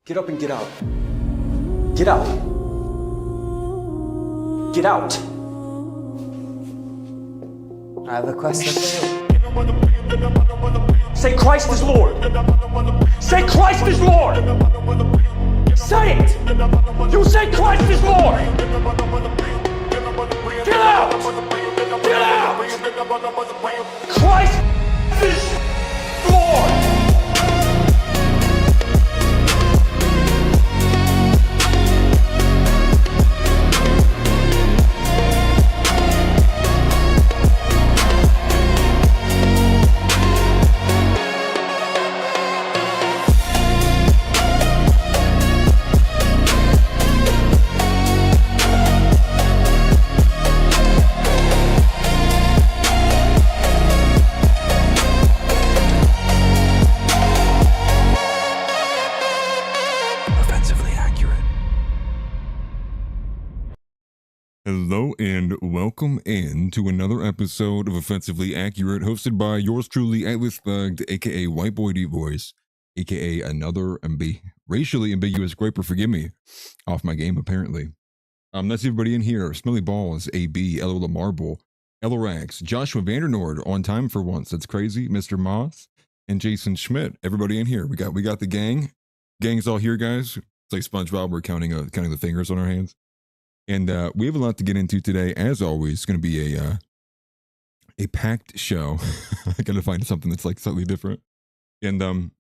Get up and get out. Get out. Get out. I have a question for you. Say Christ is Lord. Say Christ is Lord. Say it. You say Christ is Lord. Get out. Get out. Christ is Lord. Hello and welcome in to another episode of Offensively Accurate, hosted by yours truly, Atlas Thugged, aka White Boy D Voice, aka another racially ambiguous graper, forgive me, off my game apparently. That's everybody in here. Smelly Balls, AB, Ella Marble, Elorax, Joshua VanDerNoord on time for once. That's crazy. Mr. Moss and Jason Schmidt. Everybody in here. We got the gang. Gang's all here, guys. It's like SpongeBob. We're counting the fingers on our hands. And we have a lot to get into today. As always, it's going to be a packed show. I got to find something that's like slightly different. And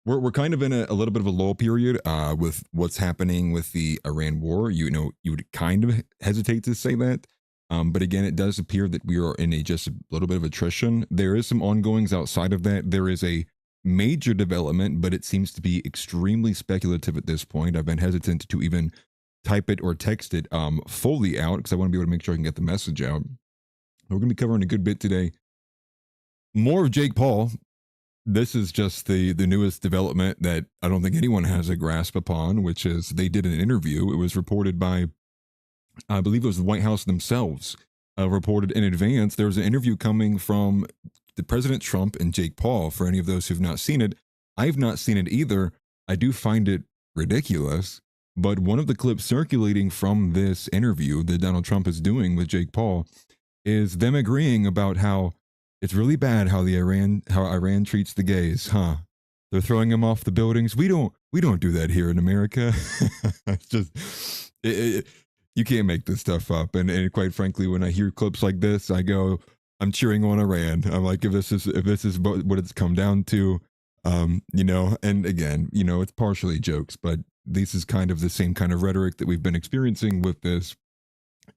we're kind of in a little bit of a lull period with what's happening with the Iran war. You know, you would kind of hesitate to say that. But again, it does appear that we are in just a little bit of attrition. There is some ongoings outside of that. There is a major development, but it seems to be extremely speculative at this point. I've been hesitant to even type it or text it fully out because I want to be able to make sure I can get the message out. We're going to be covering a good bit today. More of Jake Paul. This is just the newest development that I don't think anyone has a grasp upon, which is they did an interview. It was reported by, I believe it was the White House themselves, reported in advance. There was an interview coming from the President Trump and Jake Paul. For any of those who've not seen it, I've not seen it either. I do find it ridiculous. But one of the clips circulating from this interview that Donald Trump is doing with Jake Paul is them agreeing about how it's really bad how Iran treats the gays, huh? They're throwing them off the buildings. We don't do that here in America. It's just you can't make this stuff up. And quite frankly, when I hear clips like this, I go, I'm cheering on Iran. I'm like, if this is what it's come down to, you know. And again, you know, it's partially jokes, but this is kind of the same kind of rhetoric that we've been experiencing with this.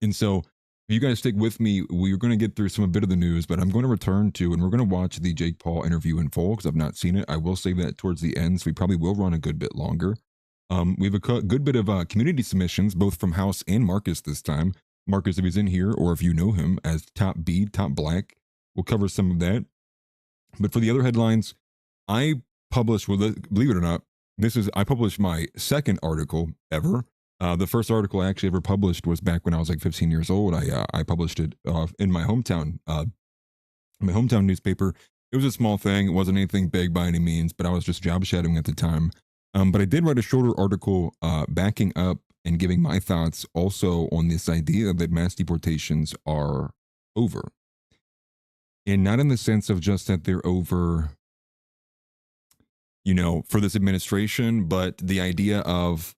And so if you guys stick with me, we're going to get through a bit of the news, but I'm going to return to, and we're going to watch the Jake Paul interview in full because I've not seen it. I will save that towards the end, so we probably will run a good bit longer. We have a good bit of community submissions, both from House and Marcus this time. Marcus, if he's in here, or if you know him as Top B, Top Black, we'll cover some of that. But for the other headlines, I published, well, believe it or not, I published my second article ever. The first article I actually ever published was back when I was like 15 years old. I published it in my hometown newspaper. It was a small thing. It wasn't anything big by any means, but I was just job shadowing at the time. But I did write a shorter article backing up and giving my thoughts also on this idea that mass deportations are over. And not in the sense of just that they're over, you know, for this administration, but the idea of,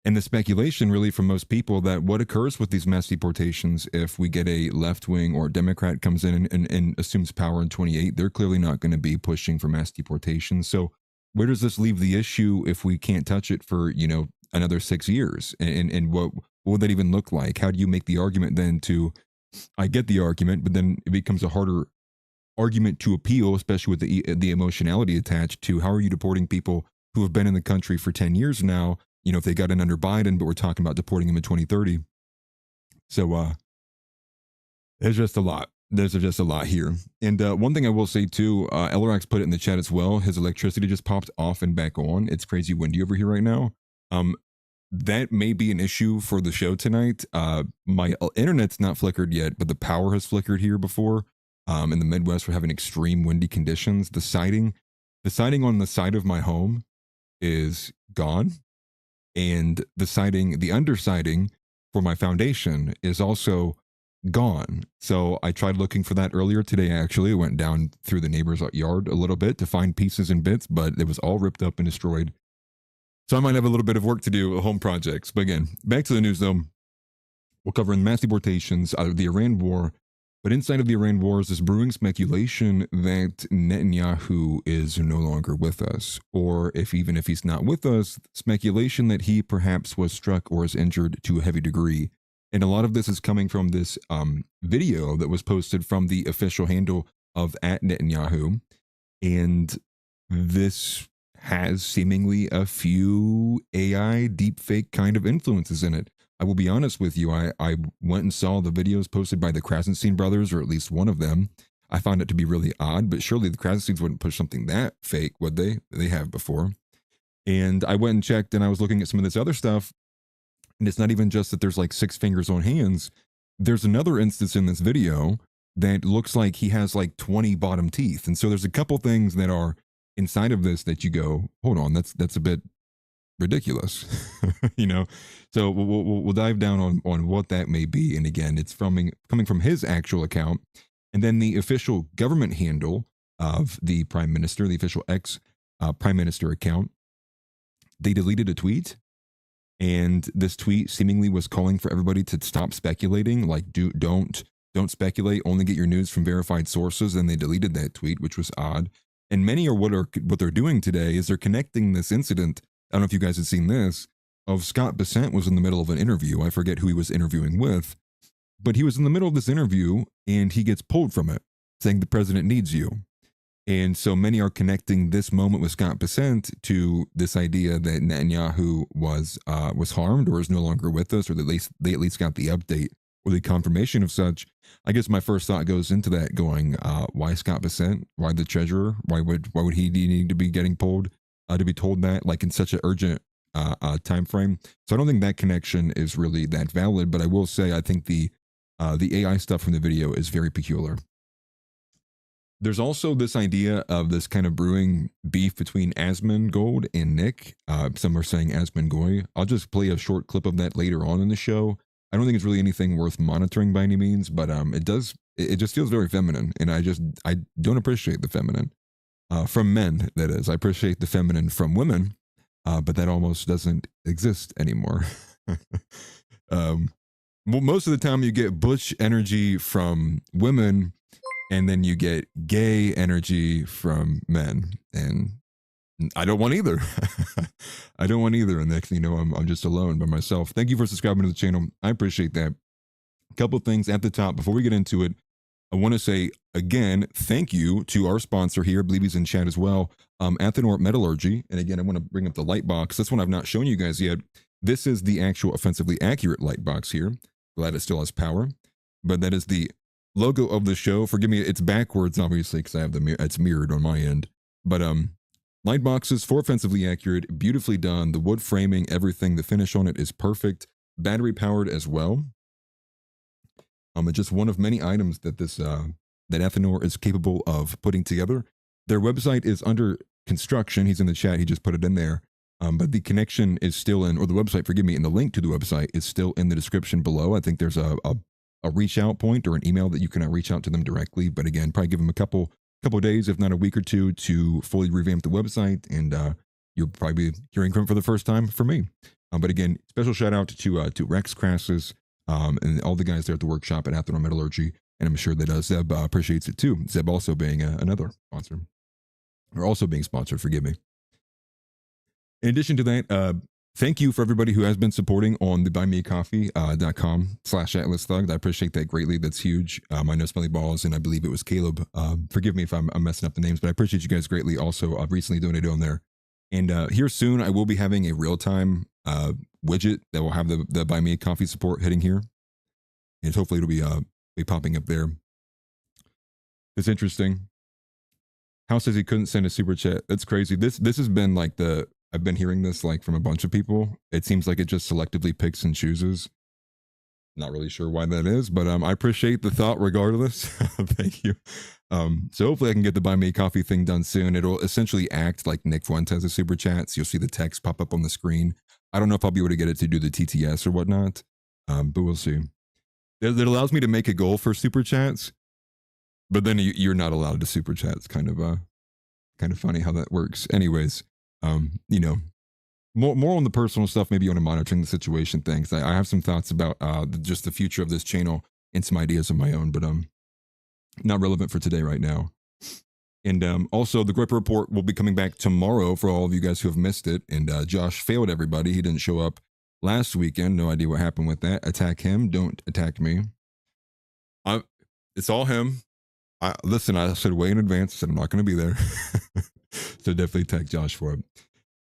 and the speculation really from most people, that what occurs with these mass deportations if we get a left-wing or a Democrat comes in and assumes power in 28, they're clearly not going to be pushing for mass deportation. So where does this leave the issue if we can't touch it for, you know, another 6 years? And what would that even look like? How do you make the argument then to, I get the argument, but then it becomes a harder argument to appeal, especially with the emotionality attached to how are you deporting people who have been in the country for 10 years now, you know, if they got in under Biden, but we're talking about deporting them in 2030. So there's just a lot. There's just a lot here. And one thing I will say too, Elorax put it in the chat as well. His electricity just popped off and back on. It's crazy windy over here right now. That may be an issue for the show tonight. My internet's not flickered yet, but the power has flickered here before. In the Midwest, we're having extreme windy conditions. The siding on the side of my home is gone, and the undersiding for my foundation is also gone. So I tried looking for that earlier today. Actually, I went down through the neighbor's yard a little bit to find pieces and bits, but it was all ripped up and destroyed. So I might have a little bit of work to do, home projects. But again, back to the news though. We'll cover in mass deportations, the Iran war. But inside of the Iran war is this brewing speculation that Netanyahu is no longer with us. Or even if he's not with us, speculation that he perhaps was struck or is injured to a heavy degree. And a lot of this is coming from this video that was posted from the official handle of @Netanyahu. And this has seemingly a few AI deepfake kind of influences in it. I will be honest with you, I went and saw the videos posted by the Krasenstein brothers, or at least one of them. I found it to be really odd, but surely the Krasensteins wouldn't push something that fake, would they? They have before. And I went and checked, and I was looking at some of this other stuff, and it's not even just that there's like 6 fingers on hands. There's another instance in this video that looks like he has like 20 bottom teeth. And so there's a couple things that are inside of this that you go, hold on, that's a bit ridiculous, you know. So we'll dive down on what that may be. And again, it's coming from his actual account, and then the official government handle of the prime minister, the official ex prime minister account. They deleted a tweet, and this tweet seemingly was calling for everybody to stop speculating, like don't speculate, only get your news from verified sources. And they deleted that tweet, which was odd. And many are what they're doing today is they're connecting this incident. I don't know if you guys had seen this, of Scott Bessant was in the middle of an interview. I forget who he was interviewing with, but he was in the middle of this interview and he gets pulled from it, saying the president needs you. And so many are connecting this moment with Scott Bessant to this idea that Netanyahu was harmed or is no longer with us, or that they at least got the update or the confirmation of such. I guess my first thought goes into that, going, why Scott Bessant? Why the treasurer? Why would he need to be getting pulled? To be told that like in such an urgent time frame. So I don't think that connection is really that valid, but I will say I think the AI stuff from the video is very peculiar. There's also this idea of this kind of brewing beef between Asmongold and Nick. Some are saying Asmongoy. I'll just play a short clip of that later on in the show. I don't think it's really anything worth monitoring by any means, but it just feels very feminine, and I don't appreciate the feminine. From men, that is. I appreciate the feminine from women, but that almost doesn't exist anymore. Well, most of the time you get butch energy from women, and then you get gay energy from men, and I don't want either. I don't want either, and next thing you know, I'm just alone by myself. Thank you for subscribing to the channel. I appreciate that. A couple things at the top before we get into it. I want to say again, thank you to our sponsor here. I believe he's in chat as well. NAV Metallurgy. And again, I want to bring up the light box. This one I've not shown you guys yet. This is the actual offensively accurate light box here. Glad it still has power. But that is the logo of the show. Forgive me, it's backwards, obviously, because I have it's mirrored on my end. But light boxes for offensively accurate, beautifully done. The wood framing, everything, the finish on it is perfect. Battery powered as well. It's just one of many items that that NAV is capable of putting together. Their website is under construction. He's in the chat. He just put it in there. But the connection is still in, or the website, forgive me, and the link to the website is still in the description below. I think there's a reach out point or an email that you can reach out to them directly. But again, probably give them a couple days, if not a week or two, to fully revamp the website, and you'll probably be hearing from it for the first time from me. But again, special shout out to Rex Crassus. And all the guys there at the workshop at NAV Metallurgy, and I'm sure that Zeb appreciates it too. Zeb also being another sponsor, or also being sponsored, forgive me. In addition to that, thank you for everybody who has been supporting on the buymeacoffee.com/AtlasThug. I appreciate that greatly. That's huge. I know Smelly Balls, and I believe it was Caleb. Forgive me if I'm messing up the names, but I appreciate you guys greatly. Also, I've recently donated on there. And here soon, I will be having a real-time widget that will have the Buy Me a Coffee support hitting here, and hopefully it'll be popping up there. It's interesting. House says he couldn't send a super chat. That's crazy. This has been like I've been hearing this like from a bunch of people. It seems like it just selectively picks and chooses. Not really sure why that is, but I appreciate the thought regardless. Thank you. So hopefully I can get the buy me a coffee thing done soon. It'll essentially act like Nick Fuentes' super chats. You'll see the text pop up on the screen. I don't know if I'll be able to get it to do the TTS or whatnot, but we'll see. It allows me to make a goal for super chats, but then you're not allowed to super chat. It's kind of funny how that works. Anyways, you know, more on the personal stuff, maybe on a monitoring the situation things. I have some thoughts about just the future of this channel and some ideas of my own, but not relevant for today right now. And also the Grip Report will be coming back tomorrow for all of you guys who have missed it. And Josh failed everybody. He didn't show up last weekend. No idea what happened with that. Attack him. Don't attack me. It's all him. Listen, I said way in advance. I said I'm not going to be there. So definitely attack Josh for it.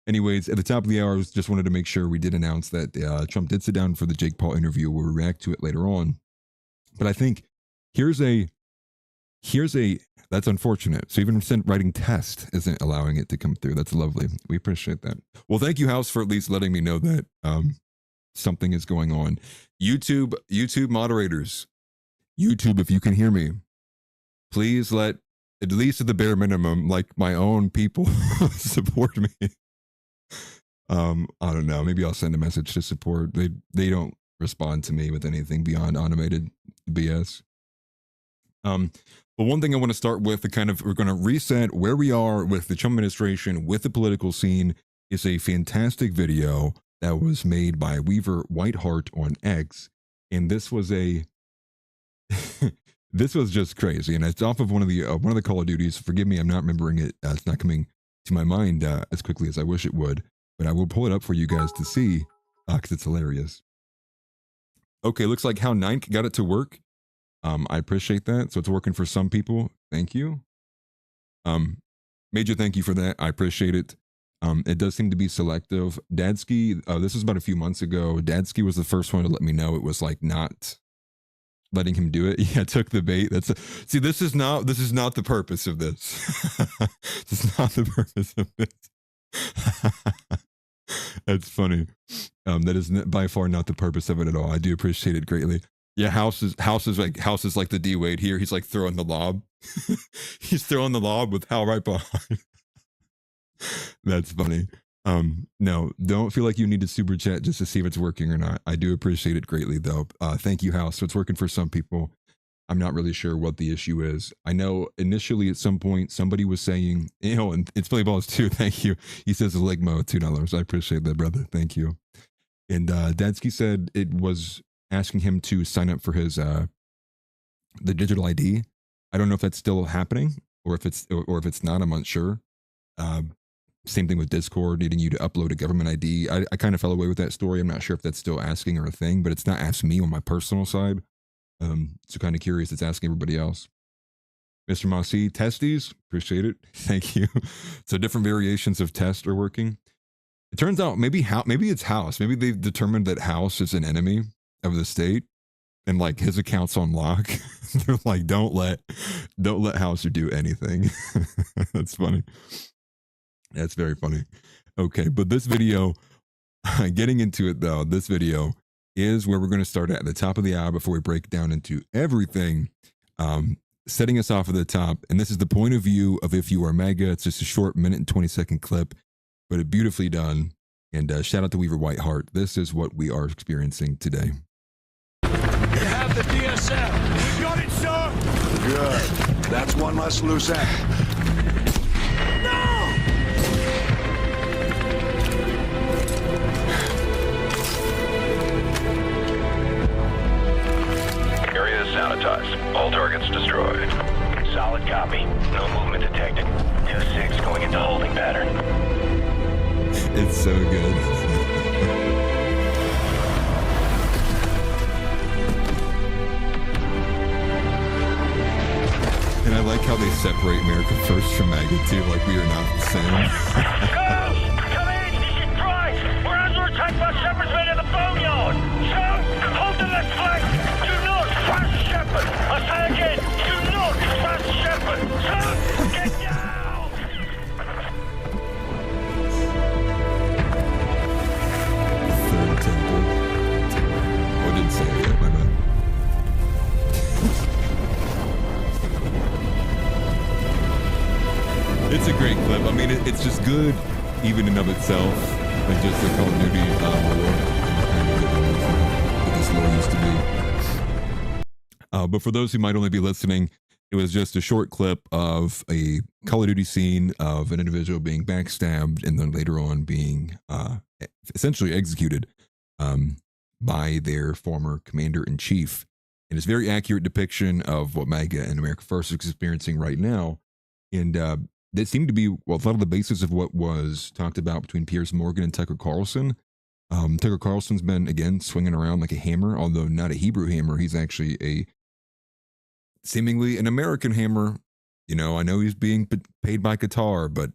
Anyways, at the top of the hour, I just wanted to make sure we did announce that Trump did sit down for the Jake Paul interview. We'll react to it later on. But I think here's a that's unfortunate. So even writing test isn't allowing it to come through. That's lovely. We appreciate that. Well, thank you, House, for at least letting me know that something is going on. YouTube moderators, YouTube, if you can hear me, please let, at least at the bare minimum, like my own people support me. I don't know. Maybe I'll send a message to support. They don't respond to me with anything beyond automated BS. But one thing I want to start with, we're going to reset where we are with the Trump administration, with the political scene, is a fantastic video that was made by Weaver Whitehart on X. And this was this was just crazy. And it's off of one of the Call of Duties. Forgive me, I'm not remembering it. It's not coming to my mind as quickly as I wish it would. But I will pull it up for you guys to see because it's hilarious. Okay, looks like How Ninth got it to work. I appreciate that. So it's working for some people. Thank you. Major thank you for that. I appreciate it. It does seem to be selective. Dadsky, this was about a few months ago. Dadsky was the first one to let me know it was like not letting him do it. Yeah, took the bait. See, this is not the purpose of this. This is not the purpose of this. That's funny. That is by far not the purpose of it at all. I do appreciate it greatly. Yeah, House is like the D Wade here. He's like throwing the lob. He's throwing the lob with Hal right behind. That's funny. No, don't feel like you need to super chat just to see if it's working or not. I do appreciate it greatly though. Thank you, House. So it's working for some people. I'm not really sure what the issue is. I know initially at some point somebody was saying, you know, and it's Playballs too. Thank you. He says Legmo $2. I appreciate that, brother. Thank you. And Dadsky said it was asking him to sign up for his the digital ID. I don't know if that's still happening or if it's not. I'm unsure. Same thing with Discord needing you to upload a government ID. I kind of fell away with that story. I'm not sure if that's still asking or a thing, but it's not asking me on my personal side. So kind of curious. It's asking everybody else. Mr. Mossy, testes, appreciate it. Thank you. So different variations of test are working. It turns out maybe it's House. Maybe they've determined that House is an enemy of the state, and like his account's on lock. They're like, don't let House do anything. That's funny. That's very funny. Okay, but this video, getting into it though, this video is where we're going to start at the top of the hour before we break down into everything. Setting us off at the top, and this is the point of view of If You Are MAGA. It's just a short 1:20 clip, but it beautifully done. And shout out to Weaver Whitehart. This is what we are experiencing today. You have the DSL. We got it, sir. Good. That's one less loose end. No! Area is sanitized. All targets destroyed. Solid copy. No movement detected. 2-6 going into holding pattern. It's so good. And I like how they separate America First from MAGA too, like we are not the same. Girls! Come in! This is Price! We're under attack by Shepherd's men in the boneyard! Sir, hold the left flank! Do not trust Shepherd! I say again, do not trust Shepherd! Sir, get down! Third temple. Oh, I didn't say it yet, my bad. it's just good, even in of itself, like just the Call of Duty lore, what this lore used to be. But for those who might only be listening, it was just a short clip of a Call of Duty scene of an individual being backstabbed and then later on being essentially executed by their former commander-in-chief. And it's a very accurate depiction of what MAGA and America First is experiencing right now. And that seemed to be, well, a lot of the basis of what was talked about between Piers Morgan and Tucker Carlson. Tucker Carlson's been, again, swinging around like a hammer, although not a Hebrew hammer. He's actually a seemingly an American hammer. You know, I know he's being paid by Qatar, but,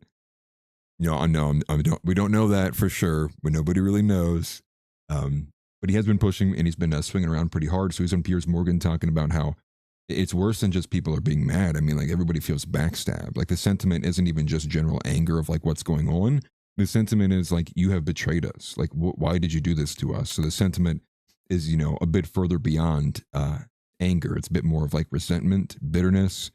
you know, we don't know that for sure, but nobody really knows. But he has been pushing and he's been swinging around pretty hard. So he's on Piers Morgan talking about how it's worse than just people are being mad. I mean, like everybody feels backstabbed. Like the sentiment isn't even just general anger of like what's going on. The sentiment is like, you have betrayed us. Like, why did you do this to us? So the sentiment is, you know, a bit further beyond anger. It's a bit more of like resentment, bitterness,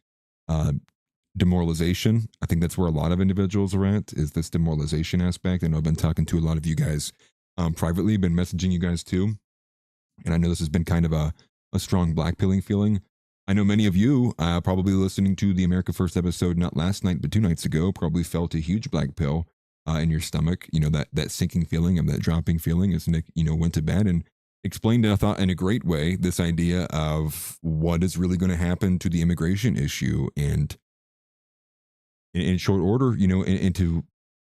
demoralization. I think that's where a lot of individuals are at, is this demoralization aspect. I know I've been talking to a lot of you guys privately, been messaging you guys too. And I know this has been kind of a strong blackpilling feeling. I know many of you probably listening to the America First episode, not last night, but 2 nights ago, probably felt a huge black pill in your stomach. You know, that sinking feeling of that dropping feeling as Nick, you know, went to bed and explained, I thought, in a great way, this idea of what is really going to happen to the immigration issue. And in short order, you know, and to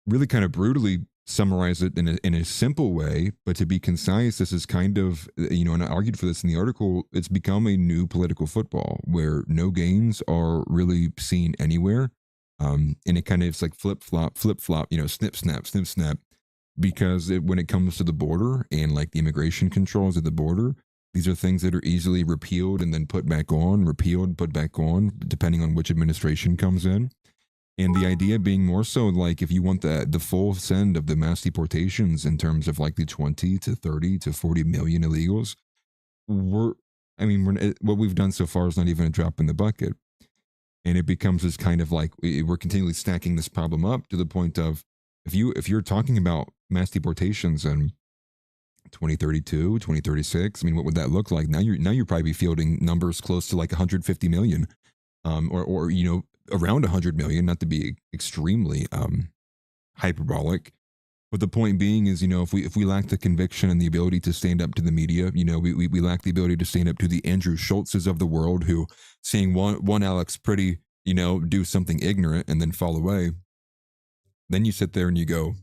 really kind of brutally summarize it in a simple way, but to be concise, this is kind of, you know, and I argued for this in the article, it's become a new political football where no gains are really seen anywhere. And it kind of, it's like flip flop, you know, snip, snap, because when it comes to the border and like the immigration controls at the border, these are things that are easily repealed and then put back on, repealed, put back on, depending on which administration comes in. And the idea being more so like, if you want the full send of the mass deportations in terms of like the 20 to 30 to 40 million illegals, what we've done so far is not even a drop in the bucket. And it becomes this kind of like, we're continually stacking this problem up to the point of, if you're talking about mass deportations in 2032, 2036, I mean, what would that look like? Now you're probably fielding numbers close to like 150 million, or you know, around 100 million, not to be extremely hyperbolic. But the point being is, you know, if we lack the conviction and the ability to stand up to the media, you know, we lack the ability to stand up to the Andrew Schultzes of the world who seeing one Alex Pretty, you know, do something ignorant and then fall away. Then you sit there and you go,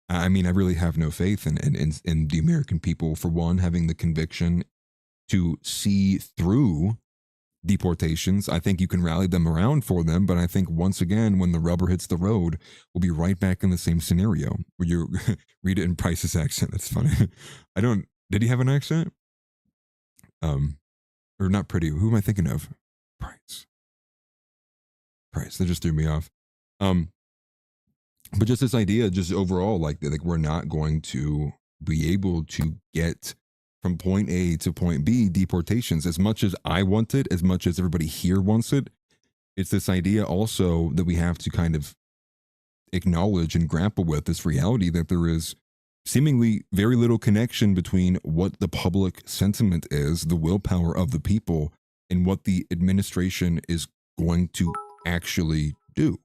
I mean, I really have no faith in the American people, for one, having the conviction to see through deportations. I think you can rally them around for them, but I think once again, when the rubber hits the road, we'll be right back in the same scenario where you read it in Price's accent. That's funny. Did he have an accent? Or not Pretty. Who am I thinking of? Price. That just threw me off. But just this idea, just overall, like we're not going to be able to get from point A to point B deportations as much as I want it, as much as everybody here wants it. It's this idea also that we have to kind of acknowledge and grapple with this reality that there is seemingly very little connection between what the public sentiment is, the willpower of the people, and what the administration is going to actually do.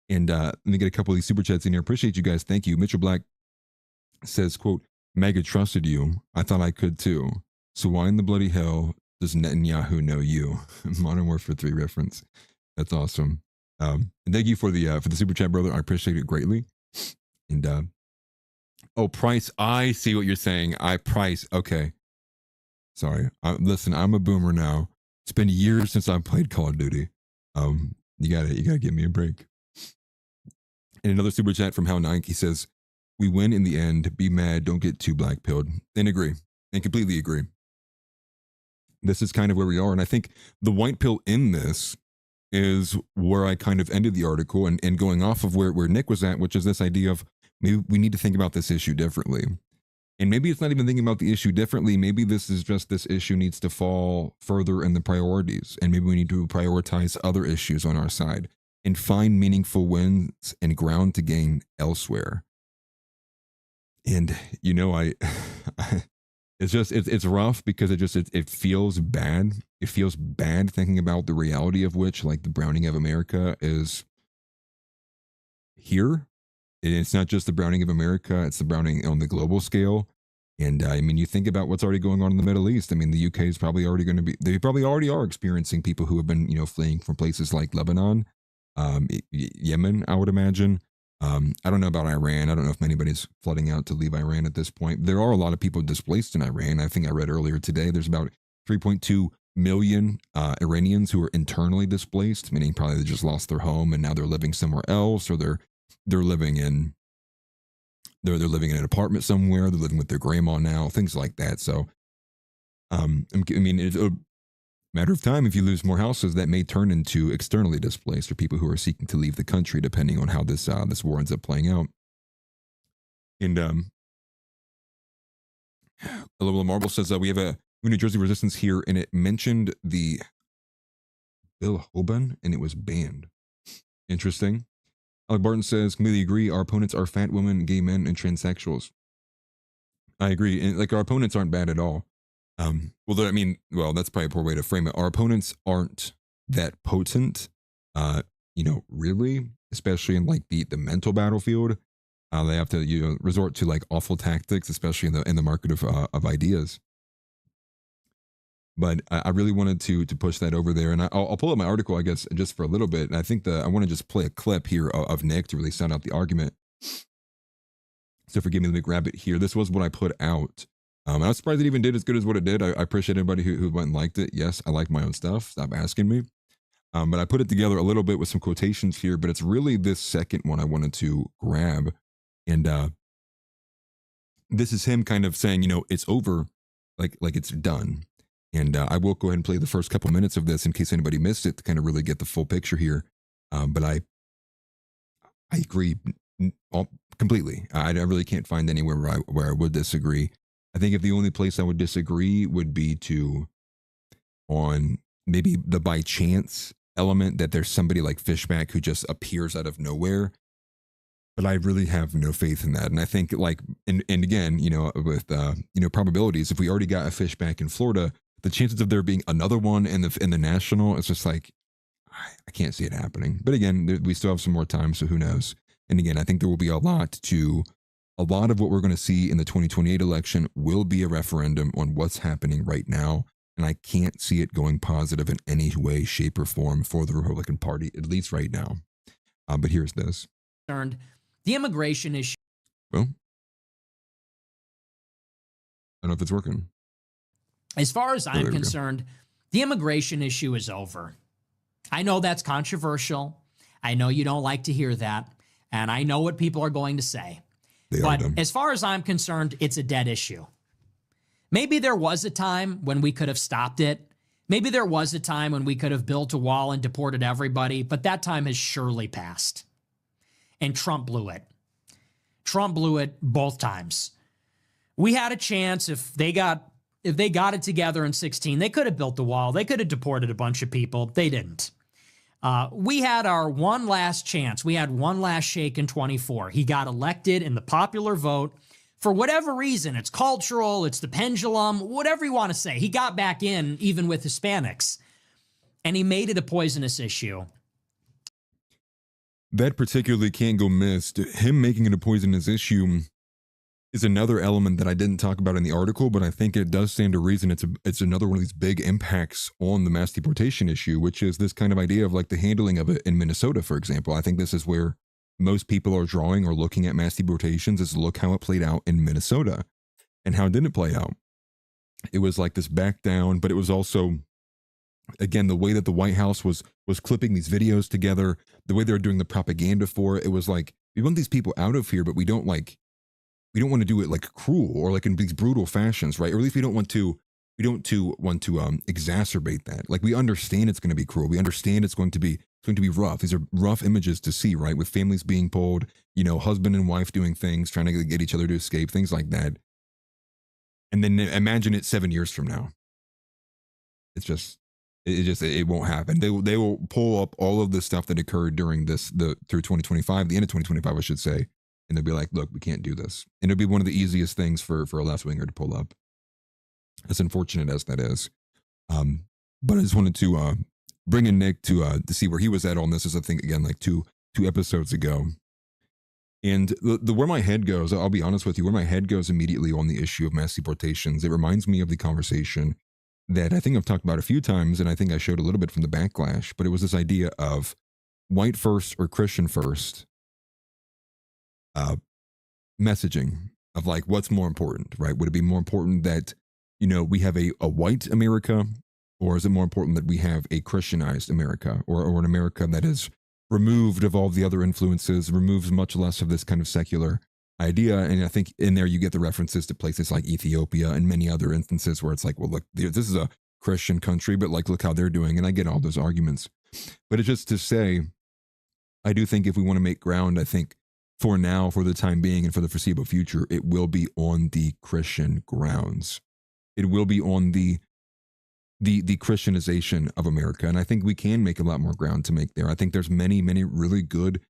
And let me get a couple of these super chats in here. Appreciate you guys. Thank you. Mitchell Black says, quote, "MAGA trusted you. I thought I could too. So why in the bloody hell does Netanyahu know you?" Modern Warfare 3 reference. That's awesome. And thank you for the super chat, brother. I appreciate it greatly. And oh, Price, I see what you're saying. Price. Okay. Sorry. Listen, I'm a boomer now. It's been years since I've played Call of Duty. You gotta give me a break. And another super chat from Hal Nike, he says, "We win in the end. Be mad. Don't get too black-pilled." And agree. And completely agree. This is kind of where we are. And I think the white pill in this is where I kind of ended the article and going off of where Nick was at, which is this idea of maybe we need to think about this issue differently. And maybe it's not even thinking about the issue differently. Maybe this is just this issue needs to fall further in the priorities. And maybe we need to prioritize other issues on our side. and find meaningful wins and ground to gain elsewhere. And you know, it's rough because it feels bad. It feels bad thinking about the reality of which, like, the browning of America is here. And it's not just the browning of America, it's the browning on the global scale. And I mean, you think about what's already going on in the Middle East. I mean, the UK is probably already going to be, they probably already are experiencing people who have been, you know, fleeing from places like Lebanon, Yemen, I would imagine. I don't know about Iran. I don't know if anybody's flooding out to leave Iran at this point. There are a lot of people displaced in Iran. I think I read earlier today, there's about 3.2 million Iranians who are internally displaced, meaning probably they just lost their home and now they're living somewhere else, or they're living in they're living in an apartment somewhere. They're living with their grandma now, things like that. So, I mean, it's a matter of time. If you lose more houses, that may turn into externally displaced or people who are seeking to leave the country, depending on how this war ends up playing out. And a little Marble says we have a New Jersey resistance here, and it mentioned the Bill Hoban, and it was banned. Interesting. Alec Barton says, completely agree. Our opponents are fat women, gay men, and transsexuals. I agree. And like, our opponents aren't bad at all. Well, I mean, well, that's probably a poor way to frame it. Our opponents aren't that potent, you know, really, especially in like the mental battlefield. They have to, you know, resort to like awful tactics, especially in the market of ideas. But I really wanted to push that over there, and I'll pull up my article, I guess, just for a little bit. And I think I want to just play a clip here of Nick to really sound out the argument. So forgive me, let me grab it here. This was what I put out. I was surprised it even did as good as what it did. I appreciate everybody who went and liked it. Yes, I like my own stuff. Stop asking me. But I put it together a little bit with some quotations here. But it's really this second one I wanted to grab, and this is him kind of saying, you know, it's over, like it's done. And I will go ahead and play the first couple minutes of this in case anybody missed it to kind of really get the full picture here. But I agree completely. I really can't find anywhere where I would disagree. I think if the only place I would disagree would be on maybe the by chance element that there's somebody like Fishback who just appears out of nowhere. But I really have no faith in that. And I think like, and again, you know, with, you know, probabilities, if we already got a Fishback in Florida, the chances of there being another one in the national, it's just like, I can't see it happening. But again, we still have some more time, so who knows? And again, I think there will be a lot of what we're going to see in the 2028 election will be a referendum on what's happening right now. And I can't see it going positive in any way, shape, or form for the Republican Party, at least right now. But here's this. The immigration issue. Well, I don't know if it's working. As far as I'm concerned, the immigration issue is over. I know that's controversial. I know you don't like to hear that. And I know what people are going to say. But as far as I'm concerned, it's a dead issue. Maybe there was a time when we could have stopped it. Maybe there was a time when we could have built a wall and deported everybody, but that time has surely passed. And Trump blew it. Trump blew it both times. We had a chance if they got it together in 16, they could have built the wall. They could have deported a bunch of people. They didn't. We had our one last chance. We had one last shake in 24. He got elected in the popular vote. For whatever reason, it's cultural, it's the pendulum, whatever you want to say. He got back in even with Hispanics. And he made it a poisonous issue. That particularly can't go missed. Him making it a poisonous issue is another element that I didn't talk about in the article, but I think it does stand to reason. It's another one of these big impacts on the mass deportation issue, which is this kind of idea of like the handling of it in Minnesota, for example. I think this is where most people are drawing or looking at mass deportations, is look how it played out in Minnesota. And how did it play out? It was like this back down, but it was also, again, the way that the White House was clipping these videos together, the way they were doing the propaganda for it. It was like, we want these people out of here, but we don't want to do it like cruel or like in these brutal fashions, right? Or at least we don't want to exacerbate that. Like, we understand it's going to be cruel. We understand it's going to be rough. These are rough images to see, right? With families being pulled, you know, husband and wife doing things, trying to get each other to escape, things like that. And then imagine it 7 years from now. It's just, It won't happen. They will pull up all of the stuff that occurred during through 2025, the end of 2025, I should say, and they'll be like, look, we can't do this. And it'll be one of the easiest things for a left winger to pull up, as unfortunate as that is. But I just wanted to bring in Nick to see where he was at on this, as I think again like two episodes ago. And where my head goes, I'll be honest with you, where my head goes immediately on the issue of mass deportations, it reminds me of the conversation that I think I've talked about a few times, and I think I showed a little bit from the backlash, but it was this idea of white first or Christian first messaging of like, what's more important, right? Would it be more important that, we have a white America, or is it more important that we have a Christianized America, or an America that is removed of all the other influences, removes much less of this kind of secular idea? And I think in there you get the references to places like Ethiopia and many other instances where it's like, well, look, this is a Christian country, but like, look how they're doing. And I get all those arguments, but it's just to say, I do think if we want to make ground, I think for now, for the time being and for the foreseeable future, it will be on the Christian grounds. It will be on the Christianization of America. And I think we can make a lot more ground to make there. I think there's many really good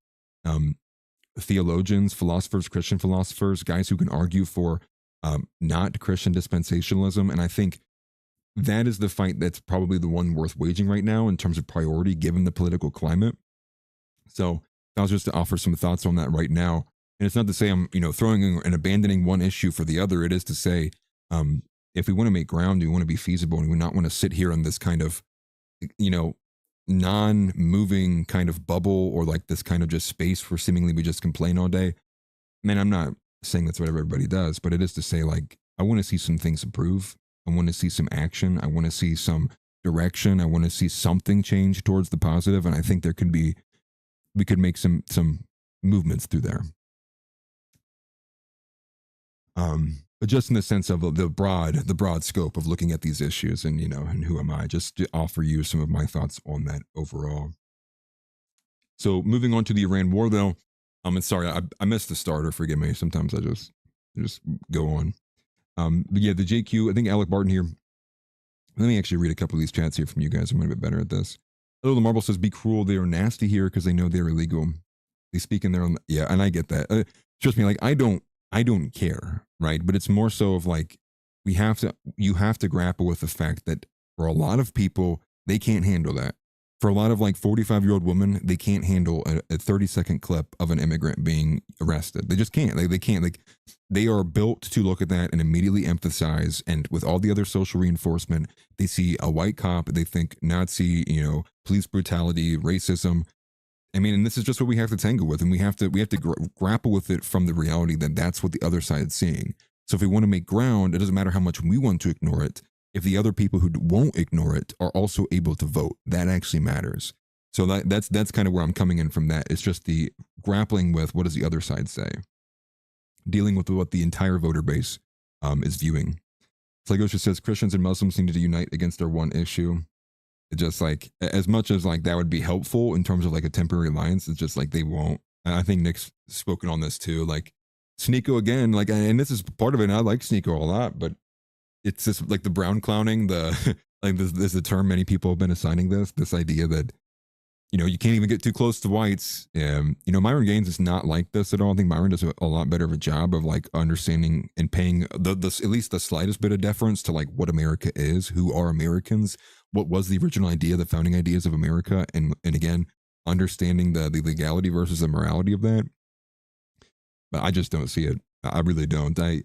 theologians, philosophers, Christian philosophers, guys who can argue for not Christian dispensationalism. And I think that is the fight that's probably the one worth waging right now in terms of priority, given the political climate. So I was just to offer some thoughts on that right now. And it's not to say I'm, throwing and abandoning one issue for the other. It is to say, if we want to make ground, we want to be feasible, and we not want to sit here in this kind of, non-moving kind of bubble, or like this kind of just space where seemingly we just complain all day. Man, I'm not saying that's what everybody does, but it is to say, like, I want to see some things improve. I want to see some action. I want to see some direction. I want to see something change towards the positive. And I think we could make some movements through there. But just in the sense of the broad scope of looking at these issues, and and who am I, just to offer you some of my thoughts on that overall. So moving on to the Iran war, though, and sorry, I missed the starter. Forgive me. Sometimes I just go on. But yeah, the JQ. I think Alec Barton here. Let me actually read a couple of these chats here from you guys. I'm a bit better at this. Hello, the Marble says, "Be cruel. They are nasty here because they know they're illegal. They speak in their own." Yeah, and I get that. Trust me, like I don't care, right? But it's more so of like, you have to grapple with the fact that for a lot of people, they can't handle that. For a lot of like 45-year-old women, they can't handle a 30-second clip of an immigrant being arrested. They just can't. They can't. Like, they are built to look at that and immediately emphasize. And with all the other social reinforcement, they see a white cop, they think Nazi, police brutality, racism. I mean, and this is just what we have to tangle with, and we have to grapple with it from the reality that that's what the other side is seeing. So if we want to make ground, it doesn't matter how much we want to ignore it. If the other people who won't ignore it are also able to vote, that actually matters. So that's kind of where I'm coming in from that. It's just the grappling with what does the other side say, dealing with what the entire voter base is viewing. Flagosha says Christians and Muslims need to unite against their one issue. Just like, as much as like that would be helpful in terms of like a temporary alliance, it's just like they won't. And I think Nick's spoken on this too. Like Sneeko again, like, and this is part of it. And I like Sneeko a lot, but it's just like the brown clowning, like this is the term many people have been assigning this idea that, you can't even get too close to whites. Myron Gaines is not like this at all. I think Myron does a lot better of a job of like understanding and paying at least the slightest bit of deference to like what America is, who are Americans, what was the original idea, the founding ideas of America, and again, understanding the legality versus the morality of that. But I just don't see it. I really don't. I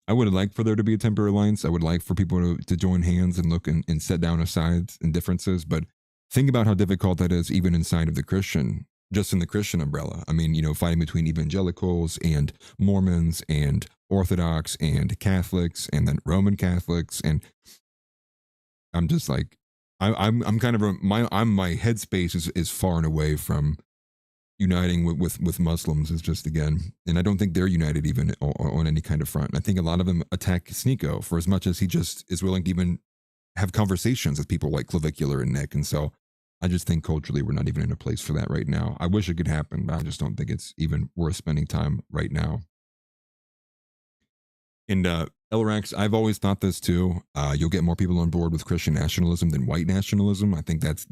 would like for there to be a temporary alliance. I would like for people to join hands and look and set down aside and differences. But think about how difficult that is even inside of the Christian, just in the Christian umbrella. I mean, fighting between evangelicals and Mormons and Orthodox and Catholics and then Roman Catholics. And I'm just like, I'm kind of my headspace is far and away from uniting with Muslims. Is just, again, and I don't think they're united even on any kind of front. I think a lot of them attack Sneeko for as much as he just is willing to even have conversations with people like Clavicular and Nick. And so I just think culturally we're not even in a place for that right now. I wish it could happen, but I just don't think it's even worth spending time right now. And Elrax, I've always thought this too. You'll get more people on board with Christian nationalism than white nationalism. I think that's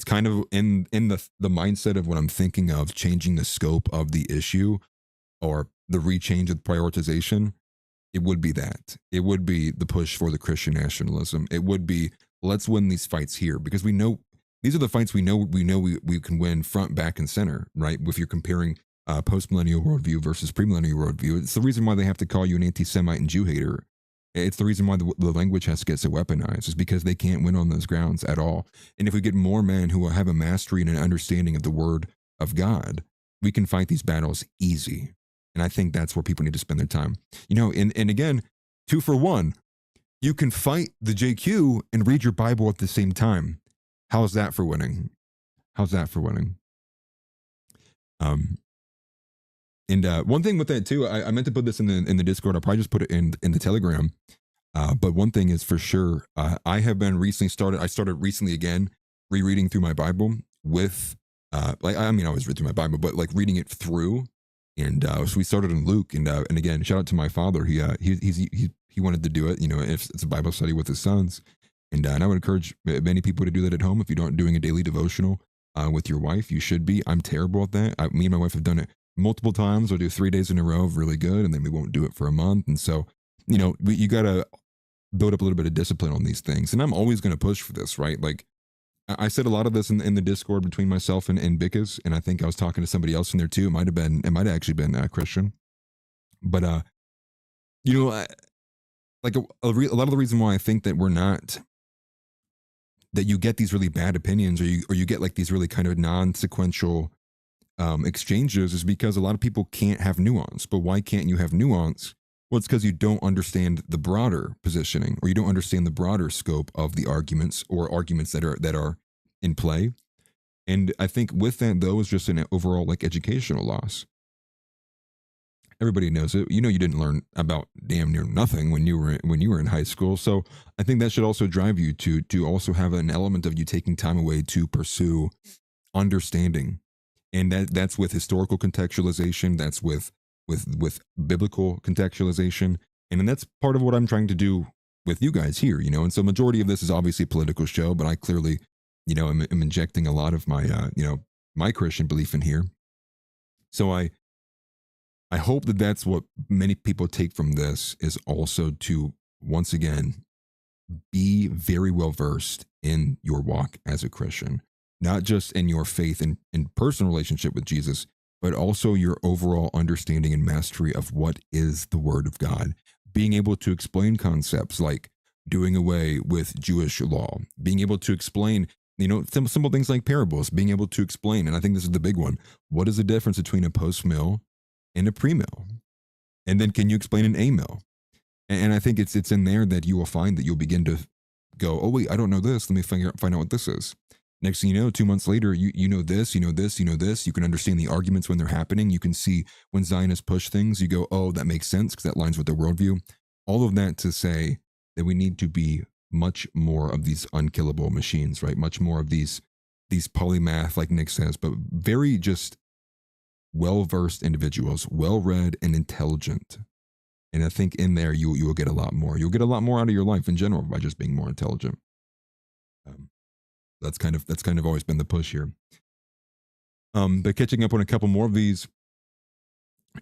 kind of in the mindset of what I'm thinking of, changing the scope of the issue or the rechange of prioritization. It would be that. It would be the push for the Christian nationalism. It would be, let's win these fights here, because we know these are the fights we can win front, back, and center, right? If you're comparing post-millennial worldview versus premillennial worldview, it's the reason why they have to call you an anti-Semite and Jew hater. It's the reason why the language has to get so weaponized, is because they can't win on those grounds at all. And if we get more men who will have a mastery and an understanding of the word of God, we can fight these battles easy. And I think that's where people need to spend their time. You know, and again, 2 for 1, you can fight the JQ and read your Bible at the same time. How's that for winning? How's that for winning? And one thing with that too, I meant to put this in the Discord. I'll probably just put it in the Telegram. But one thing is for sure, I have been I started recently again rereading through my Bible with I always read through my Bible, but like reading it through. And so we started in Luke, and again, shout out to my father. He wanted to do it. You know, if it's a Bible study with his sons, and I would encourage many people to do that at home. If you don't doing a daily devotional with your wife, you should be. I'm terrible at that. Me and my wife have done it multiple times. We'll do 3 days in a row of really good, and then we won't do it for a month. And so, you know, you got to build up a little bit of discipline on these things. And I'm always going to push for this, right? Like I said a lot of this in the Discord between myself and Bickus, and I think I was talking to somebody else in there too. It might have actually been Christian, but you know, like a lot of the reason why I think that we're not, that you get these really bad opinions, or you get like these really kind of non-sequential exchanges, is because a lot of people can't have nuance. But why can't you have nuance? Well, it's because you don't understand the broader positioning, or you don't understand the broader scope of the arguments, or arguments that are in play. And I think with that, though, is just an overall like educational loss. Everybody knows it. You know, you didn't learn about damn near nothing when you were in high school. So I think that should also drive you to also have an element of you taking time away to pursue understanding, and that's with historical contextualization. That's with biblical contextualization. And then that's part of what I'm trying to do with you guys here, you know. And so majority of this is obviously a political show, but I clearly, you know, am injecting a lot of my, my Christian belief in here. So I hope that that's what many people take from this, is also to, once again, be very well versed in your walk as a Christian, not just in your faith and personal relationship with Jesus, but also your overall understanding and mastery of what is the Word of God. Being able to explain concepts like doing away with Jewish law, being able to explain, you know, simple things like parables, being able to explain, and I think this is the big one, what is the difference between a post-mill and a pre-mill? And then can you explain an a-mill? And I think it's in there that you will find that you'll begin to go, oh wait, I don't know this, let me find out what this is. Next thing you know, 2 months later, you know this, you know this, you know this. You can understand the arguments when they're happening. You can see when Zionists push things, you go, oh, that makes sense because that lines with their worldview. All of that to say that we need to be much more of these unkillable machines, right? Much more of these polymath, like Nick says, but very just well-versed individuals, well-read and intelligent. And I think in there, you will get a lot more. You'll get a lot more out of your life in general by just being more intelligent. That's kind of always been the push here. But catching up on a couple more of these,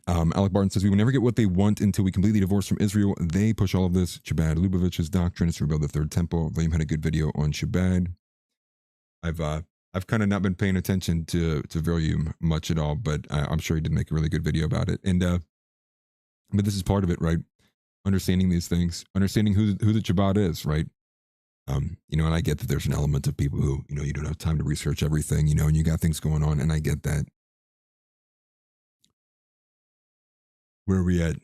Alec Barton says, we will never get what they want until we completely divorce from Israel. They push all of this. Chabad Lubovich's doctrine is to rebuild the third temple. William had a good video on Chabad. I've kind of not been paying attention to William much at all, but I'm sure he did make a really good video about it. And but this is part of it, right? Understanding these things, understanding who the Chabad is, right? You know, and I get that there's an element of people who, you know, you don't have time to research everything, you know, and you got things going on, and I get that. Where are we at?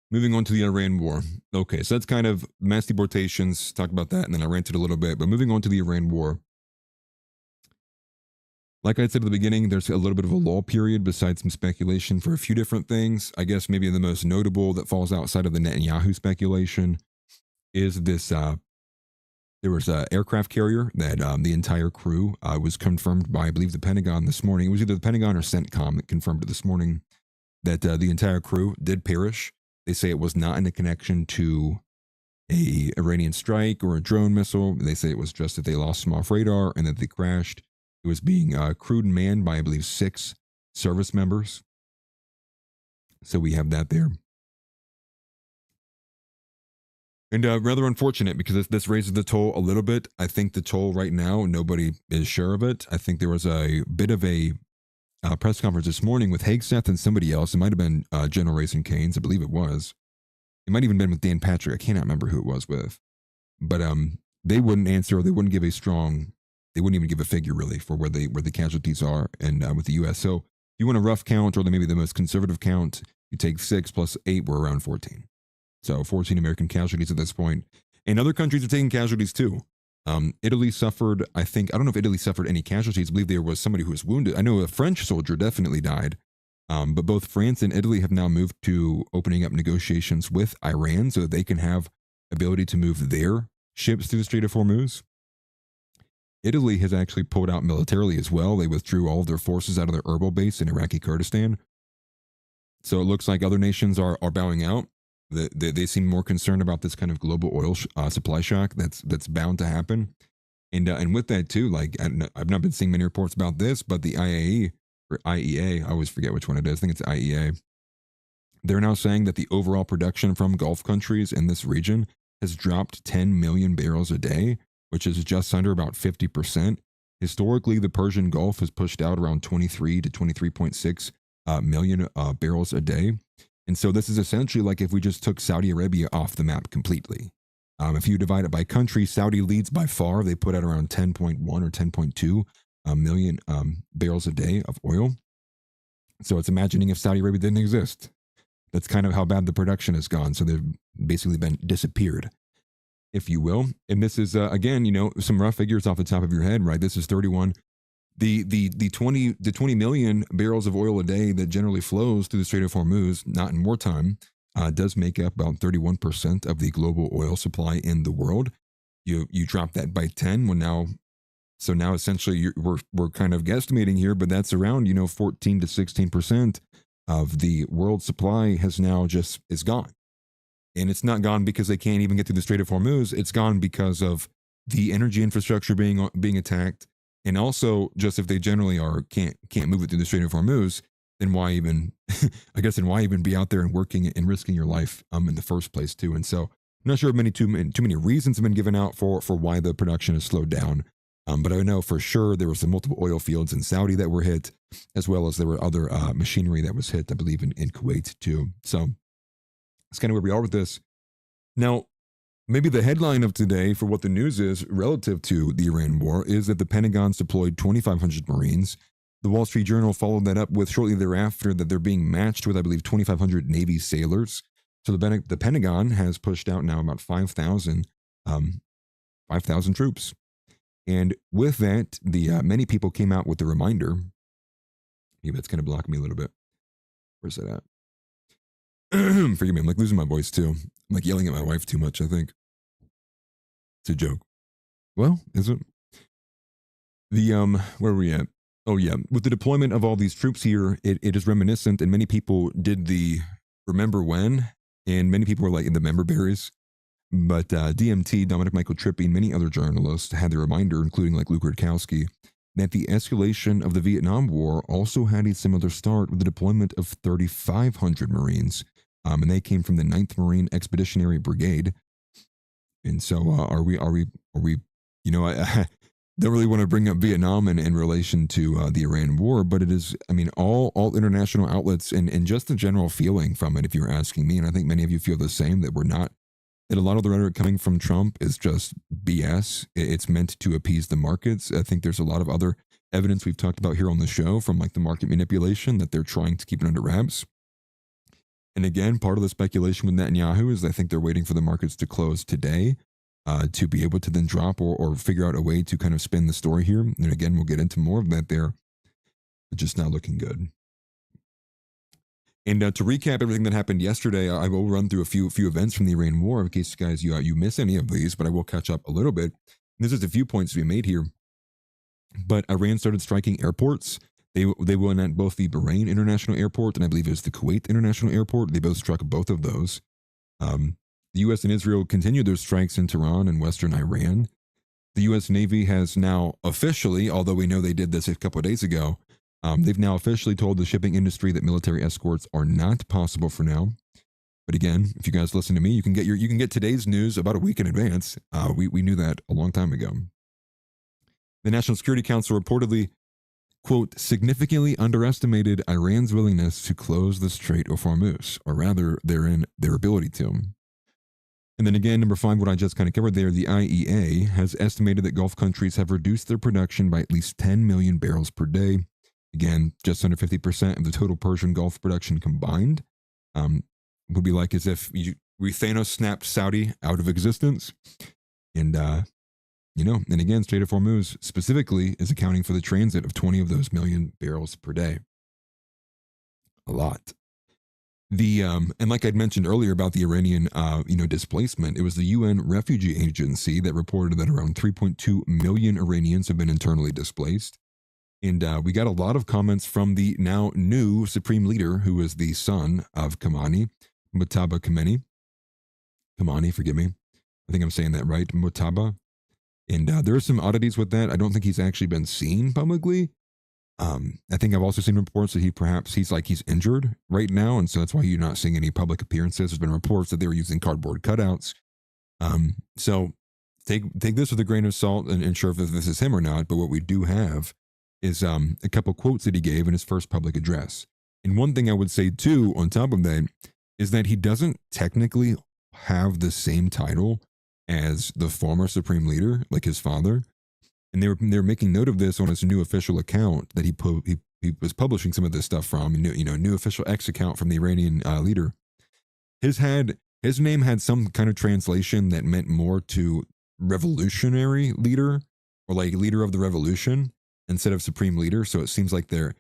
Moving on to the Iran war. Okay, so that's kind of mass deportations, talked about that, and then I ranted a little bit, but moving on to the Iran war. Like I said at the beginning, there's a little bit of a lull period besides some speculation for a few different things. I guess maybe the most notable that falls outside of the Netanyahu speculation is this, there was an aircraft carrier that the entire crew was confirmed by, I believe, the Pentagon this morning. It was either the Pentagon or CENTCOM that confirmed it this morning that the entire crew did perish They say it was not in a connection to a Iranian strike or a drone missile. They say it was just that they lost some off radar and that they crashed. It was being crewed and manned by, I believe, 6 service members. So we have that there. And rather unfortunate because this raises the toll a little bit. I think the toll right now, nobody is sure of it. I think there was a bit of a press conference this morning with Hegseth and somebody else. It might have been General Racing Canes. I believe it was. It might even been with Dan Patrick. I cannot remember who it was with. But they wouldn't answer, or they wouldn't give a strong, they wouldn't even give a figure really for where the casualties are and with the U.S. So if you want a rough count or maybe the most conservative count, you take 6 plus 8, we're around 14. So 14 American casualties at this point. And other countries are taking casualties too. Italy suffered, I don't know if Italy suffered any casualties. I believe there was somebody who was wounded. I know a French soldier definitely died. But both France and Italy have now moved to opening up negotiations with Iran so that they can have ability to move their ships through the Strait of Hormuz. Italy has actually pulled out militarily as well. They withdrew all of their forces out of their Erbil base in Iraqi Kurdistan. So it looks like other nations are bowing out. They seem more concerned about this kind of global oil supply shock that's bound to happen. And with that too, like I've not been seeing many reports about this, but the IAE or IEA, I always forget which one it is. I think it's IEA. They're now saying that the overall production from Gulf countries in this region has dropped 10 million barrels a day, which is just under about 50%. Historically, the Persian Gulf has pushed out around 23 to 23.6 million barrels a day. And so this is essentially like if we just took Saudi Arabia off the map completely. If you divide it by country, Saudi leads by far. They put out around 10.1 or 10.2 million barrels a day of oil. So it's imagining if Saudi Arabia didn't exist. That's kind of how bad the production has gone. So they've basically been disappeared, if you will. And this is, again, some rough figures off the top of your head, right? This is 31. The 20 million barrels of oil a day that generally flows through the Strait of Hormuz, not in wartime, does make up about 31% of the global oil supply in the world. You drop that by 10 so now essentially we're kind of guesstimating here, but that's around 14 to 16% of the world supply has now is gone. And it's not gone because they can't even get through the Strait of Hormuz. It's gone because of the energy infrastructure being attacked. And also, just if they generally can't move it through the Strait of Hormuz, then why even, why even be out there and working and risking your life in the first place too? And so I'm not sure if too many reasons have been given out for why the production has slowed down. But I know for sure there were some multiple oil fields in Saudi that were hit, as well as there were other machinery that was hit, I believe, in Kuwait too. So that's kind of where we are with this. Now, maybe the headline of today for what the news is relative to the Iran war is that the Pentagon's deployed 2,500 Marines. The Wall Street Journal followed that up with shortly thereafter that they're being matched with, I believe, 2,500 Navy sailors. So the Pentagon has pushed out now about 5,000 troops. And with that, many people came out with the reminder. Maybe that's going to block me a little bit. Where's that at? Forgive me, I'm like losing my voice too. I'm like yelling at my wife too much, I think. It's a joke. Well, is it? Where are we at? Oh yeah, with the deployment of all these troops here, it is reminiscent, and many people did the remember when, and many people were like in the member berries. But DMT, Dominic Michael Trippi, and many other journalists had the reminder, including like Luke Rudkowski, that the escalation of the Vietnam War also had a similar start with the deployment of 3,500 Marines. And they came from the 9th Marine Expeditionary Brigade. And so are we, I don't really want to bring up Vietnam in relation to the Iran war, but it is, all international outlets and just the general feeling from it, if you're asking me, and I think many of you feel the same, that a lot of the rhetoric coming from Trump is just BS. It's meant to appease the markets. I think there's a lot of other evidence we've talked about here on the show from like the market manipulation that they're trying to keep it under wraps. And again, part of the speculation with Netanyahu is I think they're waiting for the markets to close today to be able to then drop or figure out a way to kind of spin the story here. And again, we'll get into more of that there, but just not looking good. And to recap everything that happened yesterday, I will run through a few events from the Iran war in case you guys you miss any of these, but I will catch up a little bit. And there's just a few points to be made here. But Iran started striking airports. They went at both the Bahrain International Airport and I believe it was the Kuwait International Airport. They both struck both of those. The U.S. and Israel continued their strikes in Tehran and western Iran. The U.S. Navy has now officially, although we know they did this a couple of days ago, they've now officially told the shipping industry that military escorts are not possible for now. But again, if you guys listen to me, you can get today's news about a week in advance. We knew that a long time ago. The National Security Council reportedly, quote, significantly underestimated Iran's willingness to close the Strait of Hormuz, or rather, their ability to. And then again, number 5, what I just kind of covered there, the IEA has estimated that Gulf countries have reduced their production by at least 10 million barrels per day. Again, just under 50% of the total Persian Gulf production combined. Would be like as if we Thanos snapped Saudi out of existence. And, and again, Strait of Hormuz specifically is accounting for the transit of 20 of those million barrels per day. A lot. And like I'd mentioned earlier about the Iranian, displacement, it was the UN Refugee Agency that reported that around 3.2 million Iranians have been internally displaced. And we got a lot of comments from the now new supreme leader, who is the son of Khamenei, Mojtaba Khamenei, forgive me. I think I'm saying that right, Mojtaba. And there are some oddities with that. I don't think he's actually been seen publicly. I think I've also seen reports that he's injured right now, and so that's why you're not seeing any public appearances. There's been reports that they were using cardboard cutouts. So take this with a grain of salt and ensure if this is him or not. But what we do have is a couple quotes that he gave in his first public address. And one thing I would say too, on top of that, is that he doesn't technically have the same title as the former supreme leader, like his father. And they're making note of this on his new official account that he was publishing some of this stuff from, new official X account from the Iranian leader. His name had some kind of translation that meant more to revolutionary leader, or like leader of the revolution, instead of supreme leader. So it seems like they're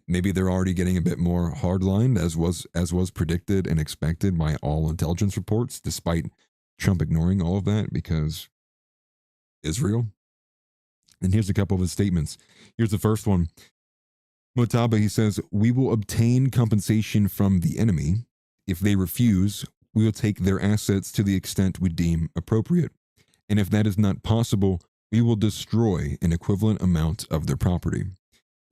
already getting a bit more hardlined, as was predicted and expected by all intelligence reports, despite Trump ignoring all of that because Israel. And here's a couple of his statements. Here's the first one. Mojtaba, he says, "We will obtain compensation from the enemy. If they refuse, we will take their assets to the extent we deem appropriate. And if that is not possible, we will destroy an equivalent amount of their property."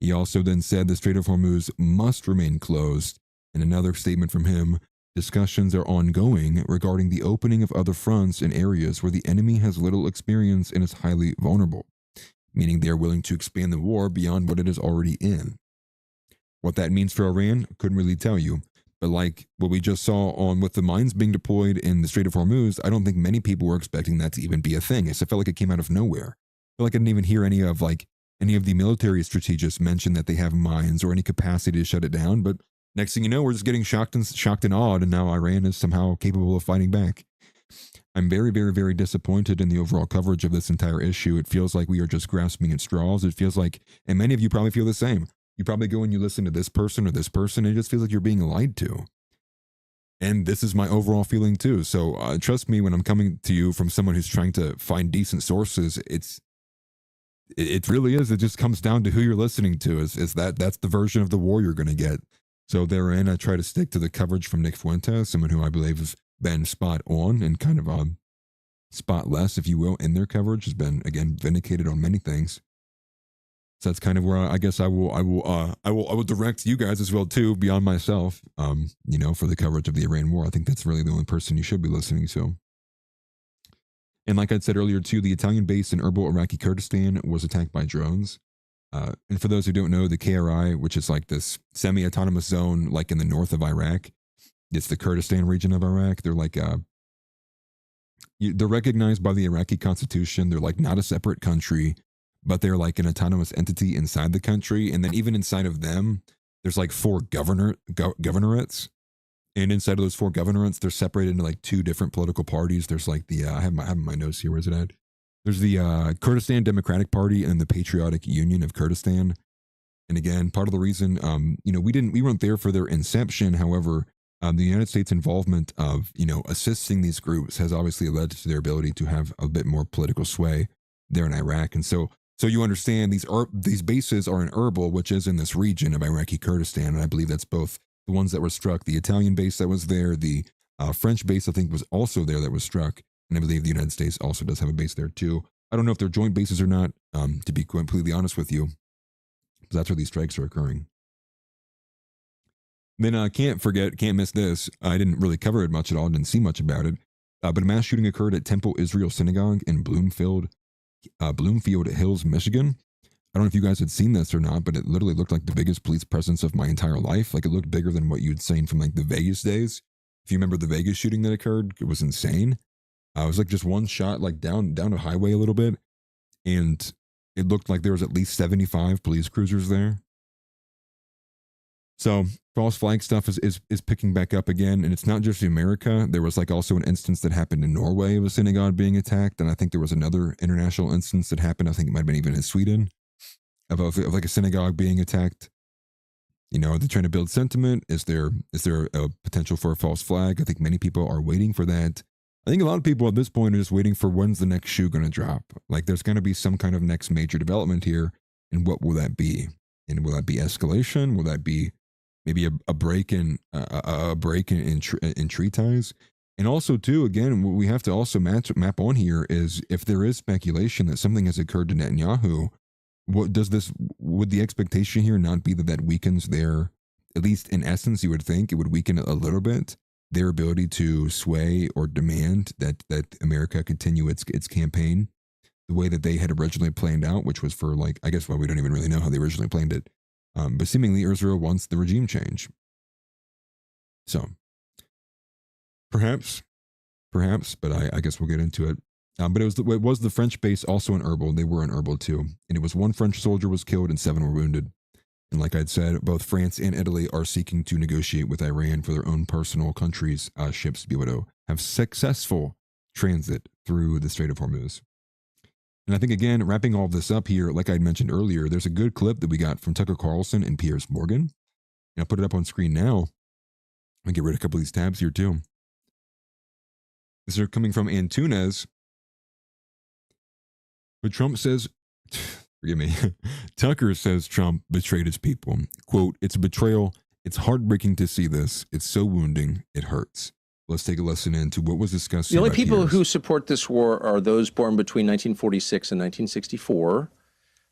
He also then said the Strait of Hormuz must remain closed. In another statement from him, discussions are ongoing regarding the opening of other fronts in areas where the enemy has little experience and is highly vulnerable, meaning they are willing to expand the war beyond what it is already in. What that means for Iran, couldn't really tell you. But like what we just saw with the mines being deployed in the Strait of Hormuz, I don't think many people were expecting that to even be a thing. It felt like it came out of nowhere. I feel like I didn't even hear any of the military strategists mention that they have mines or any capacity to shut it down. But next thing you know, we're just getting shocked and awed, and now Iran is somehow capable of fighting back. I'm very, very, very disappointed in the overall coverage of this entire issue. It feels like we are just grasping at straws. It feels like, and many of you probably feel the same. You probably go and you listen to this person or this person, and it just feels like you're being lied to. And this is my overall feeling too. So trust me, when I'm coming to you from someone who's trying to find decent sources, it really is. It just comes down to who you're listening to. That's the version of the war you're going to get. So therein, I try to stick to the coverage from Nick Fuentes, someone who I believe has been spot on and kind of spotless, if you will, in their coverage, has been again vindicated on many things. So that's kind of where I guess I will direct you guys as well too, beyond myself, for the coverage of the Iran war. I think that's really the only person you should be listening to. And like I said earlier too, the Italian base in Erbil, Iraqi Kurdistan was attacked by drones. And for those who don't know, the KRI, which is like this semi-autonomous zone, like in the north of Iraq, it's the Kurdistan region of Iraq. They're like, they're recognized by the Iraqi constitution. They're like not a separate country, but they're like an autonomous entity inside the country. And then even inside of them, there's like 4 governorates. And inside of those 4 governorates, they're separated into like 2 different political parties. There's like I have my notes here. Where's it at? There's the Kurdistan Democratic Party and the Patriotic Union of Kurdistan. And again, part of the reason, we weren't there for their inception. However, the United States involvement of, assisting these groups has obviously led to their ability to have a bit more political sway there in Iraq. And so So you understand these bases are in Erbil, which is in this region of Iraqi Kurdistan, and I believe that's both the ones that were struck, the Italian base that was there, the French base I think was also there that was struck, and I believe the United States also does have a base there too. I don't know if they're joint bases or not, to be completely honest with you, but that's where these strikes are occurring. Then can't miss this. I didn't really cover it much at all, didn't see much about it, but a mass shooting occurred at Temple Israel Synagogue in Bloomfield Hills, Michigan. I don't know if you guys had seen this or not, but it literally looked like the biggest police presence of my entire life. Like, it looked bigger than what you'd seen from like the Vegas days. If you remember the Vegas shooting that occurred, it was insane. It was like just one shot, like down a highway a little bit, and it looked like there was at least 75 police cruisers there. So false flag stuff is picking back up again, and it's not just in America. There was like also an instance that happened in Norway of a synagogue being attacked, and I think there was another international instance that happened. I think it might have been even in Sweden of like a synagogue being attacked. You know, they're trying to build sentiment. Is there a potential for a false flag? I think many people are waiting for that. I think a lot of people at this point are just waiting for when's the next shoe going to drop. Like, there's going to be some kind of next major development here, and what will that be? And will that be escalation? Will that be maybe a break in tree ties? And also too, again, what we have to also map on here is if there is speculation that something has occurred to Netanyahu, would the expectation here not be that weakens their, at least in essence, you would think it would weaken a little bit their ability to sway or demand that America continue its campaign the way that they had originally planned out, which was for like, I guess, well, we don't even really know how they originally planned it. But seemingly Israel wants the regime change. So perhaps, but I guess we'll get into it. But it was the French base also in Erbil. They were in Erbil too. And it was one French soldier was killed and 7 were wounded. And like I'd said, both France and Italy are seeking to negotiate with Iran for their own personal countries' ships to be able to have successful transit through the Strait of Hormuz. And I think, again, wrapping all of this up here, like I mentioned earlier, there's a good clip that we got from Tucker Carlson and Piers Morgan. And I'll put it up on screen now. I'll get rid of a couple of these tabs here too. These are coming from Antunes. But Trump says, forgive me, Tucker says Trump betrayed his people. Quote, "It's a betrayal. It's heartbreaking to see this. It's so wounding. It hurts." Let's take a listen into what was discussed. The only people who support this war are those born between 1946 and 1964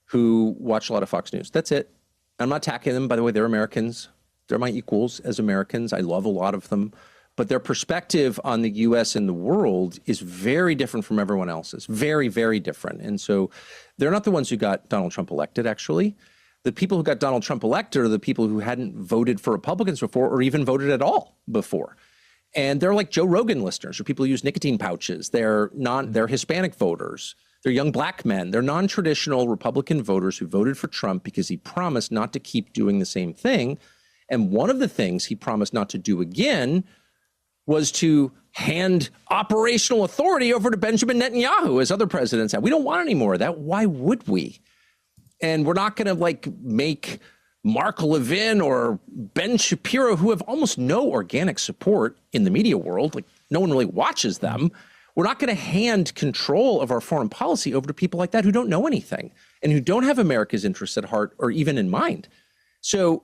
who watch a lot of Fox News. That's it. I'm not attacking them. By the way, they're Americans. They're my equals as Americans. I love a lot of them. But their perspective on the U.S. and the world is very different from everyone else's. Very, very different. And so they're not the ones who got Donald Trump elected, actually. The people who got Donald Trump elected are the people who hadn't voted for Republicans before or even voted at all before. And they're like Joe Rogan listeners, or people who use nicotine pouches. They're Hispanic voters. They're young black men. They're non-traditional Republican voters who voted for Trump because he promised not to keep doing the same thing. And one of the things he promised not to do again was to hand operational authority over to Benjamin Netanyahu, as other presidents have. We don't want any more of that. Why would we? And we're not going to like make Mark Levin or Ben Shapiro, who have almost no organic support in the media world, like no one really watches them. We're not going to hand control of our foreign policy over to people like that who don't know anything and who don't have America's interests at heart or even in mind. So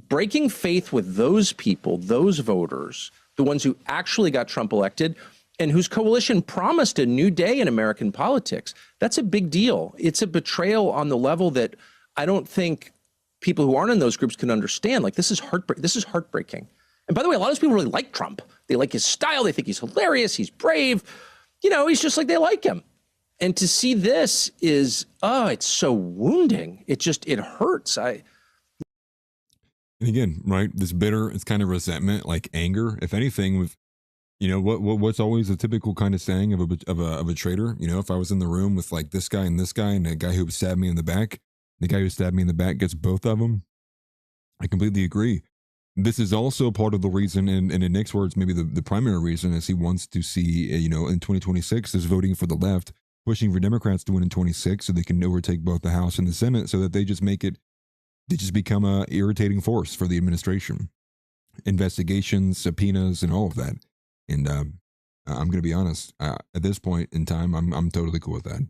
breaking faith with those people, those voters, the ones who actually got Trump elected and whose coalition promised a new day in American politics, that's a big deal. It's a betrayal on the level that I don't think people who aren't in those groups can understand. Like, this is heartbreaking. And by the way, a lot of those people really like Trump. They like his style. They think he's hilarious. He's brave. You know, he's just like, they like him. And to see this is, it's so wounding. It hurts. And again, right, this bitter, it's kind of resentment, like anger, if anything, with, you know, what's always a typical kind of saying of a traitor. You know, if I was in the room with like this guy and a guy who stabbed me in the back, the guy who stabbed me in the back gets both of them. I completely agree. This is also part of the reason, and in Nick's words, maybe the primary reason, is he wants to see, you know, in 2026 is voting for the left, pushing for Democrats to win in 26 so they can overtake both the House and the Senate, so that they just become a irritating force for the administration. Investigations, subpoenas, and all of that. And I'm going to be honest, at this point in time, I'm totally cool with that.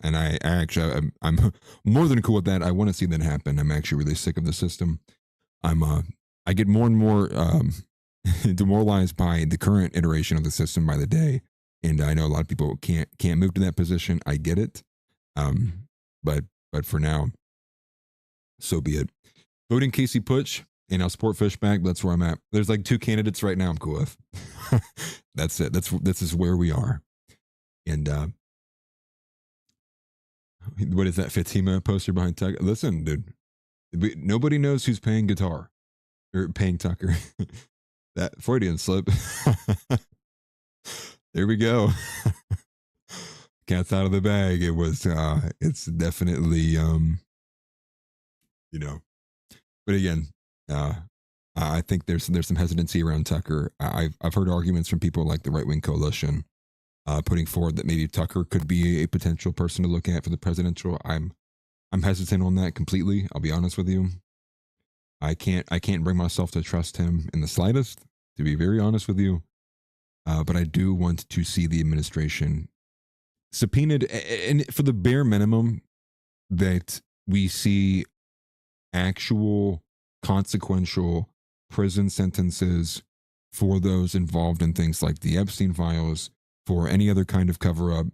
And I actually, I'm more than cool with that. I want to see that happen. I'm actually really sick of the system. I get more and more demoralized by the current iteration of the system by the day. And I know a lot of people can't move to that position. I get it. But for now, so be it. Voting Casey Putsch, and I'll support Fishback. That's where I'm at. There's like 2 candidates right now I'm cool with. That's it. This is where we are. And what is that Fatima poster behind Tucker? Listen, dude, nobody knows who's paying guitar or paying Tucker. That Freudian slip. There we go. Cat's out of the bag. It was it's definitely you know, but again, I think there's some hesitancy around Tucker. I've heard arguments from people like the Right Wing Coalition putting forward that maybe Tucker could be a potential person to look at for the presidential. I'm hesitant on that completely. I'll be honest with you. I can't bring myself to trust him in the slightest, to be very honest with you. But I do want to see the administration subpoenaed, and for the bare minimum that we see actual consequential prison sentences for those involved in things like the Epstein files, for any other kind of cover up.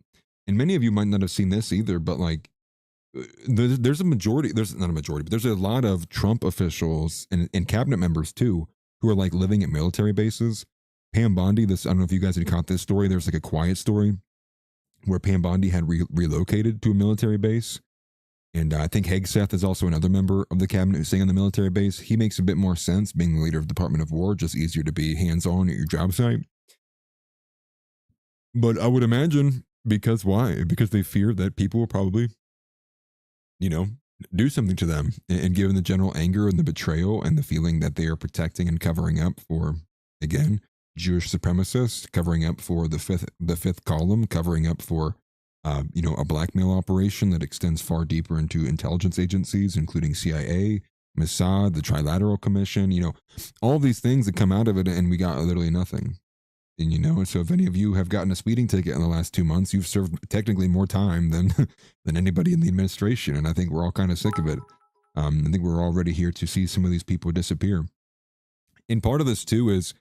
And many of you might not have seen this either, but like there's not a majority, but there's a lot of Trump officials and cabinet members too, who are like living at military bases. Pam Bondi, I don't know if you guys had caught this story. There's like a quiet story where Pam Bondi had relocated to a military base. And I think Hegseth is also another member of the cabinet who's staying on the military base. He makes a bit more sense being the leader of the Department of War, just easier to be hands-on at your job site. But I would imagine, because why? Because they fear that people will probably, do something to them. And given the general anger and the betrayal and the feeling that they are protecting and covering up for, again, Jewish supremacists, covering up for the fifth column, covering up for a blackmail operation that extends far deeper into intelligence agencies, including CIA, Mossad, the Trilateral Commission, all these things that come out of it, and we got literally nothing. And so if any of you have gotten a speeding ticket in the last 2 months, you've served technically more time than anybody in the administration, and I think we're all kind of sick of it. I think we're all ready here to see some of these people disappear. And part of this too is,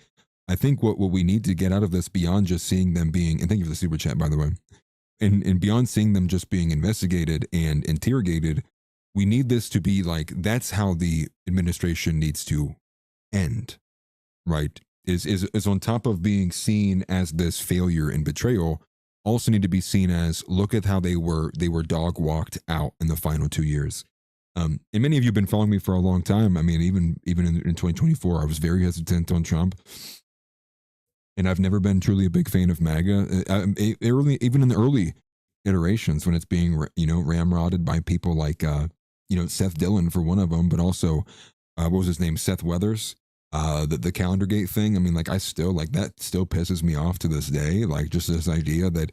I think what we need to get out of this, beyond just seeing them being, and thank you for the super chat, by the way, and beyond seeing them just being investigated and interrogated, we need this to be like, that's how the administration needs to end, right? Is on top of being seen as this failure and betrayal, also need to be seen as, look at how they were dog walked out in the final 2 years. And many of you have been following me for a long time. I mean, even in 2024, I was very hesitant on Trump. And I've never been truly a big fan of MAGA. Even in the early iterations, when it's being ramrodded by people like Seth Dillon for one of them, but also what was his name, Seth Weathers, the Calendar Gate thing. I mean, like, that still pisses me off to this day. Like, just this idea that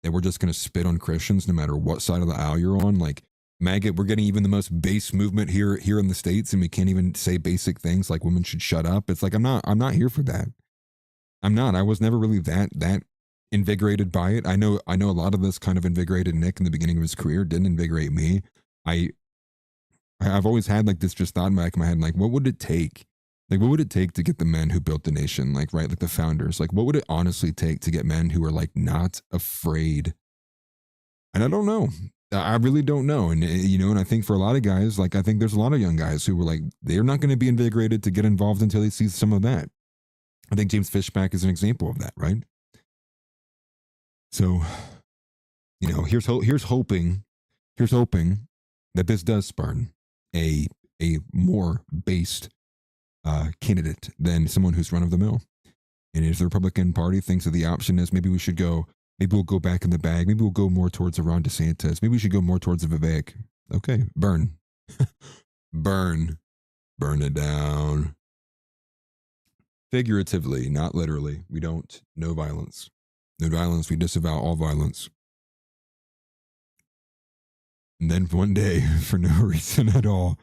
we're just going to spit on Christians no matter what side of the aisle you're on. Like, MAGA, we're getting even the most base movement here in the States, and we can't even say basic things like women should shut up. It's like, I'm not here for that. I'm not. I was never really that invigorated by it. I know a lot of this kind of invigorated Nick in the beginning of his career. Didn't invigorate me. I've always had like this just thought in the back of my head, like, what would it take? Like, what would it take to get the men who built the nation, like, right, like the founders? Like, what would it honestly take to get men who are like not afraid? And I don't know. I really don't know. And and I think for a lot of guys, like, I think there's a lot of young guys who were like, they're not going to be invigorated to get involved until they see some of that. I think James Fishback is an example of that, right? So, here's hoping that this does spurn a more based candidate than someone who's run of the mill. And if the Republican Party thinks that the option is maybe we'll go back in the bag, maybe we'll go more towards a Ron DeSantis, maybe we should go more towards a Vivek. Okay, burn. Burn it down. Figuratively, not literally. We don't know violence. No violence, we disavow all violence. And then one day, for no reason at all,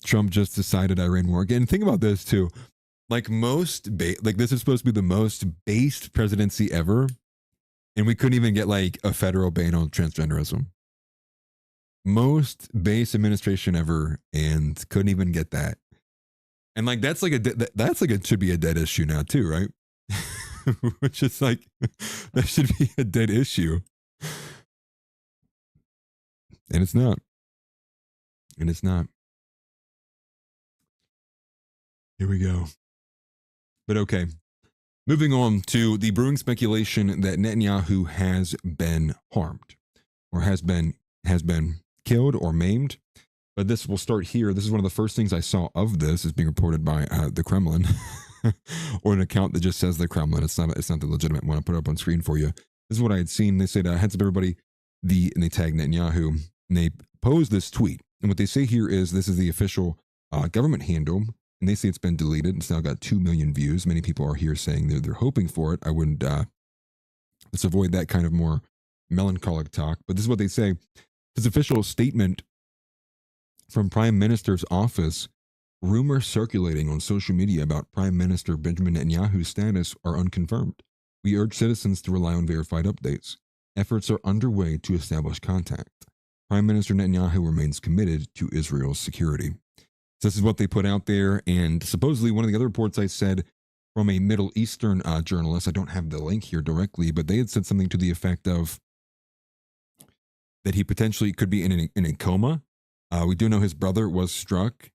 Trump just decided Iran war again. Think about this too. Like, this is supposed to be the most based presidency ever. And we couldn't even get like a federal ban on transgenderism. Most base administration ever, and couldn't even get that. And like that's like it should be a dead issue now too, right? Which is like that should be a dead issue, and it's not. And it's not. Here we go. But okay, moving on to the brewing speculation that Netanyahu has been harmed, or has been killed or maimed. But this will start here. This is one of the first things I saw of this is being reported by the Kremlin, or an account that just says the Kremlin. It's not the legitimate one. I'll put it up on screen for you. This is what I had seen. They said, heads up everybody, and they tag Netanyahu, and they posed this tweet. And what they say here is this is the official government handle, and they say it's been deleted. It's now got 2 million views. Many people are here saying they're hoping for it. I wouldn't, let's avoid that kind of more melancholic talk. But this is what they say. His official statement from Prime Minister's office, rumors circulating on social media about Prime Minister Benjamin Netanyahu's status are unconfirmed. We urge citizens to rely on verified updates. Efforts are underway to establish contact. Prime Minister Netanyahu remains committed to Israel's security. So this is what they put out there, and supposedly one of the other reports I said from a Middle Eastern journalist, I don't have the link here directly, but they had said something to the effect of that he potentially could be in a coma. We do know his brother was struck.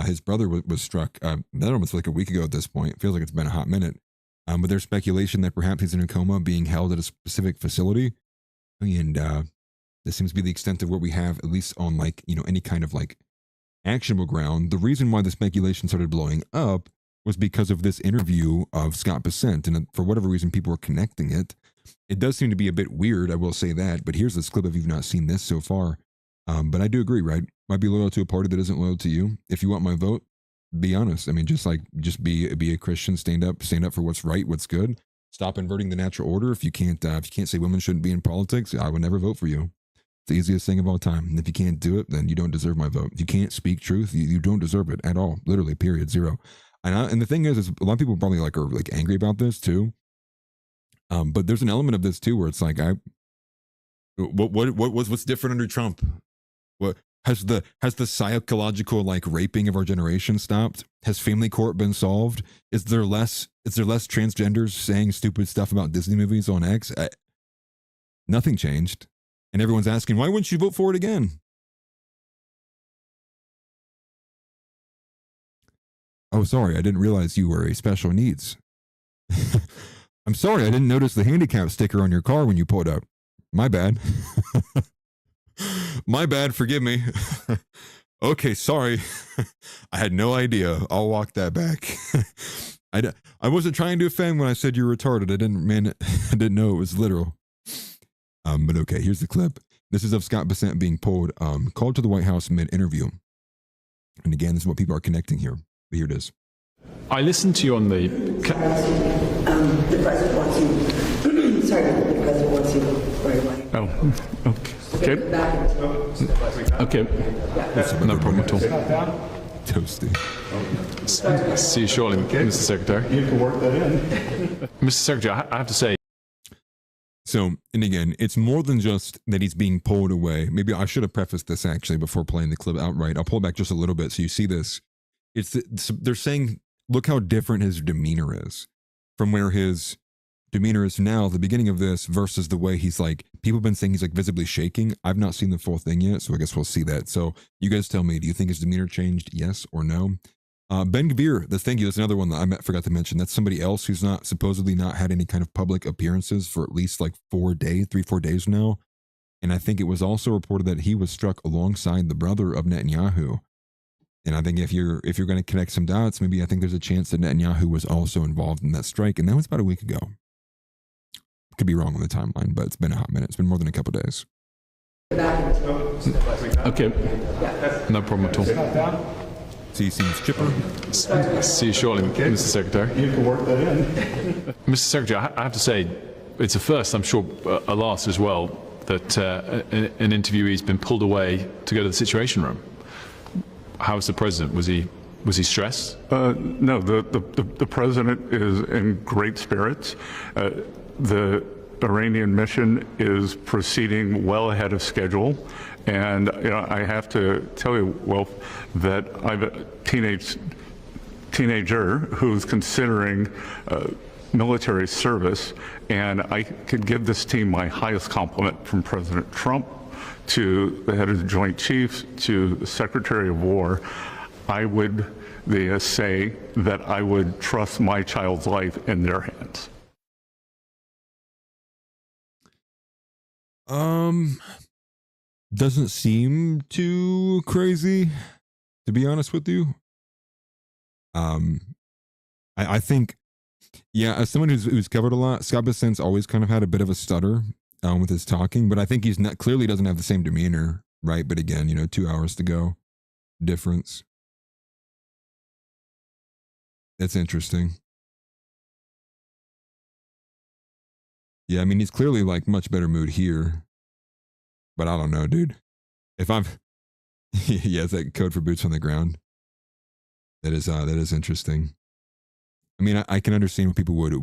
His brother was struck, that almost like a week ago at this point. It feels like it's been a hot minute. But there's speculation that perhaps he's in a coma being held at a specific facility. And this seems to be the extent of what we have, at least on like, any kind of like actionable ground. The reason why the speculation started blowing up was because of this interview of Scott Bessant. And for whatever reason, people were connecting it. It does seem to be a bit weird, I will say that. But here's this clip if you've not seen this so far. But I do agree, right? Might be loyal to a party that isn't loyal to you. If you want my vote, be honest. I mean, just be a Christian, stand up for what's right, what's good. Stop inverting the natural order. If you can't say women shouldn't be in politics, I would never vote for you. It's the easiest thing of all time. And if you can't do it, then you don't deserve my vote. If you can't speak truth, you don't deserve it at all. Literally, period, zero. And the thing is a lot of people probably are like angry about this too. But there's an element of this too where it's like what's different under Trump? What has the psychological like raping of our generation stopped? Has family court been solved? Is there less transgenders saying stupid stuff about Disney movies on X? Nothing changed. And everyone's asking, why wouldn't you vote for it again? Oh, sorry, I didn't realize you were a special needs. I'm sorry, I didn't notice the handicap sticker on your car when you pulled up. My bad. My bad, forgive me. Okay, sorry. I had no idea. I'll walk that back. I wasn't trying to offend when I said you're retarded. I didn't know it was literal. But okay, here's the clip. This is of Scott Bessant being called to the White House mid-interview. And again, this is what people are connecting here. But here it is. I listened to you on the... The president wants you. Sorry, the president wants you right away. Oh, okay. Okay. No problem at all. Toasty. See you shortly, Mr. Secretary. You can work that in. Mr. Secretary, I have to say... So, and again, it's more than just that he's being pulled away. Maybe I should have prefaced this actually before playing the clip outright. I'll pull back just a little bit so you see this. They're saying, look how different his demeanor is from where his demeanor is now at the beginning of this versus the way he's like, people have been saying he's like visibly shaking. I've not seen the full thing yet, so I guess we'll see that. So you guys tell me, do you think his demeanor changed? Yes or no? Ben Gvir, that's another one that I forgot to mention. That's somebody else who's supposedly not had any kind of public appearances for at least like 4 days now. And I think it was also reported that he was struck alongside the brother of Netanyahu. And I think if you're going to connect some dots, maybe I think there's a chance that Netanyahu was also involved in that strike. And that was about a week ago. Could be wrong on the timeline, but it's been a hot minute. It's been more than a couple of days. Okay. No problem at all. So he seems chipper. See you shortly, Mr. Secretary. You can work that in. Mr. Secretary, I have to say, it's a first, I'm sure a last as well, that an interviewee's been pulled away to go to the Situation Room. How was the president? Was he stressed? No, the president is in great spirits. The Iranian mission is proceeding well ahead of schedule. And I have to tell you, Wilf, that I have a teenager who's considering military service, and I could give this team my highest compliment, from President Trump to the head of the Joint Chiefs to the Secretary of War. I would say that I would trust my child's life in their hands. Doesn't seem too crazy, to be honest with you. I think, yeah, as someone who's covered a lot, Scott Bessant's always kind of had a bit of a stutter with his talking, but I think he's not, clearly doesn't have the same demeanor, right? But again, 2 hours to go, difference. It's interesting. Yeah, I mean, he's clearly like much better mood here. But I don't know, dude. If I'm, yeah, it's like code for boots on the ground. That is interesting. I mean, I can understand what people would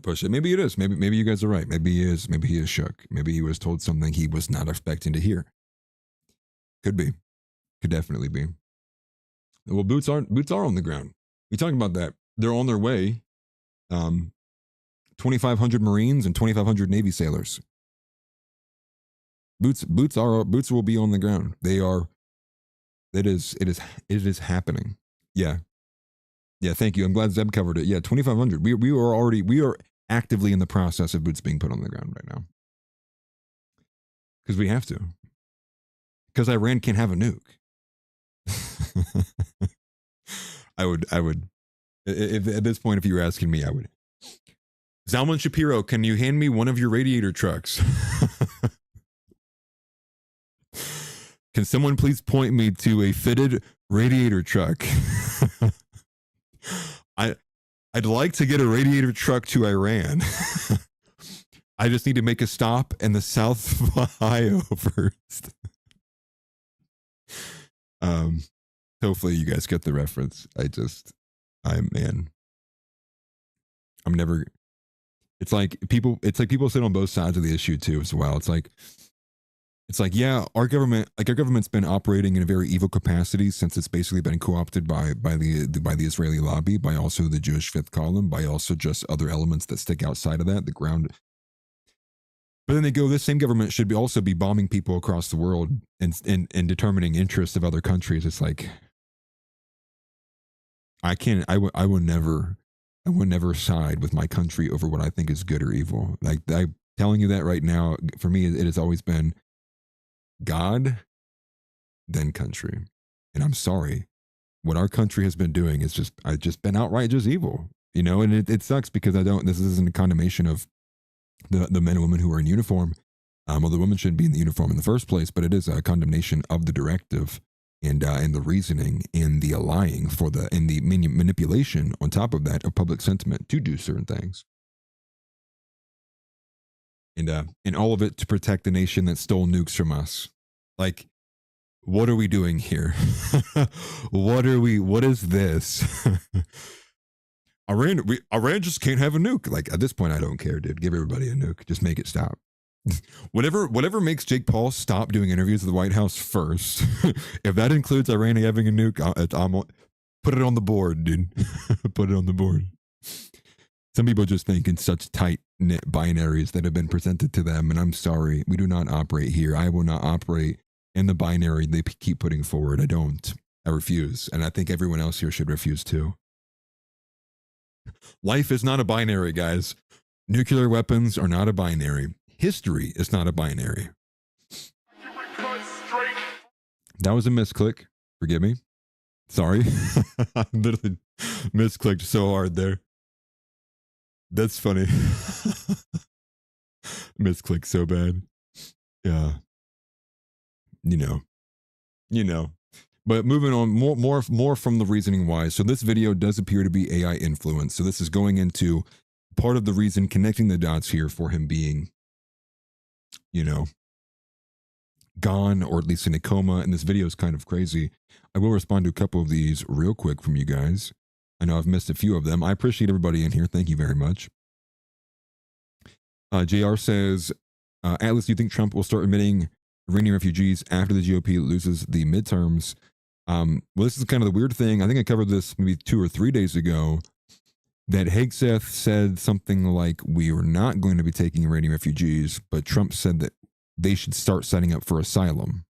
push it. Maybe it is. Maybe you guys are right. Maybe he is. Maybe he is shook. Maybe he was told something he was not expecting to hear. Could be. Could definitely be. Well, boots are on the ground. We talked about that. They're on their way. 2,500 Marines and 2,500 Navy sailors. Boots will be on the ground. They are. It is happening. Yeah. Yeah. Thank you. I'm glad Zeb covered it. Yeah. 2,500. We are actively in the process of boots being put on the ground right now. Because we have to. Because Iran can't have a nuke. I would, if at this point, if you were asking me, I would. Zalman Shapiro, can you hand me one of your radiator trucks? Can someone please point me to a fitted radiator truck? I'd like to get a radiator truck to Iran. I just need to make a stop in the South of Ohio first. Hopefully you guys get the reference. I'm never. It's like people sit on both sides of the issue too as well. It's like, yeah, our government's been operating in a very evil capacity since it's basically been co-opted by the Israeli lobby, by also the Jewish fifth column, by also just other elements that stick outside of that, the ground. But then they go, this same government should also be bombing people across the world and determining interests of other countries. It's like, I will never side with my country over what I think is good or evil. Like, I'm telling you that right now, for me, it has always been God, then country. And I'm sorry, what our country has been doing is just been outright just evil, and it sucks because this isn't a condemnation of the men and women who are in uniform. Well, the women shouldn't be in the uniform in the first place, but it is a condemnation of the directive and the reasoning and the allying and the manipulation on top of that of public sentiment to do certain things. And all of it to protect the nation that stole nukes from us. Like, what are we doing here? What is this? Iran just can't have a nuke. Like, at this point, I don't care, dude. Give everybody a nuke. Just make it stop. Whatever makes Jake Paul stop doing interviews at the White House first. If that includes Iran having a nuke, put it on the board, dude. Put it on the board. Some people just think in such tight-knit binaries that have been presented to them, and I'm sorry, we do not operate here. I will not operate in the binary they keep putting forward. I don't. I refuse, and I think everyone else here should refuse too. Life is not a binary, guys. Nuclear weapons are not a binary. History is not a binary. That was a misclick. Forgive me. Sorry. I literally misclicked so hard there. That's funny. Misclick so bad. Yeah. But moving on, more from the reasoning wise. So this video does appear to be AI influence. So this is going into part of the reason, connecting the dots here for him being, gone, or at least in a coma. And this video is kind of crazy. I will respond to a couple of these real quick from you guys. I know I've missed a few of them. I appreciate everybody in here. Thank you very much. JR says, Atlas, do you think Trump will start admitting Iranian refugees after the GOP loses the midterms? Well, this is kind of the weird thing. I think I covered this maybe 2 or 3 days ago, that Hegseth said something like, we are not going to be taking Iranian refugees, but Trump said that they should start signing up for asylum.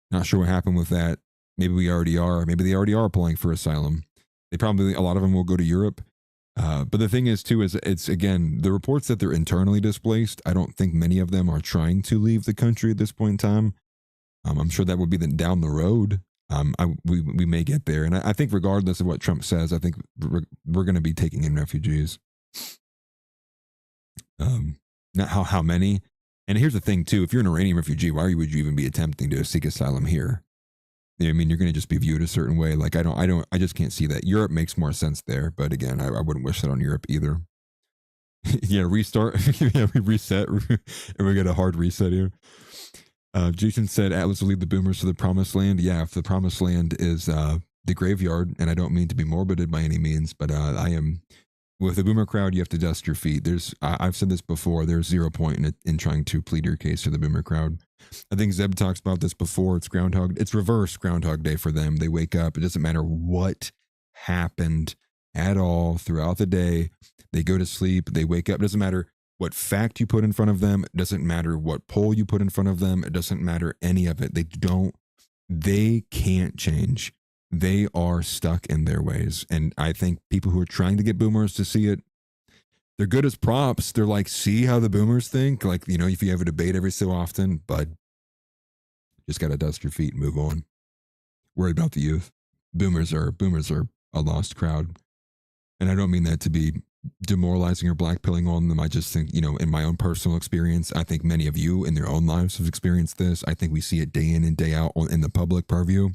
Not sure what happened with that. Maybe we already are. Maybe they already are applying for asylum. They probably, a lot of them will go to Europe. But the thing is, too, is it's, again, the reports that they're internally displaced, I don't think many of them are trying to leave the country at this point in time. I'm sure that would be down the road. We may get there. And I think regardless of what Trump says, I think we're going to be taking in refugees. Not how many. And here's the thing, too. If you're an Iranian refugee, why would you even be attempting to seek asylum here? I mean, you're going to just be viewed a certain way. Like, I just can't see that. Europe makes more sense there. But again, I wouldn't wish that on Europe either. Yeah, restart. Yeah, we reset. And we get a hard reset here. Jason said Atlas will lead the boomers to the promised land. Yeah, if the promised land is the graveyard, and I don't mean to be morbid by any means, but I am, with the boomer crowd, you have to dust your feet. I've said this before, there's 0 point in trying to plead your case to the boomer crowd. I think Zeb talks about this before. It's reverse Groundhog Day for them. They wake up. It doesn't matter what happened at all throughout the day. They go to sleep. They wake up. It doesn't matter what fact you put in front of them. It doesn't matter what poll you put in front of them. It doesn't matter any of it. They can't change. They are stuck in their ways. And I think people who are trying to get boomers to see it, they're good as props. They're like, see how the boomers think? Like, you know, if you have a debate every so often, but just got to dust your feet and move on. Worry about the youth. Boomers are a lost crowd. And I don't mean that to be demoralizing or blackpilling on them. I just think, you know, in my own personal experience, I think many of you in their own lives have experienced this. I think we see it day in and day out in the public purview.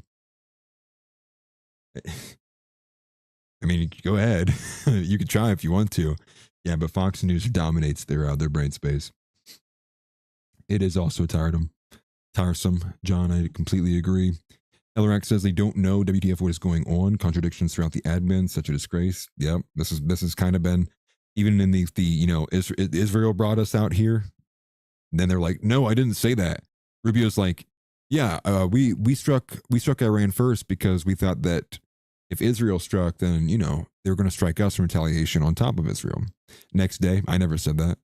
I mean, go ahead. You could try if you want to. Yeah, but Fox News dominates their brain space. It is also tiresome. John, I completely agree. LRX says they don't know WTF what is going on. Contradictions throughout the admin, such a disgrace. Yep, this has kind of been, even in the you know, Israel brought us out here. Then they're like, no, I didn't say that. Rubio's like, yeah, we struck Iran first because we thought that if Israel struck, then, you know, they were going to strike us in retaliation on top of Israel. Next day, I never said that.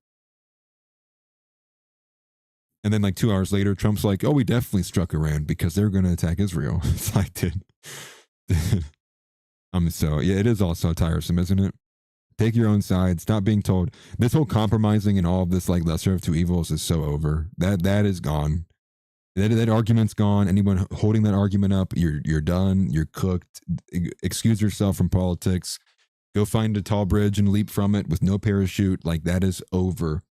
And then like 2 hours later, Trump's like, oh, we definitely struck Iran because they're going to attack Israel. It's like, dude. So yeah, it is also tiresome, isn't it? Take your own side. Stop being told. This whole compromising and all of this like lesser of two evils is so over. That is gone. That argument's gone. Anyone holding that argument up, you're done. You're cooked. Excuse yourself from politics. Go find a tall bridge and leap from it with no parachute. Like, that is over.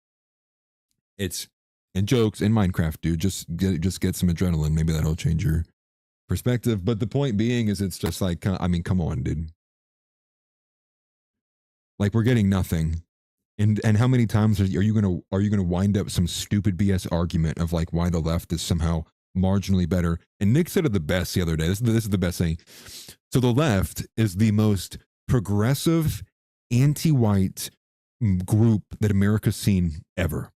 It's, and jokes in Minecraft, dude. Just get some adrenaline. Maybe that'll change your perspective. But the point being is, it's just like, I mean, come on, dude. Like, we're getting nothing. And how many times are you gonna wind up some stupid BS argument of like why the left is somehow marginally better? And Nick said it the best the other day. This is the best thing. So the left is the most progressive, anti-white group that America's seen ever.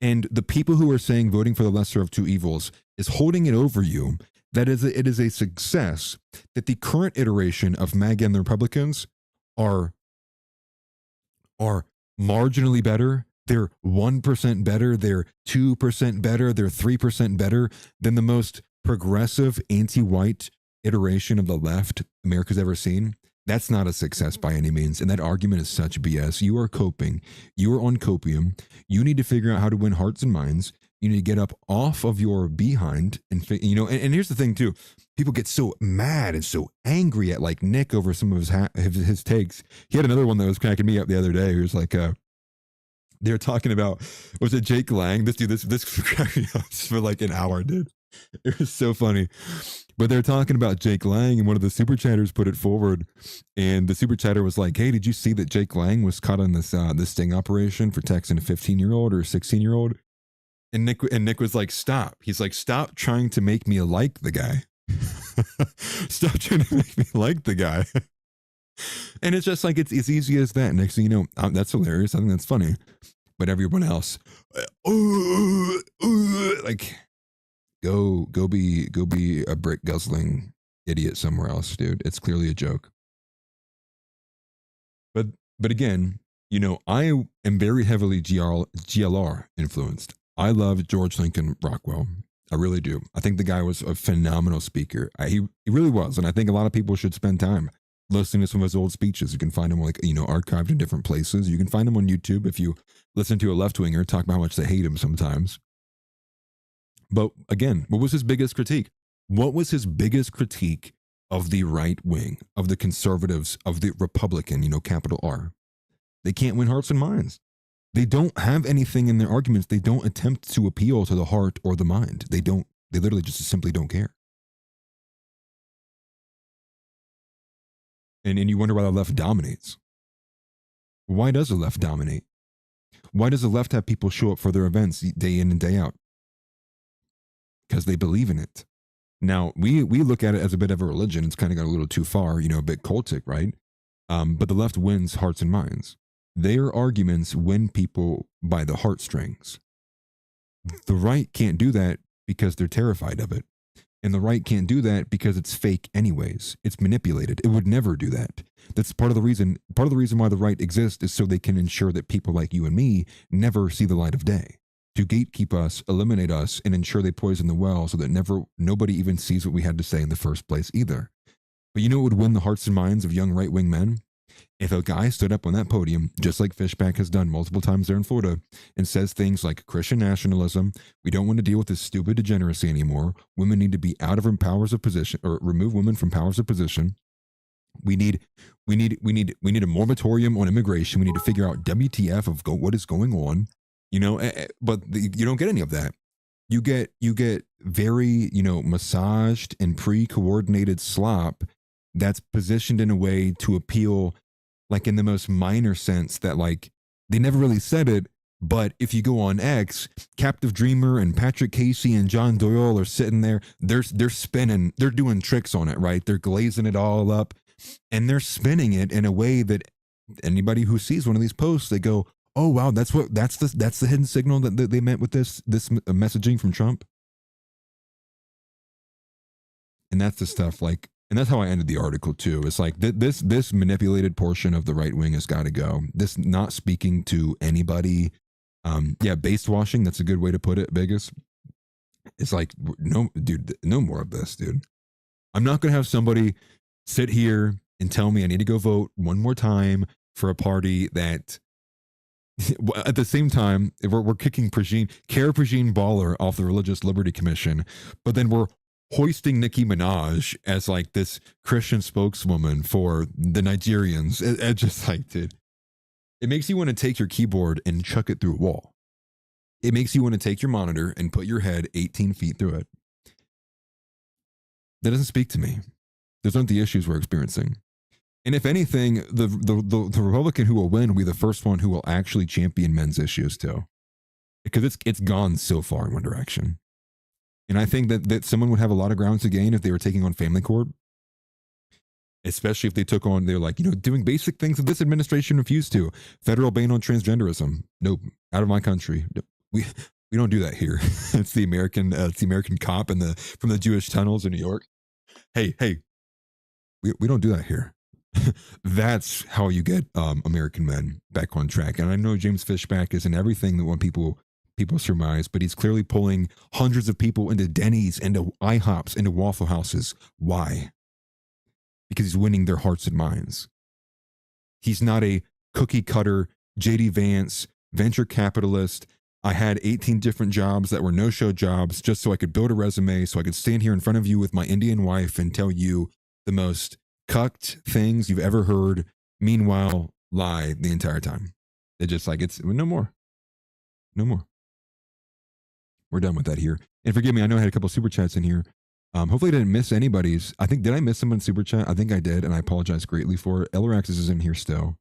And the people who are saying voting for the lesser of two evils is holding it over you. That it is a success that the current iteration of MAGA and the Republicans are marginally better. They're 1% better. They're 2% better. They're 3% better than the most progressive anti-white iteration of the left America's ever seen. That's not a success by any means. And that argument is such BS. You are coping. You are on copium. You need to figure out how to win hearts and minds. You need to get up off of your behind and, you know, and here's the thing too. People get so mad and so angry at like Nick over some of his takes. He had another one that was cracking me up the other day. He was like, they're talking about, was it Jake Lang? This cracked me up for like an hour, dude. It was so funny. But they're talking about Jake Lang, and one of the super chatters put it forward, and the super chatter was like, hey, did you see that Jake Lang was caught on this sting operation for texting a 15-year-old or a 16-year-old? And Nick was like, stop. He's like, stop trying to make me like the guy. Stop trying to make me like the guy. And it's just like, it's as easy as that. Next thing you know, that's hilarious. I think that's funny. But everyone else, like, go be a brick guzzling idiot somewhere else, dude. It's clearly a joke. But again, you know, I am very heavily GLR influenced. I love George Lincoln Rockwell. I really do. I think the guy was a phenomenal speaker. He really was. And I think a lot of people should spend time listening to some of his old speeches. You can find them, like, you know, archived in different places. You can find them on YouTube if you listen to a left-winger talk about how much they hate him sometimes. But again, what was his biggest critique? What was his biggest critique of the right wing, of the conservatives, of the Republican, you know, capital R? They can't win hearts and minds. They don't have anything in their arguments. They don't attempt to appeal to the heart or the mind. They literally just simply don't care. And you wonder why the left dominates. Why does the left dominate? Why does the left have people show up for their events day in and day out? Because they believe in it. Now, we look at it as a bit of a religion. It's kind of got a little too far, you know, a bit cultic, right? But the left wins hearts and minds. Their arguments win people by the heartstrings. The right can't do that because they're terrified of it. And the right can't do that because it's fake anyways. It's manipulated. It would never do that. That's part of the reason why the right exists is so they can ensure that people like you and me never see the light of day. To gatekeep us, eliminate us, and ensure they poison the well so that nobody even sees what we had to say in the first place either. But you know what would win the hearts and minds of young right-wing men? If a guy stood up on that podium, just like Fishback has done multiple times there in Florida, and says things like Christian nationalism, we don't want to deal with this stupid degeneracy anymore, women need to be out of powers of position, or remove women from powers of position. We need a moratorium on immigration. We need to figure out WTF of what is going on, you know. But you don't get any of that. You get very, you know, massaged and pre-coordinated slop that's positioned in a way to appeal, like in the most minor sense that, like, they never really said it, but if you go on X, Captive Dreamer and Patrick Casey and John Doyle are sitting there, they're spinning, they're doing tricks on it, right? They're glazing it all up, and they're spinning it in a way that anybody who sees one of these posts, they go, oh wow, that's the hidden signal that they meant with this messaging from Trump. And that's the stuff, like, and that's how I ended the article too. It's like this manipulated portion of the right wing has got to go. This not speaking to anybody. Base washing. That's a good way to put it. Vegas. It's like, no, dude, no more of this, dude. I'm not going to have somebody sit here and tell me I need to go vote one more time for a party that at the same time, we're kicking Carrie Pine Baller off the Religious Liberty Commission, but then we're hoisting Nicki Minaj as like this Christian spokeswoman for the Nigerians. It just like, dude, it makes you want to take your keyboard and chuck it through a wall. It makes you want to take your monitor and put your head 18 feet through it. That doesn't speak to me. Those aren't the issues we're experiencing. And if anything, the Republican who will win will be the first one who will actually champion men's issues too. Because it's gone so far in one direction. And I think that someone would have a lot of grounds to gain if they were taking on family court. Especially if they took on, they're like, you know, doing basic things that this administration refused to. Federal ban on transgenderism. Nope. Out of my country. We don't do that here. It's the American cop from the Jewish tunnels in New York. Hey, we don't do that here. That's how you get American men back on track. And I know James Fishback isn't everything that people surmise, but he's clearly pulling hundreds of people into Denny's, into IHOPs, into Waffle Houses. Why? Because he's winning their hearts and minds. He's not a cookie cutter, JD Vance, venture capitalist. I had 18 different jobs that were no-show jobs just so I could build a resume, so I could stand here in front of you with my Indian wife and tell you the most cucked things you've ever heard. Meanwhile, lie the entire time. It just like, it's no more. No more. We're done with that here. And forgive me, I know I had a couple super chats in here. Hopefully I didn't miss anybody's. Did I miss someone's super chat? I think I did, and I apologize greatly for it. Elraxis is in here still.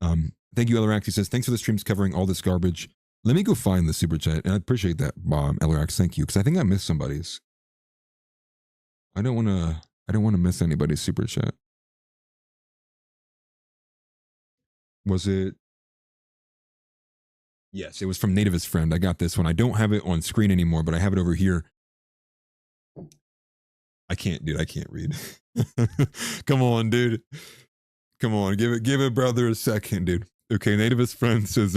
Thank you, Elrax. He says, thanks for the streams covering all this garbage. Let me go find the super chat, and I appreciate that, Elrax. Thank you, because I think I missed somebody's. I don't want to miss anybody's super chat. Was it? Yes, it was from Nativist Friend. I got this one. I don't have it on screen anymore, but I have it over here. I can't, dude. I can't read. Come on, dude. Come on, give it, brother, a second, dude. Okay, Nativist Friend says,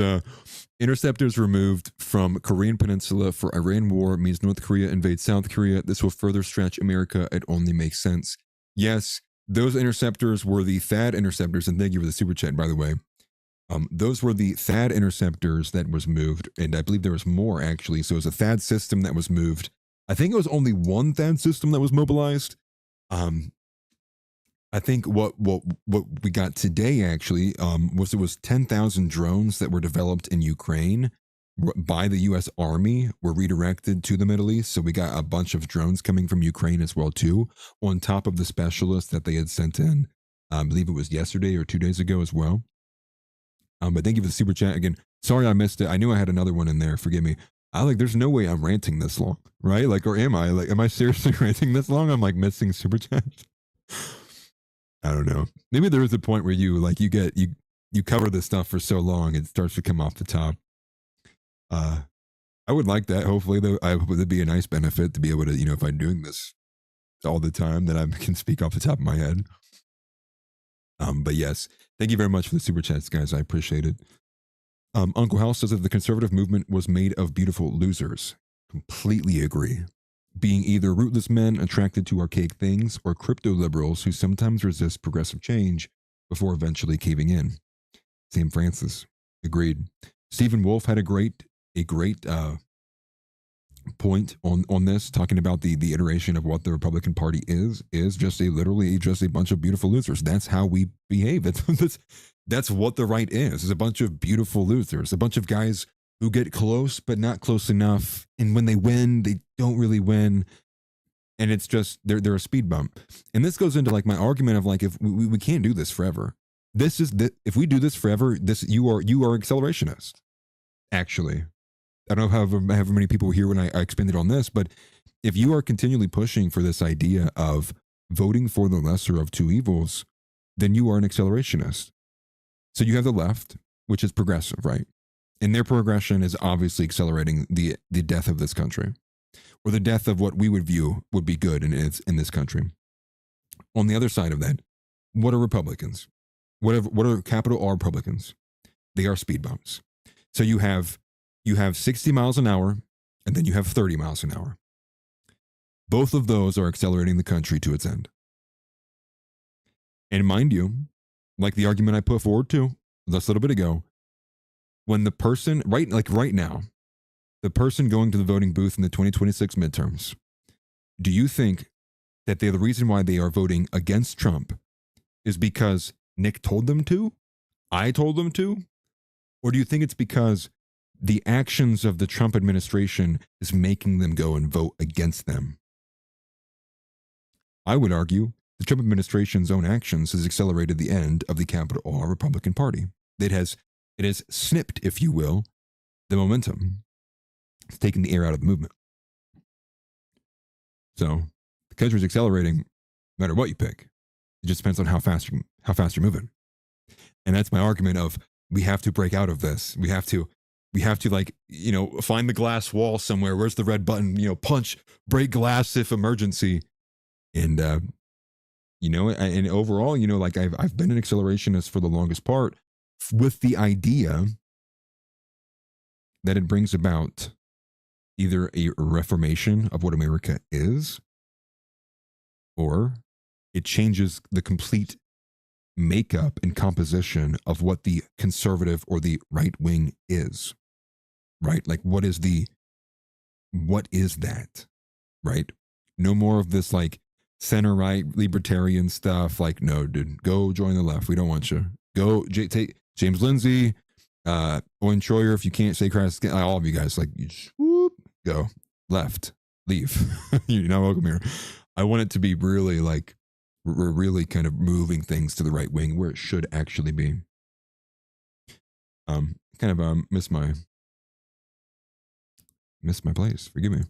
interceptors removed from Korean Peninsula for Iran war means North Korea invades South Korea. This will further stretch America. It only makes sense. Yes, those interceptors were the THAAD interceptors, and thank you for the super chat, by the way. Those were the THAAD interceptors that was moved, and I believe there was more, actually. So it was a THAAD system that was moved. I think it was only one THAAD system that was mobilized. I think what we got today, actually, was 10,000 drones that were developed in Ukraine by the U.S. Army were redirected to the Middle East. So we got a bunch of drones coming from Ukraine as well, too, on top of the specialists that they had sent in. I believe it was yesterday or 2 days ago as well. But thank you for the super chat again. Sorry I missed it. I knew I had another one in there. Forgive me. There's no way I'm ranting this long, right? Like, or am I? Like, am I seriously ranting this long? I'm like missing super chats. I don't know. Maybe there is a point where you cover this stuff for so long it starts to come off the top. I would like that. Hopefully, though, it'd be a nice benefit to be able to, if I'm doing this all the time, that I can speak off the top of my head. But yes, thank you very much for the super chats, guys. I appreciate it. Uncle Hal says that the conservative movement was made of beautiful losers. Completely agree. Being either rootless men attracted to archaic things or crypto liberals who sometimes resist progressive change before eventually caving in. Sam Francis. Agreed. Stephen Wolf had a great point on this, talking about the iteration of what the Republican Party is literally just a bunch of beautiful losers. That's how we behave. That's what the right is a bunch of beautiful losers, a bunch of guys who get close but not close enough, and when they win, they don't really win, and it's just they're a speed bump. And this goes into like my argument of like, if we can't do this forever. If we do this forever, you are accelerationist. Actually, I don't know however many people were here when I expanded on this, but if you are continually pushing for this idea of voting for the lesser of two evils, then you are an accelerationist. So you have the left, which is progressive, right? And their progression is obviously accelerating the death of this country, or the death of what we would view would be good in this country. On the other side of that, what are Republicans? What are capital R Republicans? They are speed bumps. So you have 60 miles an hour, and then you have 30 miles an hour. Both of those are accelerating the country to its end. And mind you, like the argument I put forward too, just a little bit ago, when the person, right now, the person going to the voting booth in the 2026 midterms, do you think that the reason why they are voting against Trump is because Nick told them to? I told them to? Or do you think it's because the actions of the Trump administration is making them go and vote against them? I would argue the Trump administration's own actions has accelerated the end of the capital R Republican Party. It has snipped, if you will, the momentum. It's taken the air out of the movement. So the country's accelerating no matter what you pick. It just depends on how fast you're moving. And that's my argument of we have to break out of this. We have to find the glass wall somewhere. Where's the red button? Punch, break glass if emergency. And and overall, I've been an accelerationist for the longest part, with the idea that it brings about either a reformation of what America is, or it changes the complete makeup and composition of what the conservative or the right wing is, right? Like, what is that, right? No more of this like center right libertarian stuff. Like, no, dude, go join the left. We don't want you. Go take James Lindsay, Owen Schroyer. If you can't say Christ, all of you guys, like, whoop, go left, leave. You're not welcome here. I want it to be really like, we're really kind of moving things to the right wing where it should actually be. Missed my place. Forgive me.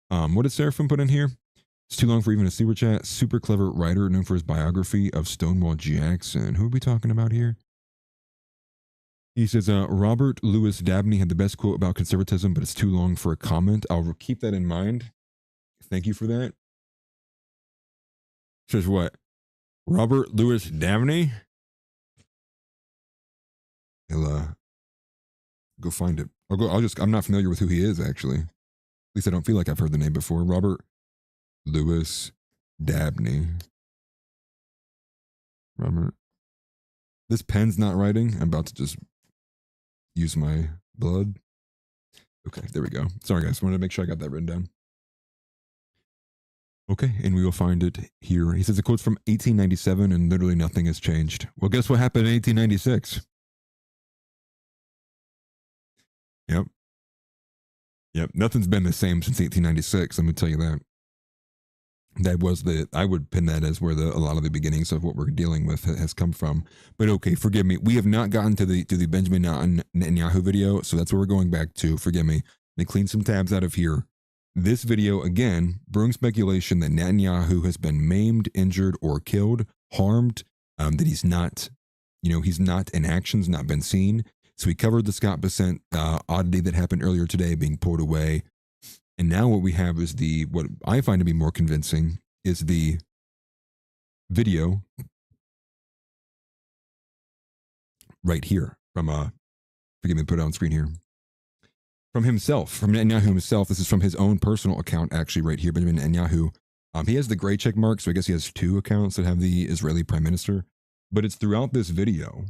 What did Seraphim put in here? It's too long for even a super chat. Super clever writer known for his biography of Stonewall Jackson. Who are we talking about here? He says, Robert Louis Dabney had the best quote about conservatism, but it's too long for a comment. I'll keep that in mind. Thank you for that. Says what? Robert Louis Dabney? I'll go find it. I'm not familiar with who he is, actually. At least I don't feel like I've heard the name before. Robert Louis Dabney. Robert. This pen's not writing. I'm about to just use my blood. Okay, there we go. Sorry, guys. Wanted to make sure I got that written down. Okay, and we will find it here. He says the quote's from 1897 and literally nothing has changed. Well, guess what happened in 1896? Yep. Nothing's been the same since 1896. Let me tell you that. I would pin that as where a lot of the beginnings of what we're dealing with has come from. But okay, forgive me. We have not gotten to the Benjamin Netanyahu video, so that's where we're going back to. Forgive me. Let me clean some tabs out of here. This video, again, brewing speculation that Netanyahu has been maimed, injured, or killed, harmed, that he's not in actions, not been seen. So we covered the Scott Bessant oddity that happened earlier today being pulled away. And now what we have is what I find to be more convincing is the video right here from, forgive me, put it on screen here. From himself, from Netanyahu himself. This is from his own personal account, actually, right here, Benjamin Netanyahu. He has the gray check mark, so I guess he has two accounts that have the Israeli prime minister. But it's throughout this video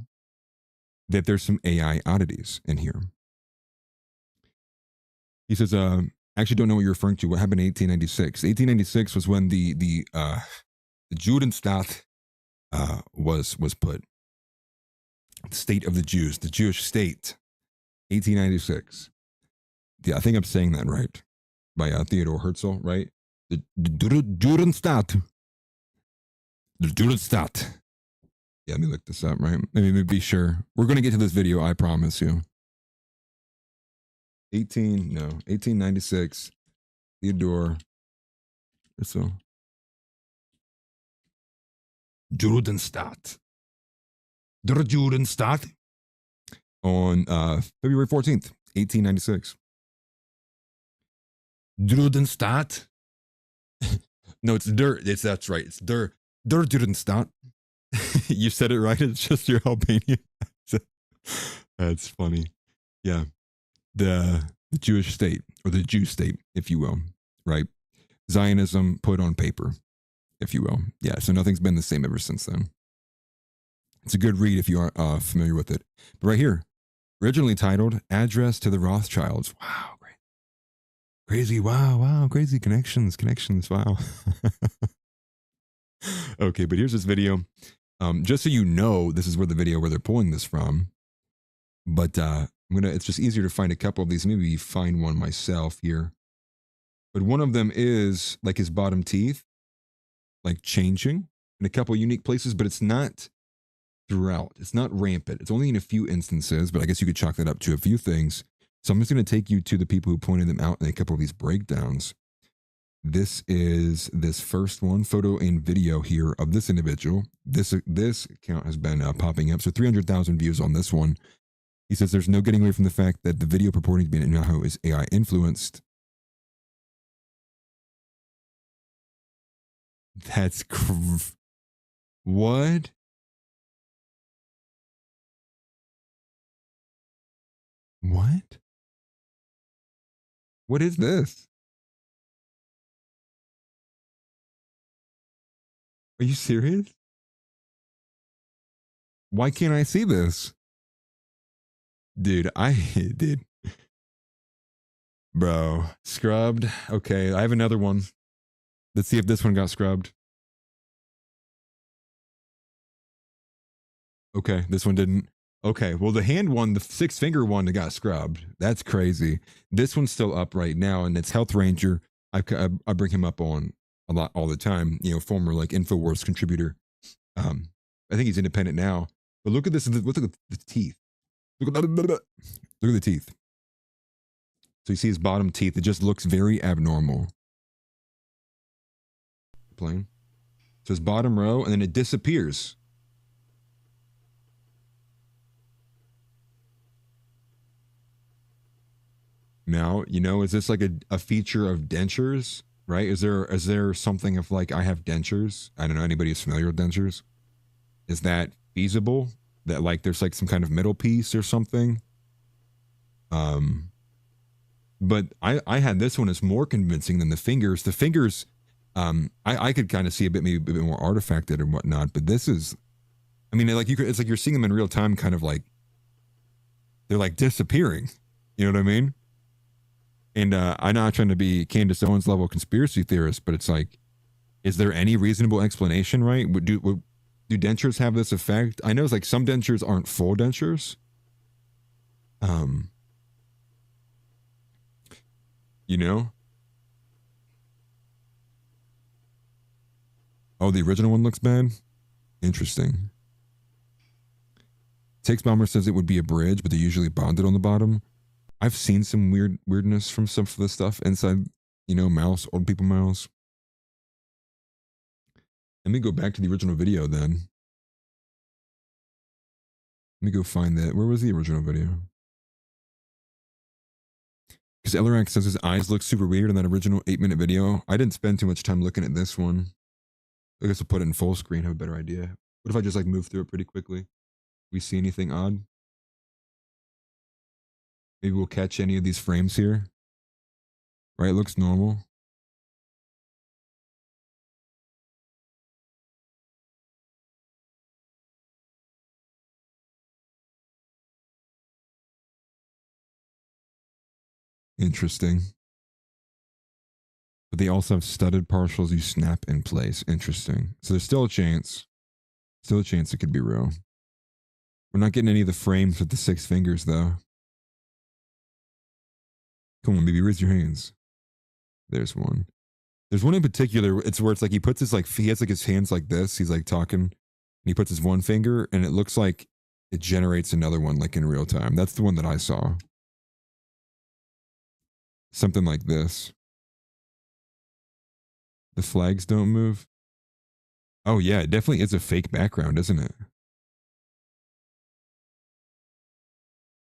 that there's some AI oddities in here. He says, I actually don't know what you're referring to. What happened in 1896? 1896 was when the Judenstaat was put. The state of the Jews, the Jewish state, 1896. Yeah, I think I'm saying that right. By Theodore Herzl, right? The Judenstaat. The Judenstaat. Yeah, let me look this up, right? Let me be sure. We're going to get to this video, I promise you. 1896. Theodore Herzl. Judenstaat. Der Judenstaat. On February 14th, 1896. Judenstaat. No, it's der. That's right. It's der Judenstaat. You said it right. It's just your Albanian. That's funny. Yeah. The Jewish state, or the Jew state, if you will, right? Zionism put on paper, if you will. Yeah, so nothing's been the same ever since then. It's a good read if you are familiar with it. But right here, originally titled Address to the Rothschilds. Wow, great. Crazy, wow, crazy connections, wow. Okay, but here's this video. Just so you know, this is where they're pulling this from. But it's just easier to find a couple of these. Maybe find one myself here. But one of them is like his bottom teeth, like changing in a couple unique places, but it's not throughout. It's not rampant. It's only in a few instances, but I guess you could chalk that up to a few things. So I'm just going to take you to the people who pointed them out in a couple of these breakdowns. This is this first one, photo and video here of this individual. This account has been popping up. So 300,000 views on this one. He says there's no getting away from the fact that the video purporting to be Netanyahu is AI influenced. That's what? What? What is this? Are you serious? Why can't I see this? Dude, did. Bro, scrubbed. Okay, I have another one. Let's see if this one got scrubbed. Okay, this one didn't. Okay, well, the hand one, the 6-finger one that got scrubbed. That's crazy. This one's still up right now, and it's Health Ranger. I bring him up on a lot all the time. You know, former like InfoWars contributor. I think he's independent now. But look at this. Look at the teeth. Look at the teeth. So you see his bottom teeth. It just looks very abnormal. Plain. So his bottom row, and then it disappears. Now, you know, is this like a feature of dentures, right? Is there something of like, I have dentures? I don't know, anybody is familiar with dentures? Is that feasible? That like there's like some kind of middle piece or something? But I had this one as more convincing than the fingers. The fingers, I could kind of see maybe a bit more artifacted and whatnot, but this is, I mean, like it's like you're seeing them in real time, kind of like they're like disappearing. You know what I mean? And I'm not trying to be Candace Owens level conspiracy theorist, but it's like, is there any reasonable explanation, right? Do dentures have this effect? I know it's like some dentures aren't full dentures. You know? Oh, the original one looks bad? Interesting. Takes Bomber says it would be a bridge, but they're usually bonded on the bottom. I've seen some weirdness from some of the stuff inside, you know, mouths, old people mouths. Let me go back to the original video then. Let me go find that. Where was the original video? Because Ellerac says his eyes look super weird in that original 8-minute video. I didn't spend too much time looking at this one. I guess I'll put it in full screen, have a better idea. What if I just like move through it pretty quickly? We see anything odd? Maybe we'll catch any of these frames here. Right, looks normal. Interesting. But they also have studded partials you snap in place. Interesting. So there's still a chance. Still a chance it could be real. We're not getting any of the frames with the 6 fingers though. Come on, baby, raise your hands. There's one. There's one in particular, it's where it's like he puts his like, he has like his hands like this. He's like talking and he puts his one finger and it looks like it generates another one like in real time. That's the one that I saw. Something like this. The flags don't move. Oh yeah, it definitely is a fake background, isn't it?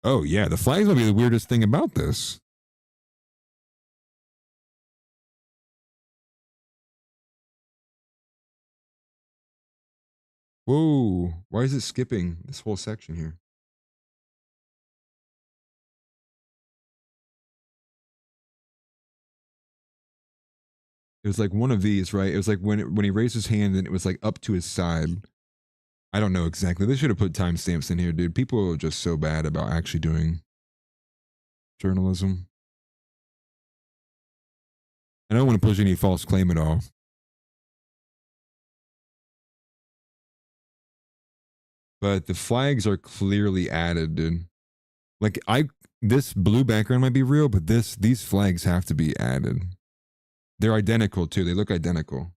Oh yeah, the flags might be the weirdest thing about this. Whoa, why is it skipping this whole section here? It was like one of these, right? It was like when he raised his hand and it was like up to his side. I don't know exactly. They should have put timestamps in here, dude. People are just so bad about actually doing journalism. I don't want to push any false claim at all. But the flags are clearly added, dude. Like this blue background might be real, but these flags have to be added. They're identical too. They look identical.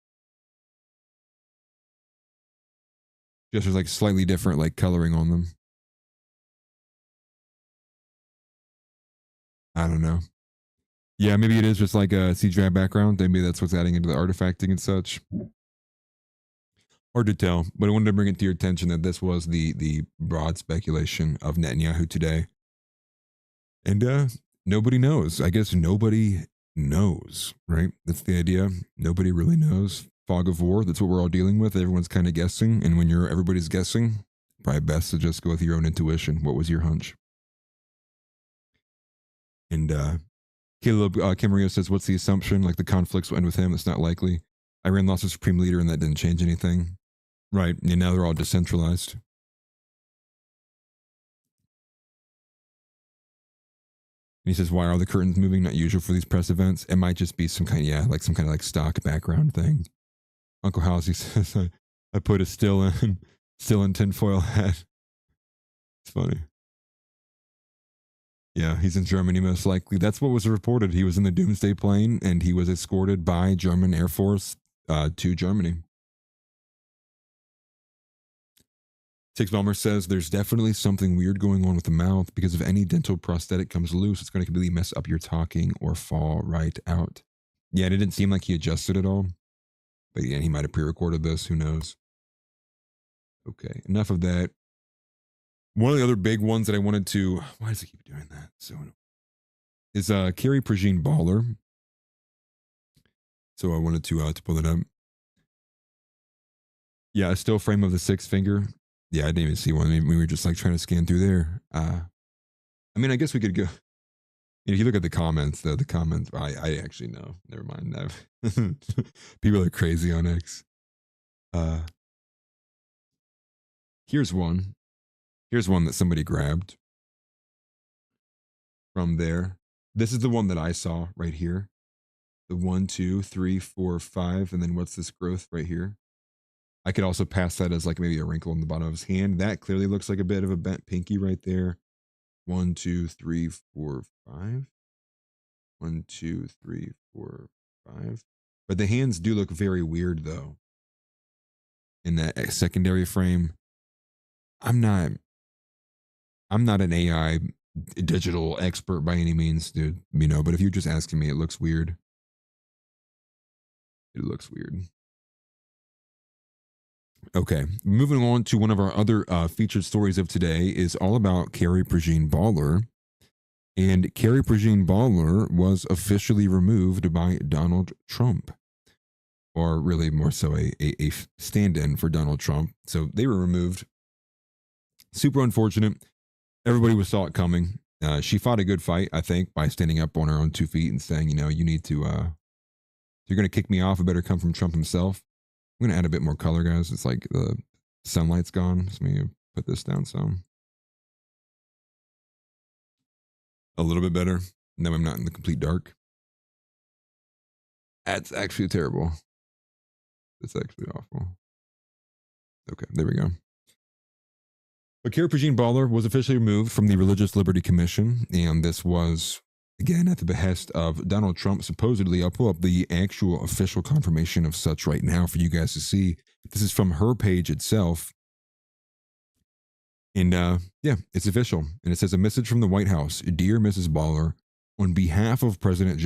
Just there's like slightly different like coloring on them. I don't know. Yeah, maybe it is just like a CGI background. Maybe that's what's adding into the artifacting and such. Hard to tell, but I wanted to bring it to your attention that this was the broad speculation of Netanyahu today. And nobody knows. I guess nobody knows, right? That's the idea. Nobody really knows. Fog of war, that's what we're all dealing with. Everyone's kind of guessing, and when everybody's guessing, probably best to just go with your own intuition. What was your hunch? And Caleb Camarillo says, what's the assumption? Like the conflicts will end with him? It's not likely. Iran lost a supreme leader and that didn't change anything. Right, and now they're all decentralized. And he says, why are the curtains moving? Not usual for these press events. It might just be some kind of like stock background thing. Uncle Halsey says, I put a still in tinfoil hat. It's funny. Yeah, he's in Germany most likely. That's what was reported. He was in the Doomsday plane and he was escorted by German Air Force to Germany. Six Bomber says there's definitely something weird going on with the mouth because if any dental prosthetic comes loose, it's going to completely mess up your talking or fall right out. Yeah, it didn't seem like he adjusted at all. But again, he might have pre-recorded this. Who knows? Okay, enough of that. One of the other big ones that I wanted to... Why does it keep doing that? So is Carrie Prejean Baller. So I wanted to pull it up. Yeah, a still frame of the 6 finger. Yeah, I didn't even see one. We were just like trying to scan through there. I mean, I guess we could go. If you look at the comments, though, the comments, I actually know. Never mind. People are crazy on X. Here's one. Here's one that somebody grabbed from there. This is the one that I saw right here. The 1, 2, 3, 4, 5, and then what's this growth right here? I could also pass that as like maybe a wrinkle in the bottom of his hand. That clearly looks like a bit of a bent pinky right there. 1, 2, 3, 4, 5. 1, 2, 3, 4, 5. But the hands do look very weird though. In that secondary frame. I'm not an AI digital expert by any means, dude. You know, but if you're just asking me, it looks weird. It looks weird. Okay, moving on to one of our other featured stories of today is all about Carrie Prejean Baller. And Carrie Prejean Baller was officially removed by Donald Trump. Or really more so a stand-in for Donald Trump. So they were removed. Super unfortunate. Everybody saw it coming. She fought a good fight, I think, by standing up on her own 2 feet and saying, you know, you need to, if you're going to kick me off, it better come from Trump himself. I'm going to add a bit more color, guys. It's like the sunlight's gone. So let me put this down some. A little bit better. Now I'm not in the complete dark. That's actually terrible. It's actually awful. Okay, there we go. But Carrie Prejean Baller was officially removed from the Religious Liberty Commission, and this was, again, at the behest of Donald Trump, supposedly. I'll pull up the actual official confirmation of such right now for you guys to see. This is from her page itself. And yeah, it's official. And it says, a message from the White House. Dear Mrs. Baller, on behalf of President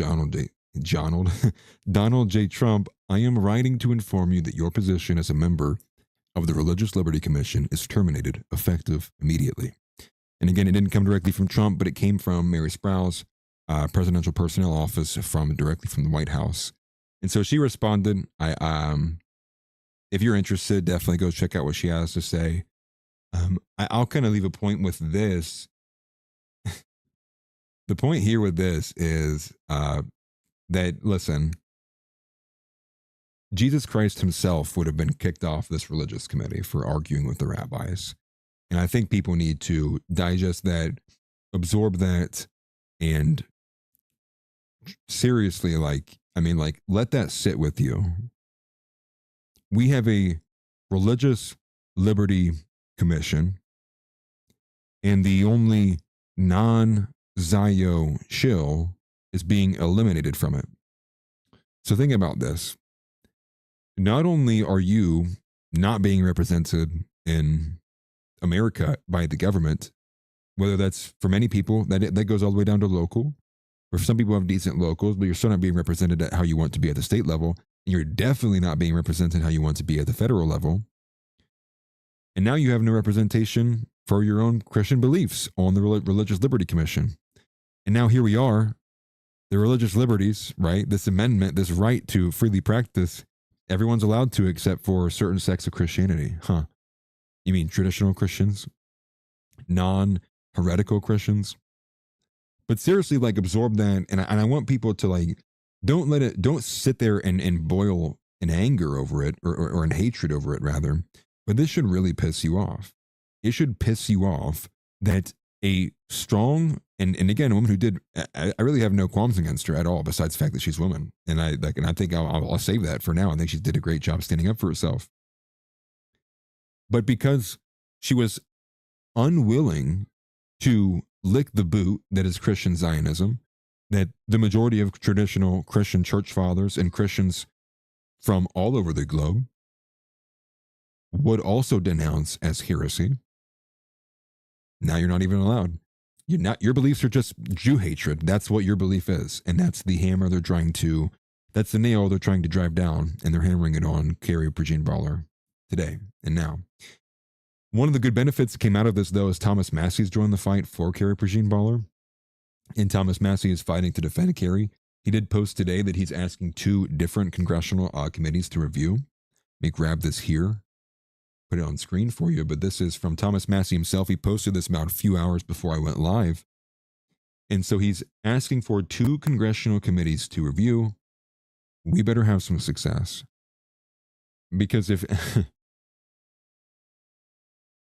Donald J. Trump, I am writing to inform you that your position as a member of the Religious Liberty Commission is terminated, effective immediately. And again, it didn't come directly from Trump, but it came from Mary Sprouse, Presidential Personnel Office, directly from the White House. And so she responded. If you're interested, definitely go check out what she has to say. I'll kind of leave a point with this. The point here with this is that, listen, Jesus Christ himself would have been kicked off this religious committee for arguing with the rabbis. And I think people need to digest that, absorb that, and seriously, let that sit with you. We have a Religious Liberty Commission, and the only non-Zio shill is being eliminated from it. So think about this. Not only are you not being represented in America by the government, whether that's for many people, that goes all the way down to local, or some people have decent locals, but you're still not being represented at how you want to be at the state level, and you're definitely not being represented how you want to be at the federal level. And now you have no representation for your own Christian beliefs on the Religious Liberty Commission. And now here we are, the religious liberties, right? This amendment, this right to freely practice, everyone's allowed to except for certain sects of Christianity. Huh? You mean traditional Christians? Non-heretical Christians? But seriously, absorb that. And I want people to don't sit there and boil in anger over it or in hatred over it, rather. But this should really piss you off. It should piss you off that a strong, and again, a woman who did, I really have no qualms against her at all, besides the fact that she's a woman. And I think I'll save that for now. I think she did a great job standing up for herself. But because she was unwilling to lick the boot that is Christian Zionism, that the majority of traditional Christian church fathers and Christians from all over the globe would also denounce as heresy. Now you're not even allowed. Your beliefs are just Jew hatred. That's what your belief is. And that's the hammer that's the nail they're trying to drive down, and they're hammering it on Carrie Prejean Baller today and now. One of the good benefits that came out of this, though, is Thomas Massey's joined the fight for Carrie Prejean Baller. And Thomas Massie is fighting to defend Carrie. He did post today that he's asking 2 different congressional committees to review. Let me grab this here, put it on screen for you. But this is from Thomas Massie himself. He posted this about a few hours before I went live. And so he's asking for 2 congressional committees to review. We better have some success. Because if, and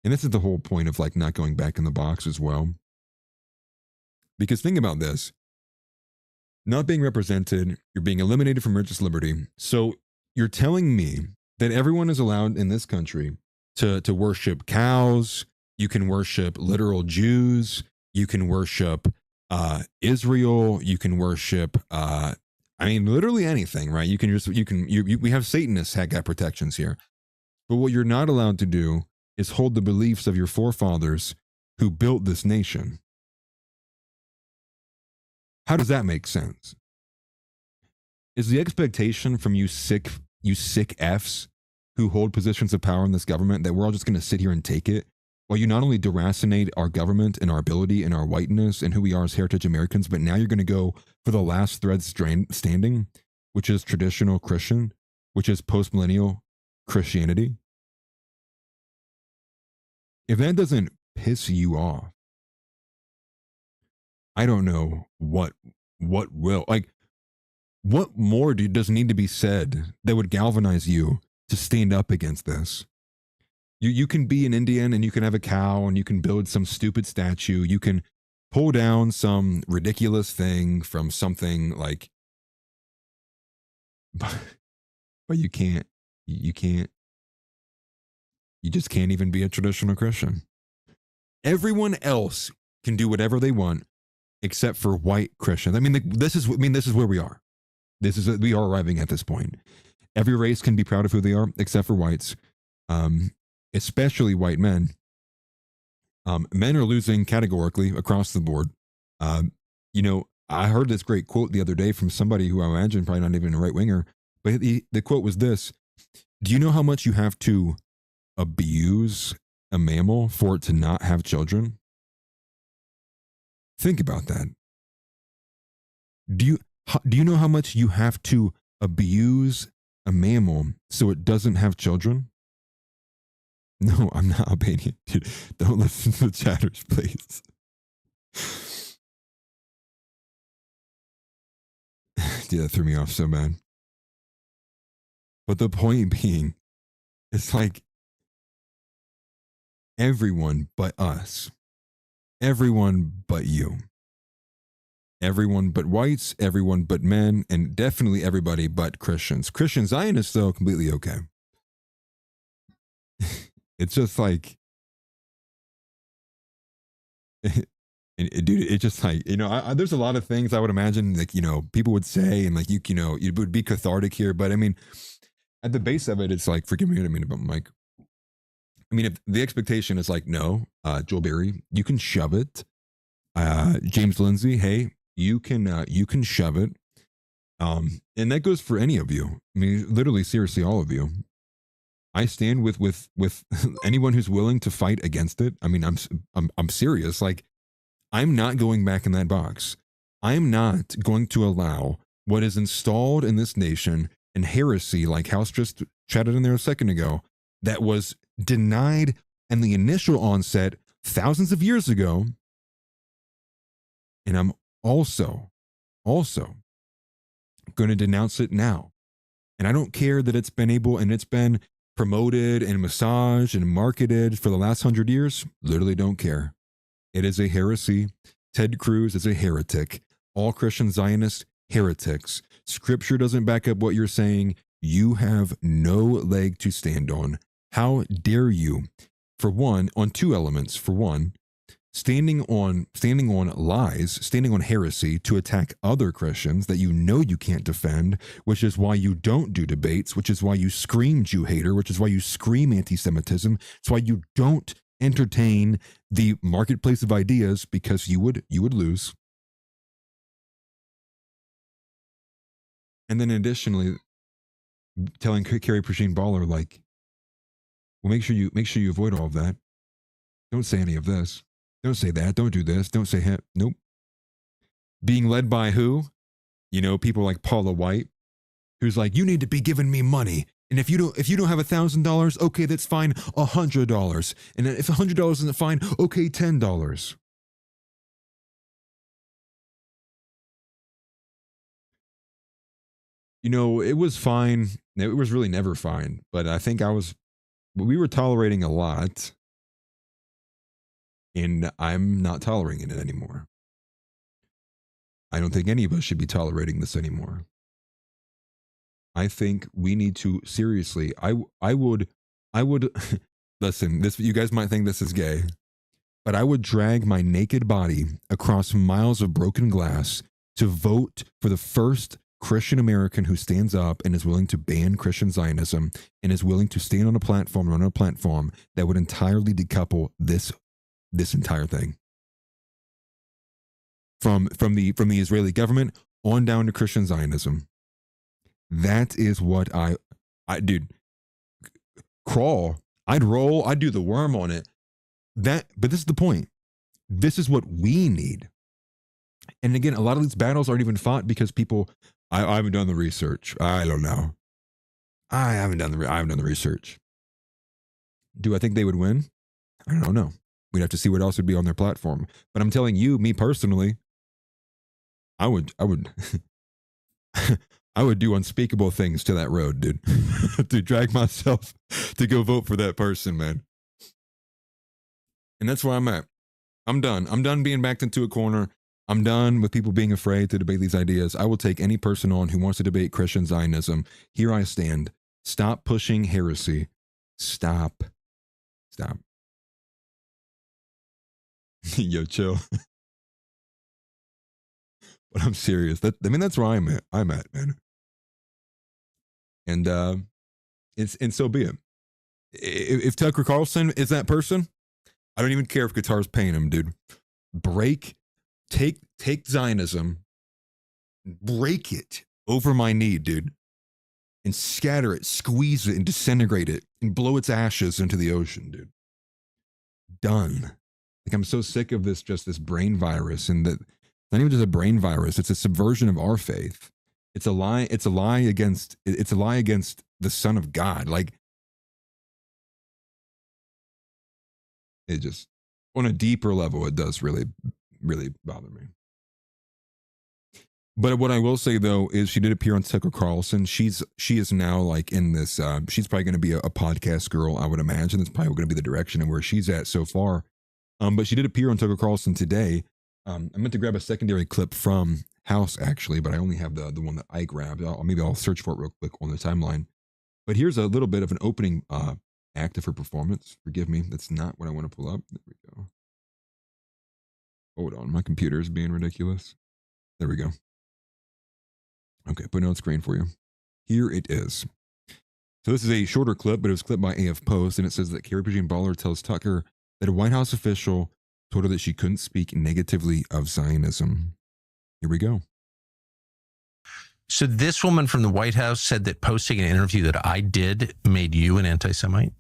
this is the whole point of like not going back in the box as well. Because think about this. Not being represented, you're being eliminated from religious liberty. So you're telling me that everyone is allowed in this country to worship cows. You can worship literal Jews. You can worship Israel. You can worship, I mean, literally anything, right? You can just, we have Satanists have got protections here. But what you're not allowed to do is hold the beliefs of your forefathers who built this nation. How does that make sense? Is the expectation from you sick Fs who hold positions of power in this government that we're all just going to sit here and take it while you not only deracinate our government and our ability and our whiteness and who we are as heritage Americans, but now you're going to go for the last thread standing, which is traditional Christian, which is post-millennial Christianity? If that doesn't piss you off, I don't know what will. Like, what more does need to be said that would galvanize you to stand up against this? You can be an Indian and you can have a cow and you can build some stupid statue. You can pull down some ridiculous thing from something like, but you just can't even be a traditional Christian. Everyone else can do whatever they want except for white Christians. I mean, this is where we are. We are arriving at this point. Every race can be proud of who they are, except for whites, especially white men. Men are losing categorically across the board. You know, I heard this great quote the other day from somebody who I imagine probably not even a right winger, but the quote was this: "Do you know how much you have to abuse a mammal for it to not have children?" Think about that. Do you know how much you have to abuse a mammal so it doesn't have children? No, I'm not Albanian, dude. Don't listen to the chatters, please. Dude, that threw me off so bad. But the point being, it's like everyone but us. Everyone but you. Everyone but whites, everyone but men, and definitely everybody but Christians. Christian Zionists, though, completely okay. It's just like, dude, it's just like, you know, there's a lot of things I would imagine, like, you know, people would say, and like, you know, it would be cathartic here, but I mean, at the base of it, it's like, forgive me, I mean, about Mike. I mean, if the expectation is like, no, Joel Berry, you can shove it. James Lindsay, hey, you can shove it. And that goes for any of you. I mean, literally, seriously, all of you. I stand with anyone who's willing to fight against it. I mean, I'm serious. Like, I'm not going back in that box. I am not going to allow what is installed in this nation and heresy, like House just chatted in there a second ago, that was denied in the initial onset thousands of years ago. And I'm also going to denounce it now. And I don't care that it's been promoted and massaged and marketed for the last 100 years. Literally don't care. It is a heresy. Ted Cruz is a heretic. All Christian Zionists, heretics. Scripture doesn't back up what you're saying. You have no leg to stand on. How dare you? For one, on 2 elements. For one, standing on lies, standing on heresy to attack other Christians that you know you can't defend, which is why you don't do debates, which is why you scream Jew hater, which is why you scream anti-Semitism. It's why you don't entertain the marketplace of ideas, because you would lose. And then additionally, telling Carrie Pine Baller, like, well, make sure you avoid all of that. Don't say any of this. Don't say that. Don't do this. Don't say him. Nope. being led by who? You know, people like Paula White, who's like, you need to be giving me money. And if you don't have $1,000, okay, that's fine, $100. And if $100 isn't fine, okay, $10. You know, it was fine. It was really never fine. But I think we were tolerating a lot. And I'm not tolerating it anymore. I don't think any of us should be tolerating this anymore. I think we need to seriously, I would listen, this, you guys might think this is gay, but I would drag my naked body across miles of broken glass to vote for the first Christian American who stands up and is willing to ban Christian Zionism and is willing to stand on a platform, run on a platform that would entirely decouple this entire thing from the Israeli government on down to Christian Zionism. That is what I dude, crawl. I'd roll. I'd do the worm on it. But this is the point. This is what we need. And again, a lot of these battles aren't even fought because people. I haven't done the research. I don't know. I haven't done the research. Do I think they would win? I don't know. We'd have to see what else would be on their platform. But I'm telling you, me personally, I would I would do unspeakable things to that road, dude. To drag myself to go vote for that person, man. And that's where I'm at. I'm done. I'm done being backed into a corner. I'm done with people being afraid to debate these ideas. I will take any person on who wants to debate Christian Zionism. Here I stand. Stop pushing heresy. Stop. Yo, chill. But I'm serious. That's where I'm at, man. And so be it. If Tucker Carlson is that person, I don't even care if Qatar's paying him, dude. Take Zionism, break it over my knee, dude, and scatter it, squeeze it, and disintegrate it, and blow its ashes into the ocean, dude. Done. Like, I'm so sick of this brain virus, and that it's not even just a brain virus, it's a subversion of our faith. It's a lie against the Son of God. Like, it just, on a deeper level, it does really, really bother me. But what I will say, though, is she did appear on Tucker Carlson. She is now like in this, she's probably going to be a podcast girl, I would imagine. That's probably going to be the direction and where she's at so far. But she did appear on Tucker Carlson today. I meant to grab a secondary clip from House, actually, but I only have the one that I grabbed. Maybe I'll search for it real quick on the timeline. But here's a little bit of an opening act of her performance. Forgive me, that's not what I want to pull up. There we go. Hold on, my computer is being ridiculous. There we go. Okay, putting it on screen for you. Here it is. So this is a shorter clip, but it was clipped by AF Post, and it says that Carrie Pine Baller tells Tucker that a White House official told her that she couldn't speak negatively of Zionism. Here we go. So this woman from the White House said that posting an interview that I did made you an anti-Semite?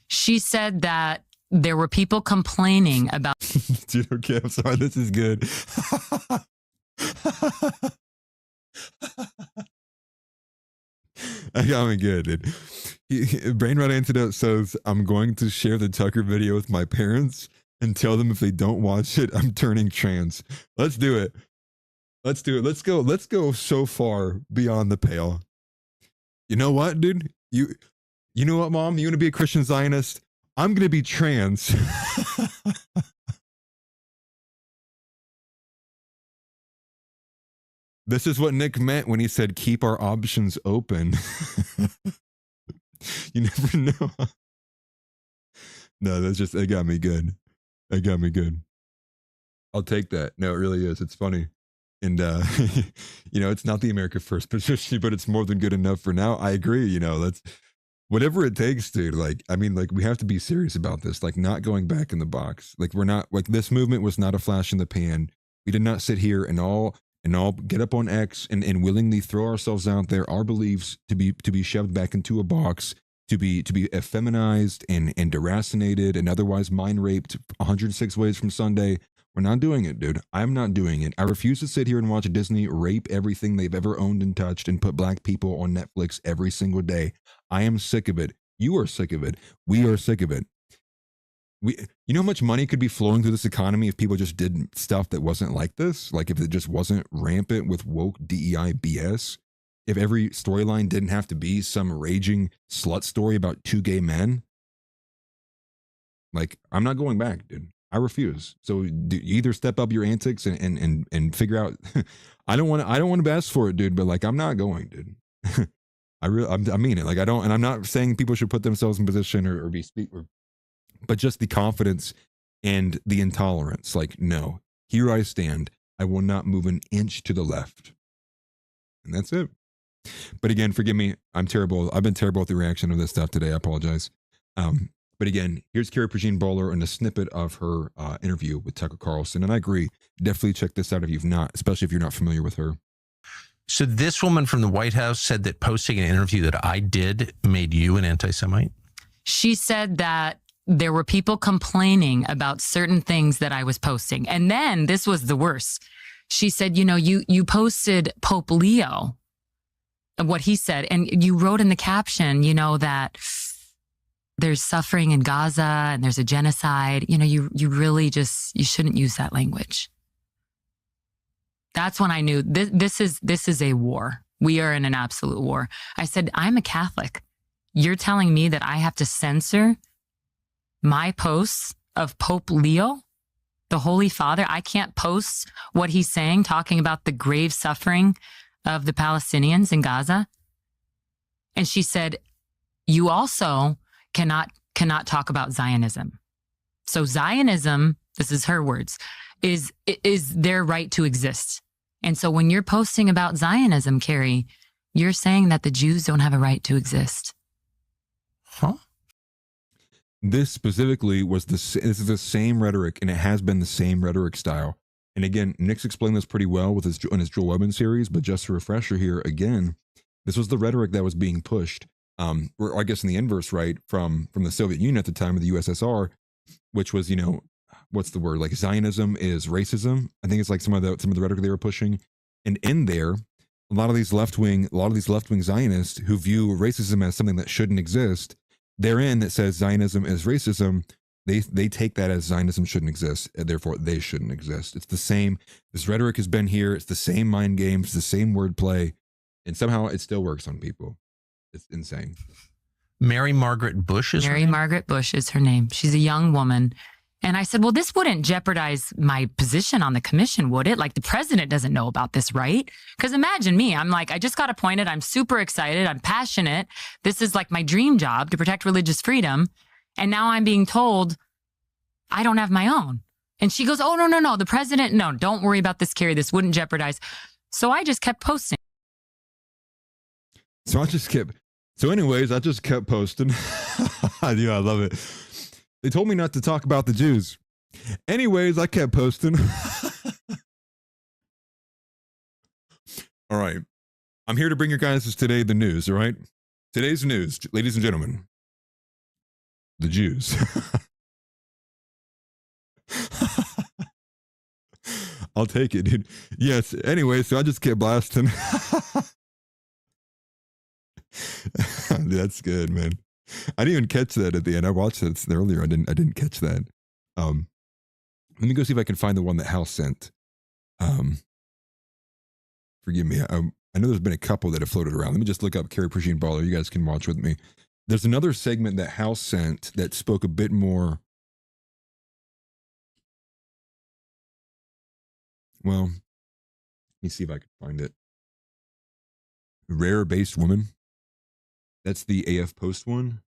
She said that there were people complaining about... Dude, okay, I'm sorry, this is good. I got me good, dude. Brain Rot Antidote says, I'm going to share the Tucker video with my parents and tell them if they don't watch it, I'm turning trans. Let's do it. Let's do it. Let's go so far beyond the pale. You know what, dude? You know what, Mom? You want to be a Christian Zionist? I'm going to be trans. This is what Nick meant when he said, keep our options open. You never know. No, it got me good. It got me good. I'll take that. No, it really is. It's funny. And, it's not the America First position, but it's more than good enough for now. I agree. That's whatever it takes, dude. We have to be serious about this. Like, not going back in the box. Like, we're not, like, this movement was not a flash in the pan. We did not sit here and all get up on X and willingly throw ourselves out there, our beliefs to be shoved back into a box, to be effeminized and deracinated and otherwise mind raped 106 ways from Sunday. We're not doing it, dude. I'm not doing it. I refuse to sit here and watch Disney rape everything they've ever owned and touched and put black people on Netflix every single day. I am sick of it. You are sick of it. We are sick of it. You know how much money could be flowing through this economy if people just did stuff that wasn't like this? Like if it just wasn't rampant with woke DEI BS? If every storyline didn't have to be some raging slut story about two gay men? Like, I'm not going back, dude. I refuse. So you either step up your antics and figure out. I don't want to bash for it, dude. But like, I'm not going, dude. I mean it. Like, I don't, and I'm not saying people should put themselves in position or be but just the confidence and the intolerance. Like, no, here I stand. I will not move an inch to the left. And that's it. But again, forgive me. I'm terrible. I've been terrible at the reaction of this stuff today. I apologize. But again, here's Carrie Pine Baller and a snippet of her interview with Tucker Carlson. And I agree. Definitely check this out if you've not, especially if you're not familiar with her. So this woman from the White House said that posting an interview that I did made you an anti-Semite? She said that there were people complaining about certain things that I was posting. And then this was the worst. She said, you know, you posted Pope Leo, what he said, and you wrote in the caption, you know, that there's suffering in Gaza and there's a genocide. You know, you really just, you shouldn't use that language. That's when I knew this is a war. We are in an absolute war. I said, I'm a Catholic. You're telling me that I have to censor my posts of Pope Leo, the Holy Father? I can't post what he's saying, talking about the grave suffering of the Palestinians in Gaza. And she said, you also cannot talk about Zionism. So Zionism, this is her words, is their right to exist. And so when you're posting about Zionism, Carrie, you're saying that the Jews don't have a right to exist. Huh? This specifically was this is the same rhetoric, and it has been the same rhetoric style. And again, Nick's explained this pretty well with his Joel Webben series, but just a refresher here again, this was the rhetoric that was being pushed, or I guess in the inverse, right, from the Soviet Union at the time of the USSR, which was, you know, what's the word? Like Zionism is racism. I think it's like some of the rhetoric they were pushing, and in there, a lot of these left wing Zionists who view racism as something that shouldn't exist. Therein that says Zionism is racism, they take that as Zionism shouldn't exist, and therefore they shouldn't exist. It's the same. This rhetoric has been here. It's the same mind games, the same wordplay, and somehow it still works on people. It's insane. Mary Margaret Bush is Mary Margaret Bush is her name. She's a young woman. And I said, well, this wouldn't jeopardize my position on the commission, would it? Like, the president doesn't know about this, right? Because imagine me. I'm like, I just got appointed. I'm super excited. I'm passionate. This is like my dream job, to protect religious freedom. And now I'm being told I don't have my own. And she goes, oh, no. The president, no, don't worry about this, Carrie. This wouldn't jeopardize. So I just kept posting. So anyways, I just kept posting. Yeah, I love it. They told me not to talk about the Jews. Anyways, I kept posting. All right. I'm here to bring you guys today the news, all right? Today's news, ladies and gentlemen. The Jews. I'll take it, dude. Yes. Anyway, so I just kept blasting. That's good, man. I didn't even catch that at the end. I watched it earlier. I didn't catch that. Let me go see if I can find the one that House sent. Forgive me. I know there's been a couple that have floated around. Let me just look up Carrie Pine Baller. You guys can watch with me. There's another segment that House sent that spoke a bit more. Well, let me see if I can find it. Rare-based woman. That's the AF Post one.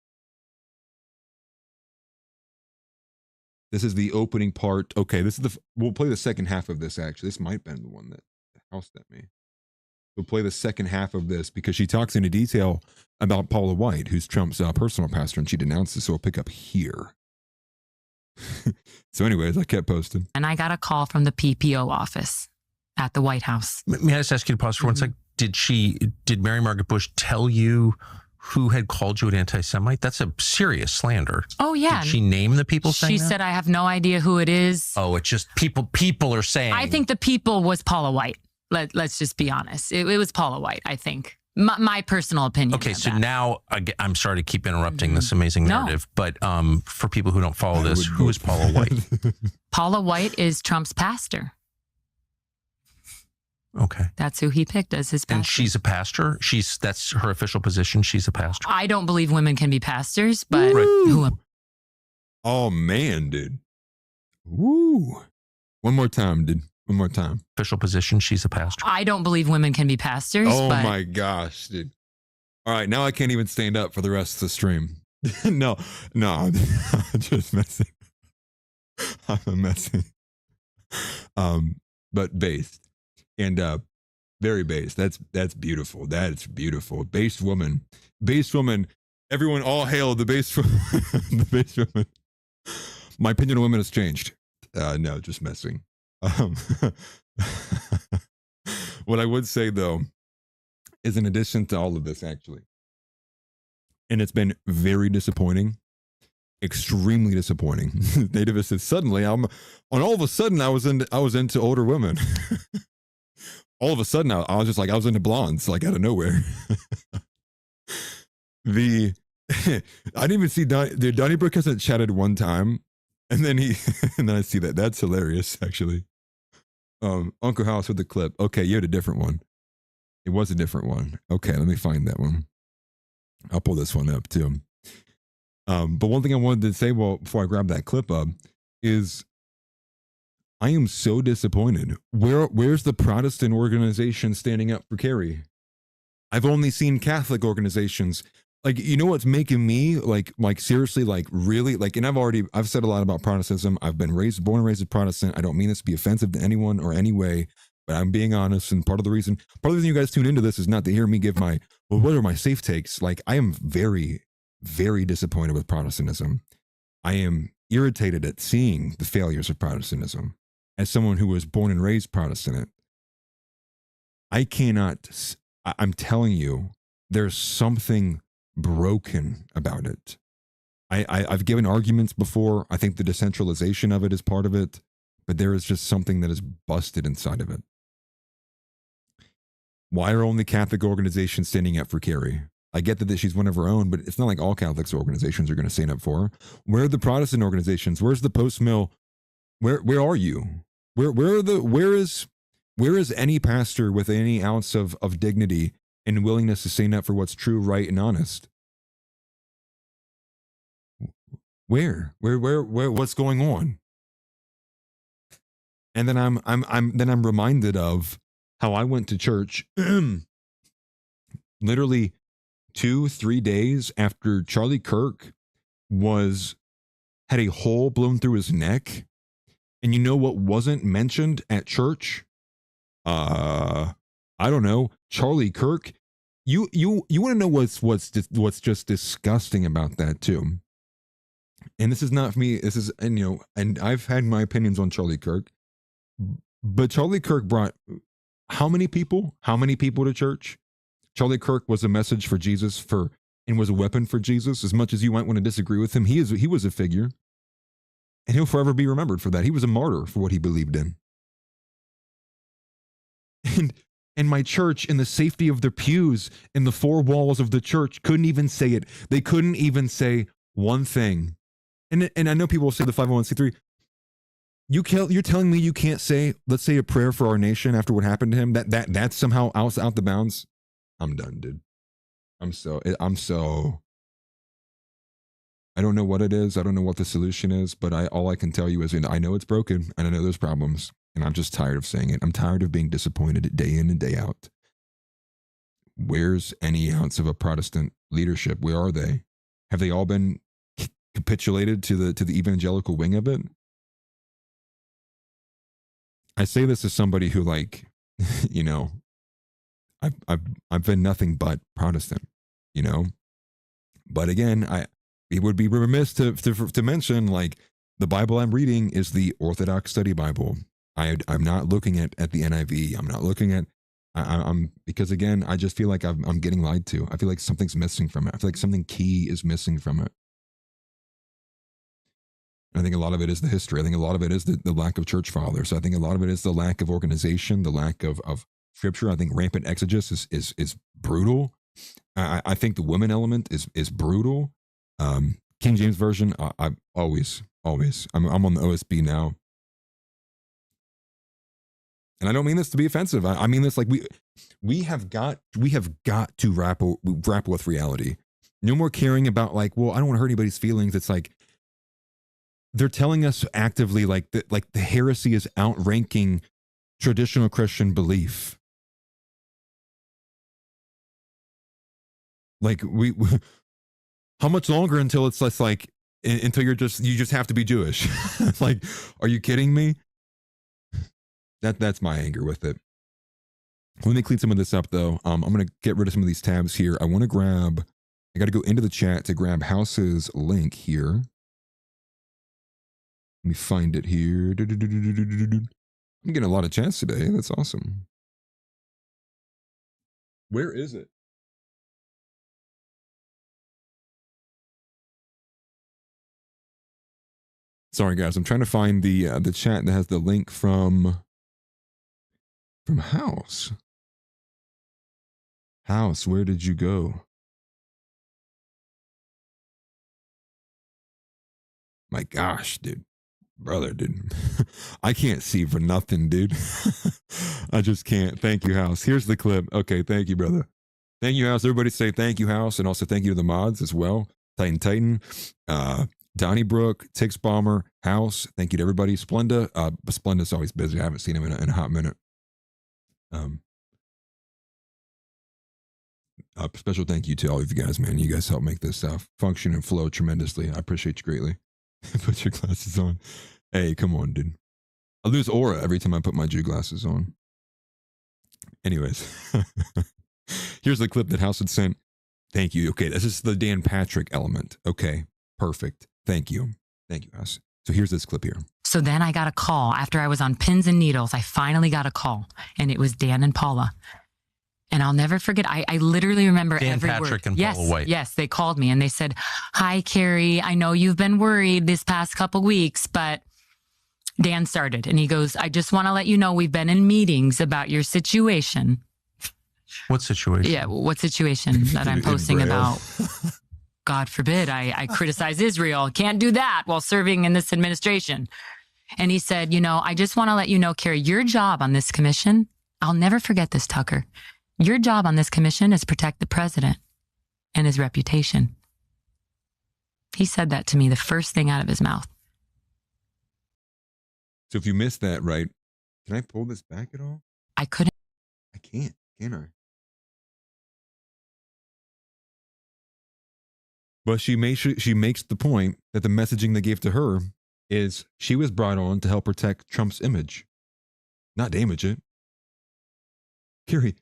This is the opening part. Okay, this is we'll play the second half of this, actually. This might have been the one that the House sent me. We'll play the second half of this because she talks into detail about Paula White, who's Trump's personal pastor, and she denounces, so we'll pick up here. So anyways, I kept posting. And I got a call from the PPO office at the White House. May I just ask you to pause for 1 second? Did Mary Margaret Bush tell you who had called you an anti-Semite? That's a serious slander. Oh, yeah. Did she name the people saying She that? said, I have no idea who it is. Oh, it's just people are saying. I think the people was Paula White. Let's just be honest. It was Paula White, I think. My personal opinion. Okay, so that. now I'm sorry to keep interrupting this amazing narrative, but for people who don't follow this, who is Paula White? Paula White is Trump's pastor. Okay, that's who he picked as his pastor. And she's a pastor. That's her official position. She's a pastor. I don't believe women can be pastors, but oh man, dude. Woo! One more time, dude. One more time. Official position. She's a pastor. I don't believe women can be pastors. Oh but my gosh, dude. All right, now I can't even stand up for the rest of the stream. no, I'm just messing. I'm messing. But based and very based. That's beautiful. That's beautiful. Based woman. Everyone, all hail the based the based woman. My opinion on women has changed. No, just messing. What I would say though is, in addition to all of this, actually, and it's been very disappointing, extremely disappointing. Nativist said, suddenly all of a sudden I was into older women. All of a sudden I was just into blondes, like out of nowhere. I didn't even see Donnybrook hasn't chatted one time. And then I see that. That's hilarious, actually. Uncle House with the clip. Okay, you had a different one. It was a different one. Okay, let me find that one. I'll pull this one up too. But one thing I wanted to say, before I grab that clip up, is I am so disappointed. Where's the Protestant organization standing up for Carrie? I've only seen Catholic organizations. Like, you know what's making me like seriously, like really, like, and I've said a lot about Protestantism. I've been born and raised a Protestant. I don't mean this to be offensive to anyone or any way, but I'm being honest. And part of the reason you guys tune into this is not to hear me give what are my safe takes? Like, I am very, very disappointed with Protestantism. I am irritated at seeing the failures of Protestantism as someone who was born and raised Protestant. I'm telling you, there's something broken about it. I've given arguments before. I think the decentralization of it is part of it, but there is just something that is busted inside of it. Why are only Catholic organizations standing up for Carrie? I get that she's one of her own, but it's not like all Catholic organizations are going to stand up for her. Where are the Protestant organizations? Where's the post-mill? Where are you? Where is any pastor with any ounce of dignity and willingness to stand up for what's true, right, and honest? Where, what's going on? And then I'm reminded of how I went to church literally 2-3 days after Charlie Kirk had a hole blown through his neck. And you know what wasn't mentioned at church? I don't know. Charlie Kirk. You want to know what's just disgusting about that too? And this is not for me. This is, and I've had my opinions on Charlie Kirk, but Charlie Kirk brought how many people to church? Charlie Kirk was a message for Jesus and was a weapon for Jesus. As much as you might want to disagree with him, he was a figure, and he'll forever be remembered for that. He was a martyr for what he believed in. And my church, in the safety of their pews, in the four walls of the church, couldn't even say it. They couldn't even say one thing. And I know people will say the 501c3. You're telling me you can't say, let's say a prayer for our nation after what happened to him? That's somehow out the bounds? I'm done, dude. I don't know what it is. I don't know what the solution is, but all I can tell you is, I know it's broken and I know there's problems, and I'm just tired of saying it. I'm tired of being disappointed day in and day out. Where's any ounce of a Protestant leadership? Where are they? Have they all been capitulated to the evangelical wing of it? I say this as somebody who, like, I've been nothing but Protestant, But again, it would be remiss to mention, like, the Bible I'm reading is the Orthodox Study Bible. I'm not looking at the NIV. I'm not looking at I'm because again, I just feel like I'm getting lied to. I feel like something's missing from it. I feel like something key is missing from it. I think a lot of it is the history. I think a lot of it is the lack of church fathers. I think a lot of it is the lack of organization, the lack of scripture. I think rampant exegesis is brutal. I think the women element is brutal. King James Version, I always. I'm on the OSB now. And I don't mean this to be offensive. I mean this like we have got to grapple with reality. No more caring about like, well, I don't want to hurt anybody's feelings. It's like they're telling us actively like the heresy is outranking traditional Christian belief. Like we how much longer until it's less like until you just have to be Jewish? Like, are you kidding me? That's my anger with it. Let me clean some of this up though. I'm gonna get rid of some of these tabs here. I got to go into the chat to grab House's link here. Let me find it here. I'm getting a lot of chats today. That's awesome. Where is it? Sorry guys, I'm trying to find the chat that has the link from House. House, where did you go? My gosh, dude. Brother, dude. I can't see for nothing, dude. I just can't. Thank you, House. Here's the clip. Okay, thank you, brother. Thank you, House. Everybody say thank you, House, and also thank you to the mods as well. Titan, Donnybrook, Tix Bomber, House. Thank you to everybody. Splenda. Splenda's always busy. I haven't seen him in a hot minute. Special thank you to all of you guys, man. You guys help make this function and flow tremendously. I appreciate you greatly. Put your glasses on. Hey, come on, dude. I lose aura every time I put my Jew glasses on. Anyways, here's the clip that House had sent. Thank you. Okay, this is the Dan Patrick element. Okay, perfect. Thank you. Thank you, House. So here's this clip here. So then I got a call after I was on pins and needles. I finally got a call, and it was Dan and Paula. And I'll never forget. I literally remember Dan every Patrick word. and Paula White. Yes, they called me and they said, "Hi, Carrie. I know you've been worried this past couple weeks, but." Dan started and he goes, "I just want to let you know we've been in meetings about your situation." What situation? Yeah, what situation that I'm posting about? God forbid I criticize Israel. Can't do that while serving in this administration. And he said, I just want to let you know, Carrie, your job on this commission, I'll never forget this, Tucker. Your job on this commission is protect the president and his reputation. He said that to me, the first thing out of his mouth. So if you missed that, right, can I pull this back at all? I couldn't. I can't, can I? But she makes the point that the messaging they gave to her is she was brought on to help protect Trump's image, not damage it. Carrie,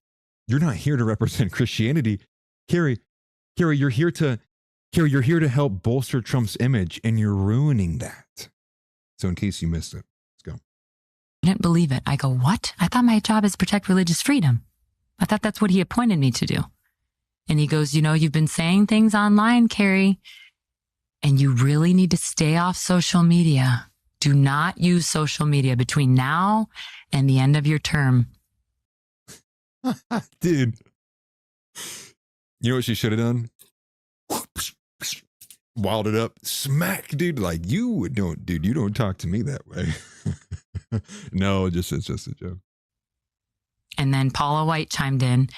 you're not here to represent Christianity. Carrie, you're here to help bolster Trump's image, and you're ruining that. So in case you missed it, let's go. I didn't believe it. I go, what? I thought my job is to protect religious freedom. I thought that's what he appointed me to do. And he goes, you've been saying things online, Carrie, and you really need to stay off social media. Do not use social media between now and the end of your term. Dude. You know what she should have done? Wilded up. Smack, dude. Like, you don't talk to me that way. No, it's just a joke. And then Paula White chimed in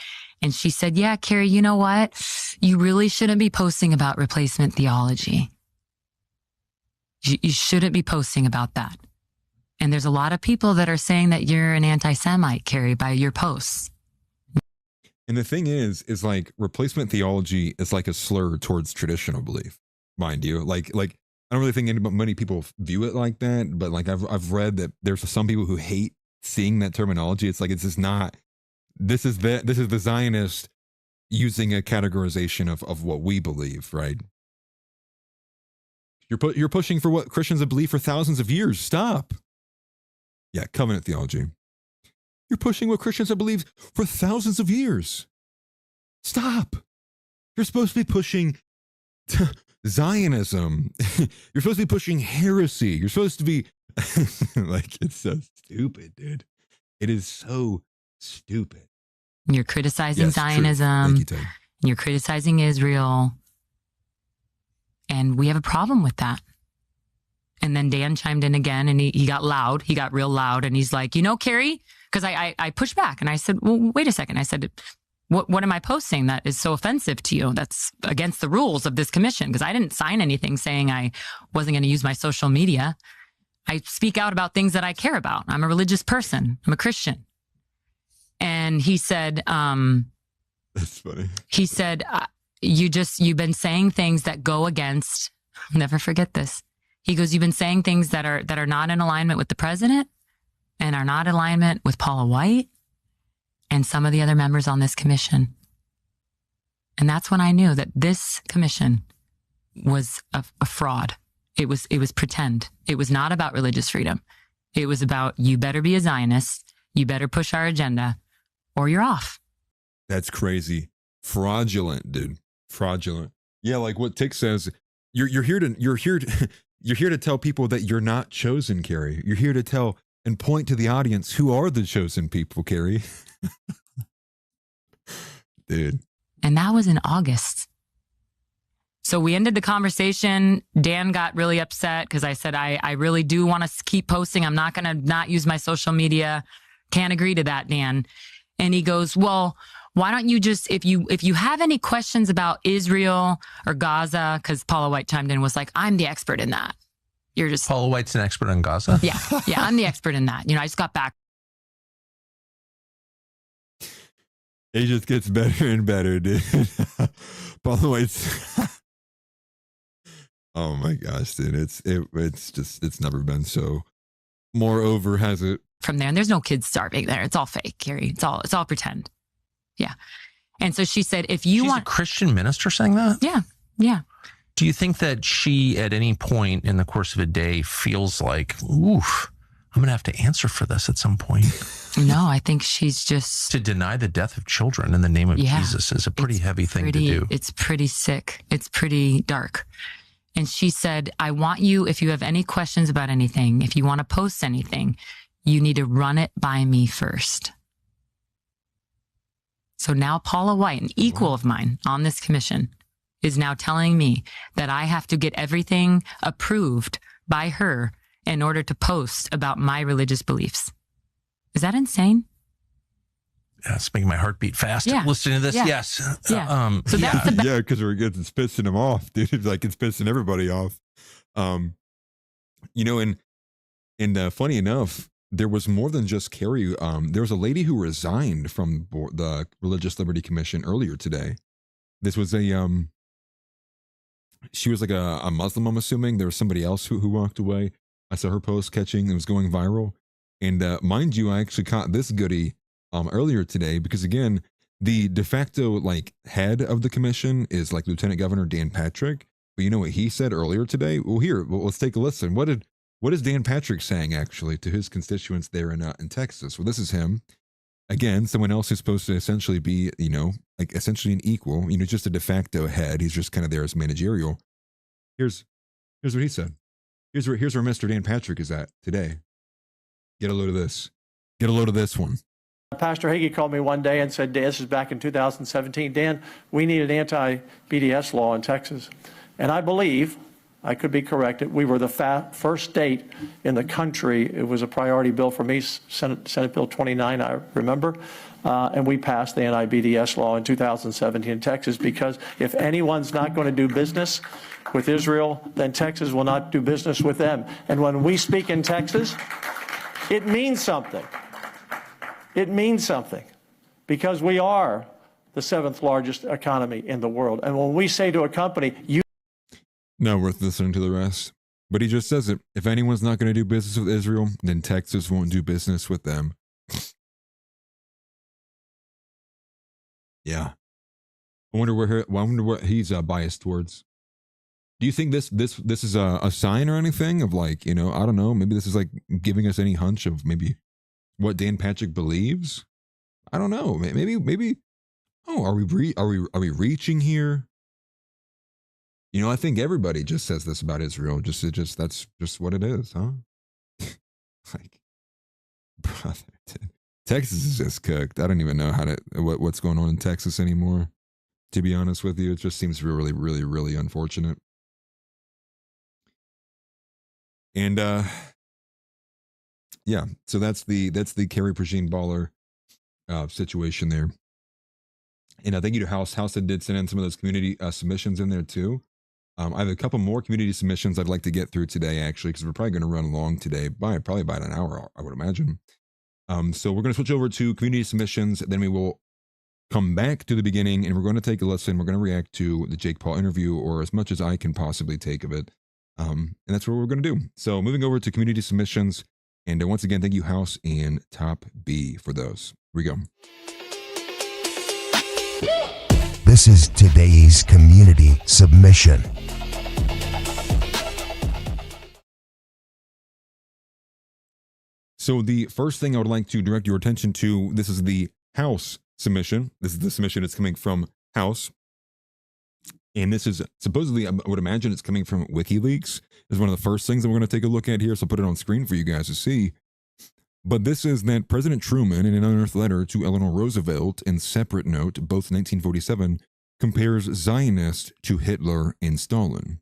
and she said, yeah, Carrie, you know what? You really shouldn't be posting about replacement theology. You shouldn't be posting about that. And there's a lot of people that are saying that you're an anti-Semite, Carrie, by your posts. And the thing is like replacement theology is like a slur towards traditional belief, mind you. Like I don't really think many people view it like that, but like I've read that there's some people who hate seeing that terminology. It's like this is the Zionist using a categorization of what we believe, right? You're pushing for what Christians have believed for thousands of years. Stop. Yeah, covenant theology. You're pushing what Christians have believed for thousands of years. Stop. You're supposed to be pushing Zionism. You're supposed to be pushing heresy. You're supposed to be like, it's so stupid, dude. It is so stupid. You're criticizing Zionism. You're criticizing Israel. And we have a problem with that. And then Dan chimed in again, and he got loud. He got real loud. And he's like, Carrie, because I pushed back. And I said, well, wait a second. I said, what am I posting that is so offensive to you? That's against the rules of this commission. Because I didn't sign anything saying I wasn't going to use my social media. I speak out about things that I care about. I'm a religious person. I'm a Christian. And he said, that's funny. He said, you've been saying things that go against, I'll never forget this. He goes, you've been saying things that are not in alignment with the president and are not in alignment with Paula White and some of the other members on this commission. And that's when I knew that this commission was a fraud. It was pretend. It was not about religious freedom. It was about, you better be a Zionist. You better push our agenda or you're off. That's crazy. Fraudulent, dude. Fraudulent. Yeah, like what Tick says, you're here to tell people that you're not chosen, Carrie. You're here to tell and point to the audience who are the chosen people, Carrie. Dude. And that was in August. So we ended the conversation. Dan got really upset because I said, I really do want to keep posting. I'm not going to not use my social media. Can't agree to that, Dan. And he goes, well, why don't you just, if you have any questions about Israel or Gaza, because Paula White chimed in and was like, I'm the expert in that. You're just... Paula White's an expert on Gaza? Yeah, I'm the expert in that. I just got back. It just gets better and better, dude. Paula White's... Oh my gosh, dude. It's never been so. Moreover, has it? From there, and there's no kids starving there. It's all fake, Carrie. It's all pretend. Yeah. And so she said, if you want a Christian minister saying that? Yeah. Do you think that she at any point in the course of a day feels like, oof, I'm going to have to answer for this at some point? No, I think she's just... To deny the death of children in the name of Jesus is a pretty heavy thing to do. It's pretty sick. It's pretty dark. And she said, I want you, if you have any questions about anything, if you want to post anything, you need to run it by me first. So now Paula White, an equal of mine on this commission, is now telling me that I have to get everything approved by her in order to post about my religious beliefs. Is that insane? Yeah, it's making my heart beat fast. Yeah. Listening to this, Yeah. yes. Yeah. So that's the Yeah, because it's pissing him off, dude. Like it's pissing everybody off. And funny enough, there was more than just Carrie. There was a lady who resigned from the Religious Liberty Commission earlier today. This was she was like a Muslim, I'm assuming. There was somebody else who walked away. I saw her post catching. It was going viral. And mind you, I actually caught this goodie earlier today because, again, the de facto head of the commission is Lieutenant Governor Dan Patrick. But you know what he said earlier today? Well, let's take a listen. What is Dan Patrick saying actually to his constituents there in Texas? Well, this is him. Again, someone else who's supposed to essentially be, essentially an equal, just a de facto head. He's just kind of there as managerial. Here's what he said. Here's where Mr. Dan Patrick is at today. Get a load of this. Get a load of this one. Pastor Hagee called me one day and said, this is back in 2017, Dan, we need an anti-BDS law in Texas. And I believe, I could be corrected, we were the first state in the country. It was a priority bill for me, Senate Bill 29, I remember. And we passed the anti-BDS law in 2017 in Texas because if anyone's not going to do business with Israel, then Texas will not do business with them. And when we speak in Texas, it means something. It means something because we are the 7th largest economy in the world. And when we say to a company, you... Not worth listening to the rest. But he just says it. If anyone's not going to do business with Israel, then Texas won't do business with them. Yeah. I wonder what he's biased towards. Do you think this is a sign or anything of I don't know, maybe this is giving us any hunch of maybe what Dan Patrick believes. I don't know. Maybe. Oh, are we reaching here? You know, I think everybody just says this about Israel. That's just what it is, huh? Like, brother, Texas is just cooked. I don't even know what's going on in Texas anymore. To be honest with you, it just seems really, really, really unfortunate. And yeah, so that's the Carrie Prejean Baller situation there. And I thank you to House that did send in some of those community submissions in there too. I have a couple more community submissions I'd like to get through today, actually, because we're probably going to run long today, probably about an hour, I would imagine. So we're going to switch over to community submissions. Then we will come back to the beginning, and we're going to take a listen. We're going to react to the Jake Paul interview, or as much as I can possibly take of it. And that's what we're going to do. So moving over to community submissions. And once again, thank you, House and Top B, for those. Here we go. This is today's community submission. So the first thing I would like to direct your attention to, this is the House submission. This is the submission that's coming from House. And this is supposedly, I would imagine it's coming from WikiLeaks. This is one of the first things that we're going to take a look at here. So I'll put it on screen for you guys to see. But this is that President Truman, in an unearthed letter to Eleanor Roosevelt in separate note, both 1947, compares Zionists to Hitler and Stalin.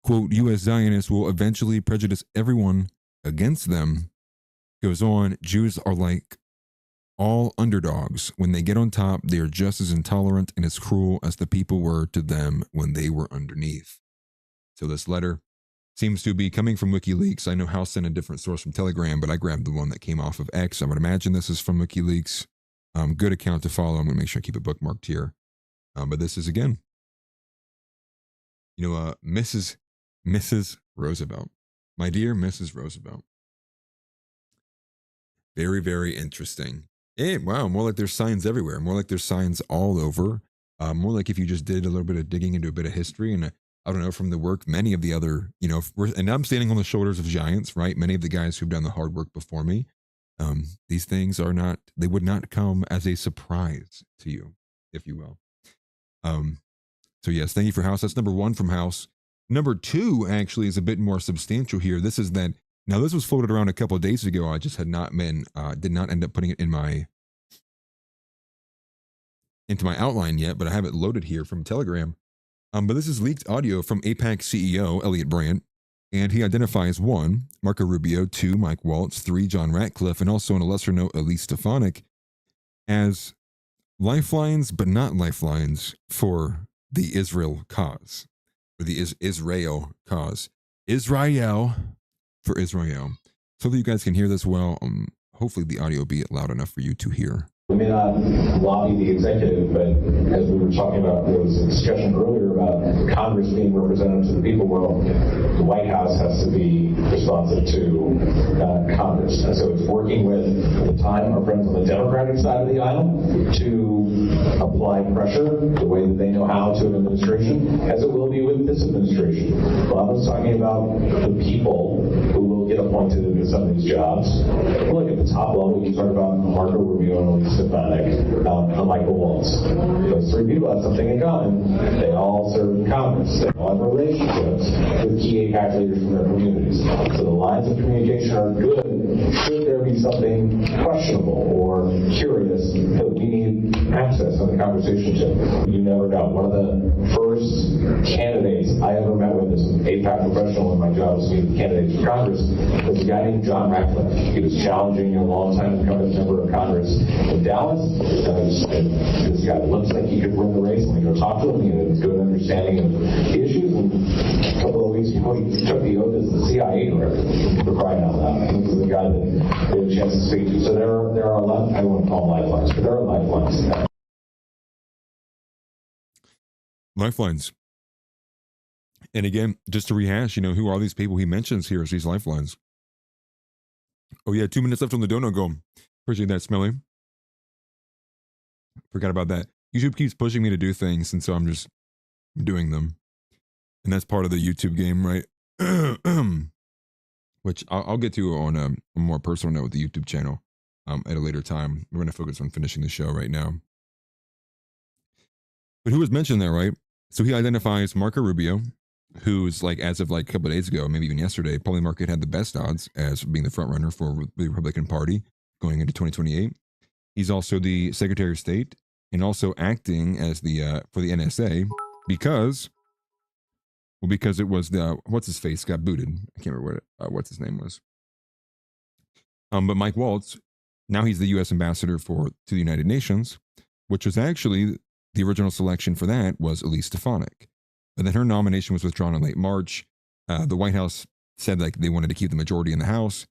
Quote, U.S. Zionists will eventually prejudice everyone against them. Goes on, Jews are like all underdogs. When they get on top, they are just as intolerant and as cruel as the people were to them when they were underneath. So this letter seems to be coming from WikiLeaks. I know House sent a different source from Telegram, but I grabbed the one that came off of X. I would imagine this is from WikiLeaks. Good account to follow. I'm going to make sure I keep it bookmarked here. But this is, again, Mrs. Roosevelt. My dear Mrs. Roosevelt. Very, very interesting. Wow, more like there's signs everywhere. More like there's signs all over. More like if you just did a little bit of digging into a bit of history and I don't know, from the work, many of the other, and I'm standing on the shoulders of giants, right? Many of the guys who've done the hard work before me. These things they would not come as a surprise to you, if you will. So yes, thank you for House. That's number one from House. Number two actually is a bit more substantial here. This is that. Now, this was floated around a couple of days ago. I just had not did not end up putting it into my outline yet, but I have it loaded here from Telegram. But this is leaked audio from AIPAC CEO Elliot Brandt, and he identifies 1, Marco Rubio, 2, Mike Waltz, 3, John Ratcliffe, and also on a lesser note, Elise Stefanik, as lifelines, but not lifelines for the Israel cause, or the Israel cause. Israel. For Israel. So that you guys can hear this well, hopefully the audio will be loud enough for you to hear. We may not lobby the executive, but as we were talking about, there was a discussion earlier about Congress being representative to the people. Well, the White House has to be responsive to Congress. And so it's working with, at the time, our friends on the Democratic side of the aisle to apply pressure the way that they know how to an administration, as it will be with this administration. Bob was talking about the people who will get appointed into some of these jobs. Look, at the top level, you talk about Marco Rubio and Elise Stefanik, and Michael Waltz. Those three people have something in common. They all serve in Congress. They all have relationships with key AIPAC leaders from their communities. So the lines of communication are good. Should there be something questionable or curious that we need access on the conversation to? You never know. One of the first candidates I ever met with as an AIPAC professional in my job was meeting candidates for Congress was a guy named John Ratcliffe. He was challenging a long-time incumbent member of Congress in Dallas. This guy looks like he could win the race. And we go talk to him. He had a good understanding of the issues. And a couple of weeks ago, he took the oath as the CIA director, for crying out loud. This is the guy that they had a chance to speak to. So there are a lot, I wouldn't call them lifelines, but there are lifelines. Lifelines. And again, just to rehash, who are these people he mentions here as these lifelines? Oh yeah, 2 minutes left on the dono go. Appreciate that, Smelly. Forgot about that. YouTube keeps pushing me to do things, and so I'm just doing them. And that's part of the YouTube game, right? Which I'll get to on a more personal note with the YouTube channel. at a later time. We're going to focus on finishing the show right now. But who was mentioned there, right? So he identifies Marco Rubio, who's like, as of like a couple of days ago, maybe even yesterday, probably Marco had the best odds as being the front runner for the Republican Party going into 2028. He's also the Secretary of State and also acting as the for the NSA because it was the what's his face got booted. I can't remember what his name was. But Mike Waltz, now he's the U.S. ambassador to the United Nations, which was actually the original selection for that was Elise Stefanik. But then her nomination was withdrawn in late March. The White House said like they wanted to keep the majority in the House.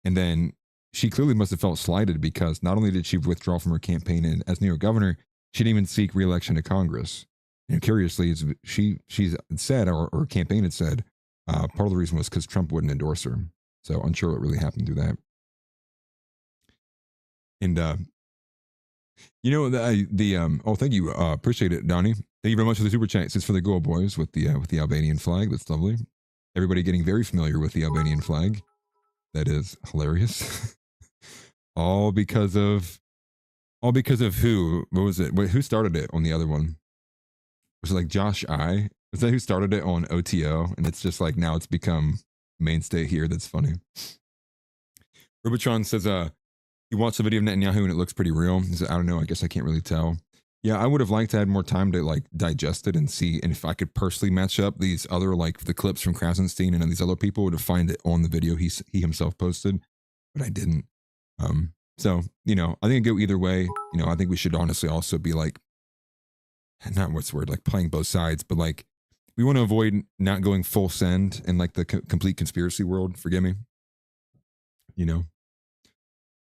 And then she clearly must have felt slighted because not only did she withdraw from her campaign as New York governor, she didn't even seek re-election to Congress. And curiously, she's said, or her campaign had said, part of the reason was because Trump wouldn't endorse her. So unsure what really happened through that. And oh, thank you, appreciate it, Donnie. Thank you very much for the super chat. It's for the Goa Boys with the Albanian flag. That's lovely. Everybody getting very familiar with the Albanian flag. That is hilarious. all because of who? What was it? Wait, who started it on the other one? Was it like Josh I? Was that who started it on OTO? And it's just like now it's become mainstay here. That's funny. Rubitron says, he watched the video of Netanyahu and it looks pretty real. He said, I don't know. I guess I can't really tell. Yeah, I would have liked to have more time to like digest it and see. And if I could personally match up these other, like the clips from Krasenstein and these other people, would have find it on the video he himself posted, but I didn't. So, you know, I think it'd go either way. You know, I think we should honestly also be like, not what's the word, like playing both sides, but like we want to avoid not going full send in like the complete conspiracy world. Forgive me. You know.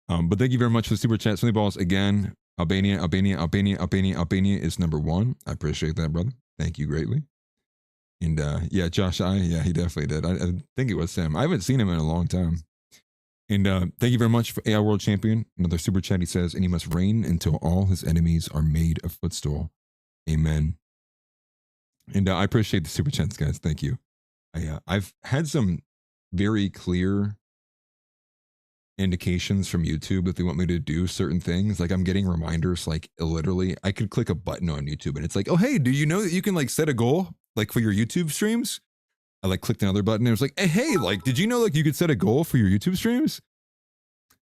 But thank you very much for the super chat. Sunny Balls again. Albania is number one. I appreciate that, brother. Thank you greatly. And yeah, Josh yeah, he definitely did. I think it was him. I haven't seen him in a long time. And thank you very much for AI World Champion. Another super chat. He says, and he must reign until all his enemies are made a footstool. Amen. And I appreciate the super chats, guys. Thank you. I've had some very clear indications from YouTube that they want me to do certain things. Like I'm getting reminders, like literally I could click a button on YouTube and it's like, oh, hey, do you know that you can like set a goal like for your YouTube streams? I like clicked another button and it was like, hey, like, did you know like you could set a goal for your YouTube streams?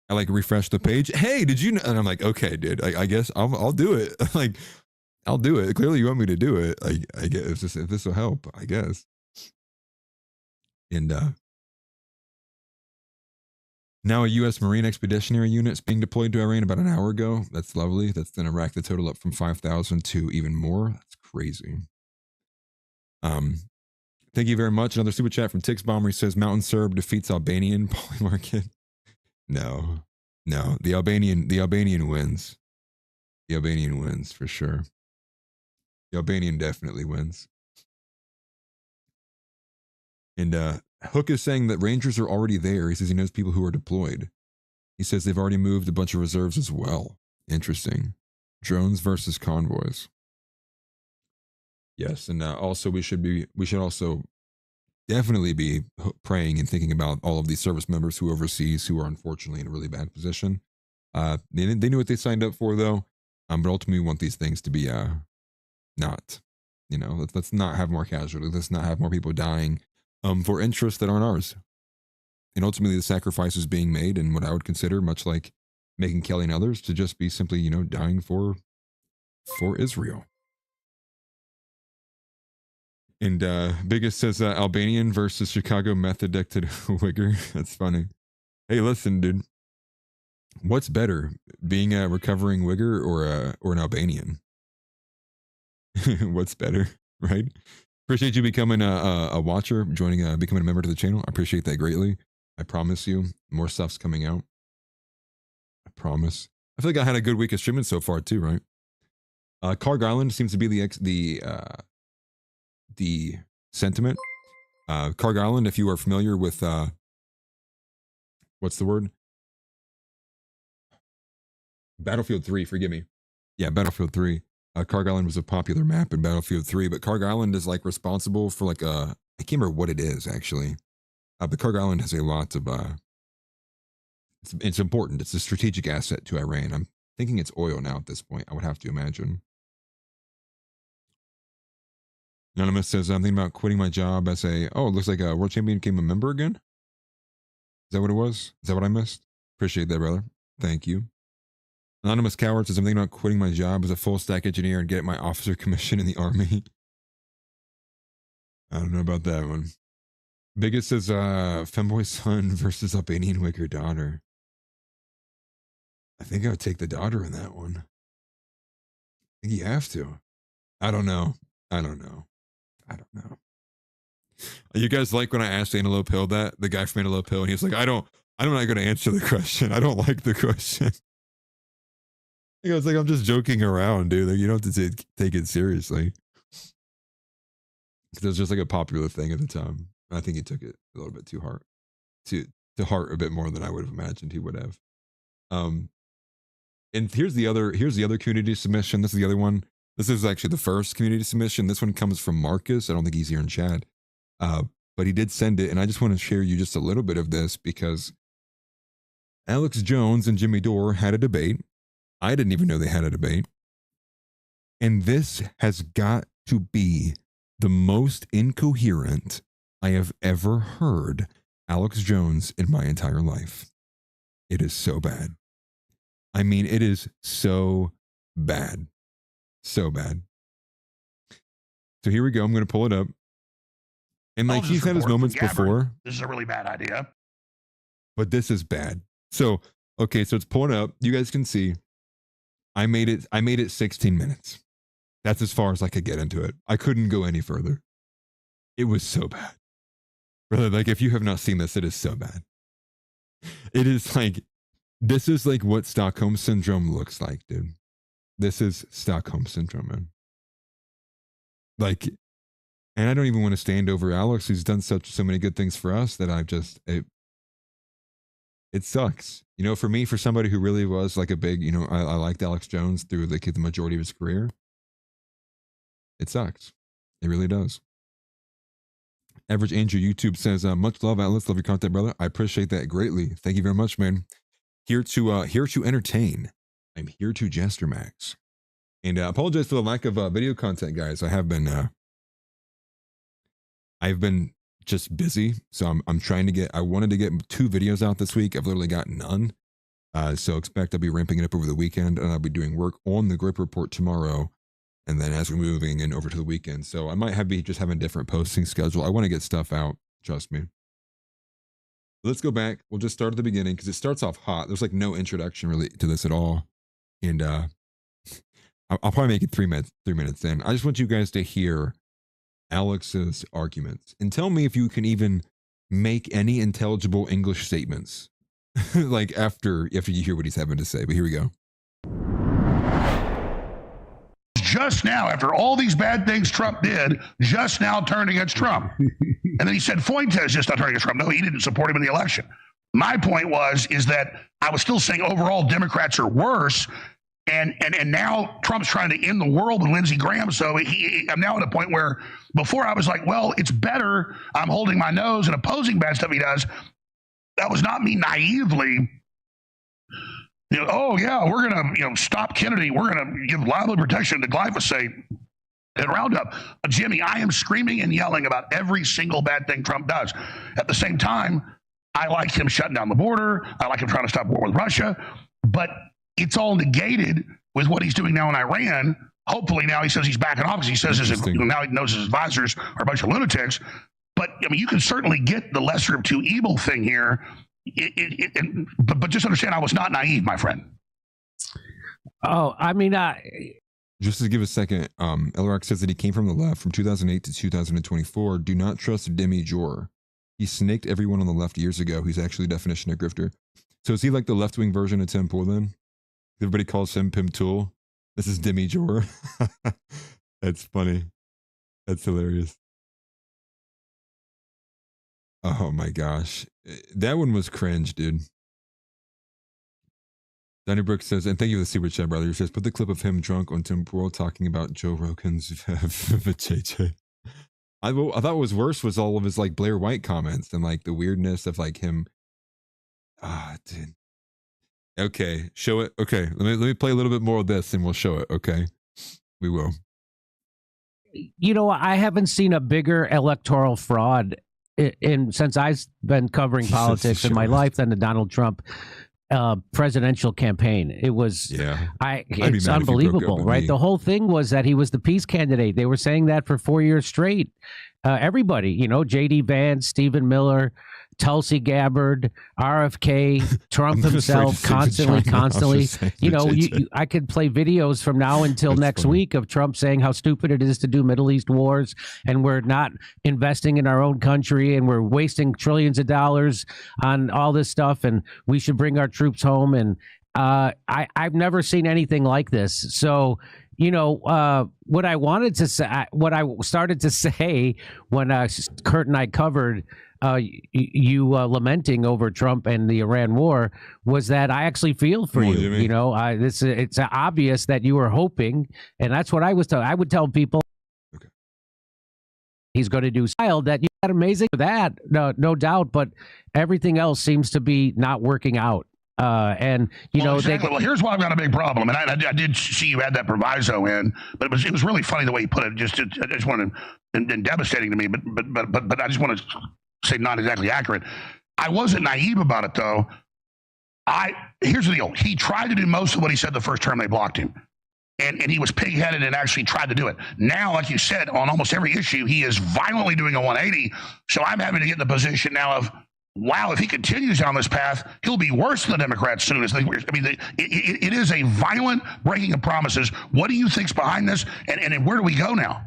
I like refresh the page. Hey, did you know? And I'm like, okay, dude, I guess I'll do it. Like, I'll do it. Clearly you want me to do it. I guess if this will help, I guess. And now a U.S. Marine Expeditionary Unit is being deployed to Iran about an hour ago. That's lovely. That's going to rack the total up from 5,000 to even more. That's crazy. Thank you very much. Another super chat from Tix Bomber. He says, Mountain Serb defeats Albanian polymarket. No. The Albanian wins. The Albanian wins for sure. The Albanian definitely wins. And Hook is saying that Rangers are already there. He says he knows people who are deployed. He says they've already moved a bunch of reserves as well. Interesting. Drones versus convoys. Yes, and also we should also definitely be praying and thinking about all of these service members who are overseas who are unfortunately in a really bad position. They knew what they signed up for though, but ultimately we want these things to be not, you know, let's not have more casualties. Let's not have more people dying for interests that aren't ours. And ultimately the sacrifice is being made in what I would consider, much like Megyn Kelly and others, to just be simply, you know, dying for Israel. And Biggest says Albanian versus Chicago meth addicted wigger. That's funny. Hey, listen, dude. What's better, being a recovering wigger or an Albanian? What's better, right? Appreciate you becoming a watcher, becoming a member to the channel. I appreciate that greatly. I promise you, more stuff's coming out. I promise. I feel like I had a good week of streaming so far too, right? Carg Island seems to be the sentiment. Carg Island, if you are familiar with what's the word? Battlefield 3, forgive me. Yeah, Battlefield 3. Carg Island was a popular map in Battlefield 3, but Carg Island is like responsible for like I can't remember what it is actually. But Carg Island has a lot of It's important. It's a strategic asset to Iran. I'm thinking it's oil now at this point. I would have to imagine. Anonymous says, I'm thinking about quitting my job as it looks like a world champion became a member again. Is that what it was? Is that what I missed? Appreciate that, brother. Thank you. Anonymous Coward says, I'm thinking about quitting my job as a full stack engineer and get my officer commission in the army. I don't know about that one. Biggest says, femboy son versus Albanian wicker daughter. I think I would take the daughter in that one. I think you have to. I don't know. You guys like when I asked Antelope Hill that? The guy from Antelope Hill, and he was like, I'm not going to answer the question. I don't like the question. He goes like, I'm just joking around, dude. Like, you don't have to take it seriously. Because it was just like a popular thing at the time. I think he took it a little bit too hard. To heart a bit more than I would have imagined he would have. And here's the other community submission. This is the other one. This is actually the first community submission. This one comes from Marcus. I don't think he's here in chat. But he did send it, and I just want to share you just a little bit of this because Alex Jones and Jimmy Dore had a debate. I didn't even know they had a debate. And this has got to be the most incoherent I have ever heard Alex Jones in my entire life. It is so bad. I mean, it is so bad. So bad. So here we go. I'm going to pull it up. And like he's had his moments before. This is a really bad idea. But this is bad. So, okay, so it's pulling up. You guys can see. I made it 16 minutes. That's as far as I could get into it. I couldn't go any further. It was so bad. Brother, like if you have not seen this, it is so bad. It is like, this is like what Stockholm Syndrome looks like, dude. This is Stockholm Syndrome, man. Like, and I don't even want to stand over Alex, who's done so many good things for us that I've just, it sucks. You know, for me, for somebody who really was like a big, you know, I liked Alex Jones through the majority of his career. It sucks. It really does. Average Andrew YouTube says, much love, Atlas. Love your content, brother. I appreciate that greatly. Thank you very much, man. Here to entertain. I'm here to Jester Max. And I apologize for the lack of video content, guys. I've been just busy. So I'm trying to get, I wanted to get 2 videos out this week. I've literally got none. So expect I'll be ramping it up over the weekend, and I'll be doing work on the Grip Report tomorrow. And then as we're moving in over to the weekend. So I might be just having a different posting schedule. I want to get stuff out. Trust me. Let's go back. We'll just start at the beginning because it starts off hot. There's like no introduction really to this at all. And I'll probably make it 3 minutes in. I just want you guys to hear Alex's arguments and tell me if you can even make any intelligible English statements like after you hear what he's having to say. But here we go. Just now, after all these bad things Trump did, just now turned against Trump. And then he said Fuentes just not turning against Trump. No, he didn't support him in the election. My point is that I was still saying overall Democrats are worse. And now Trump's trying to end the world with Lindsey Graham. So I'm now at a point where before I was like, well, it's better. I'm holding my nose and opposing bad stuff he does. That was not me naively. You know, oh yeah, we're gonna stop Kennedy. We're gonna give liability protection to glyphosate and Roundup. Jimmy, I am screaming and yelling about every single bad thing Trump does. At the same time, I like him shutting down the border. I like him trying to stop war with Russia. But it's all negated with what he's doing now in Iran. Hopefully now he says he's back in office. He says now he knows his advisors are a bunch of lunatics. But I mean, you can certainly get the lesser of two evil thing here. But just understand, I was not naive, my friend. Oh, I mean, just to give a second, Elrock says that he came from the left from 2008 to 2024. Do not trust Demi Jor. He snaked everyone on the left years ago. He's actually the definition of grifter. So is he like the left-wing version of Tim Pool then? Everybody calls him Pim Tool. This is Demi Jor. That's funny. That's hilarious. Oh my gosh. That one was cringe, dude. Donnie Brooks says, and thank you for the super chat, brother. He says, put the clip of him drunk on Tim Pool talking about Joe Rogan's JJ. I thought what was worse was all of his like Blair White comments and like the weirdness of like him. Dude. Okay, show it. Okay, let me play a little bit more of this and we'll show it. Okay, we will. You know, I haven't seen a bigger electoral fraud since I've been covering politics in my life than the Donald Trump presidential campaign. It was, it's unbelievable, right? The whole thing was that he was the peace candidate. They were saying that for 4 years straight. Everybody, you know, J.D. Vance, Stephen Miller, Tulsi Gabbard, RFK, Trump himself, constantly. You know, I could play videos from now until next week of Trump saying how stupid it is to do Middle East wars, and we're not investing in our own country, and we're wasting trillions of dollars on all this stuff, and we should bring our troops home. And I've never seen anything like this. So, you know, what I wanted to say, what I started to say when Kurt and I covered you lamenting over Trump and the Iran war was that I actually feel for you. You know, it's obvious that you were hoping, and that's what I was telling. I would tell people he's going to do style that you got amazing for that, no doubt, but everything else seems to be not working out. And you know, exactly. Well, here's why I've got a big problem, and I did see you had that proviso in, but it was really funny the way you put it. I just wanted, and devastating to me, but I just want to say not exactly accurate. I wasn't naive about it though. Here's the deal. He tried to do most of what he said the first term they blocked him. And he was pig-headed and actually tried to do it. Now, like you said, on almost every issue, he is violently doing a 180. So I'm having to get in the position now of, wow, if he continues down this path, he'll be worse than the Democrats soon as they. I mean, it is a violent breaking of promises. What do you think's behind this, and where do we go now?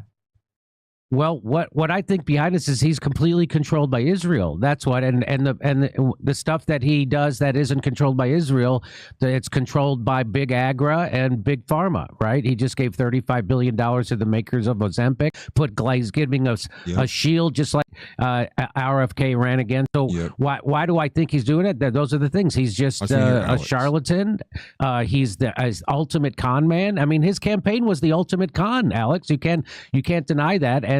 Well, what I think behind this is he's completely controlled by Israel. That's what, and the stuff that he does that isn't controlled by Israel, it's controlled by Big Agra and Big Pharma, right? He just gave $35 billion to the makers of Ozempic, giving us a shield, just like RFK ran again. So why do I think he's doing it? Those are the things. He's just a charlatan. He's the ultimate con man. I mean, his campaign was the ultimate con, Alex. You can't deny that. And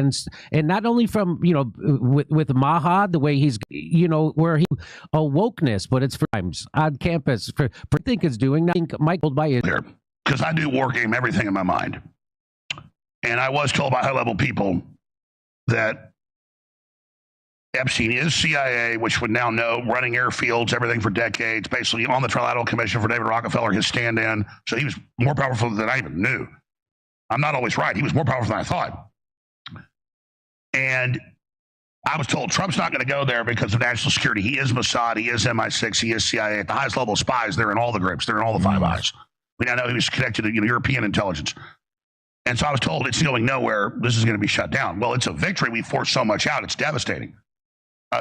not only from, you know, with Mahad, the way he's, you know, where he wokeness, but it's for times on campus. I think it's doing. I think Michael by it because I do war game everything in my mind, and I was told by high level people that Epstein is CIA, which would now know running airfields, everything for decades, basically on the Trilateral Commission for David Rockefeller, his stand-in. So he was more powerful than I even knew. I'm not always right. He was more powerful than I thought. And I was told Trump's not going to go there because of national security. He is Mossad, he is MI6, he is CIA. At the highest level of spies, they're in all the groups. They're in all the Five Eyes. We now know he was connected to European intelligence. And so I was told it's going nowhere. This is going to be shut down. Well, it's a victory. We forced so much out. It's devastating.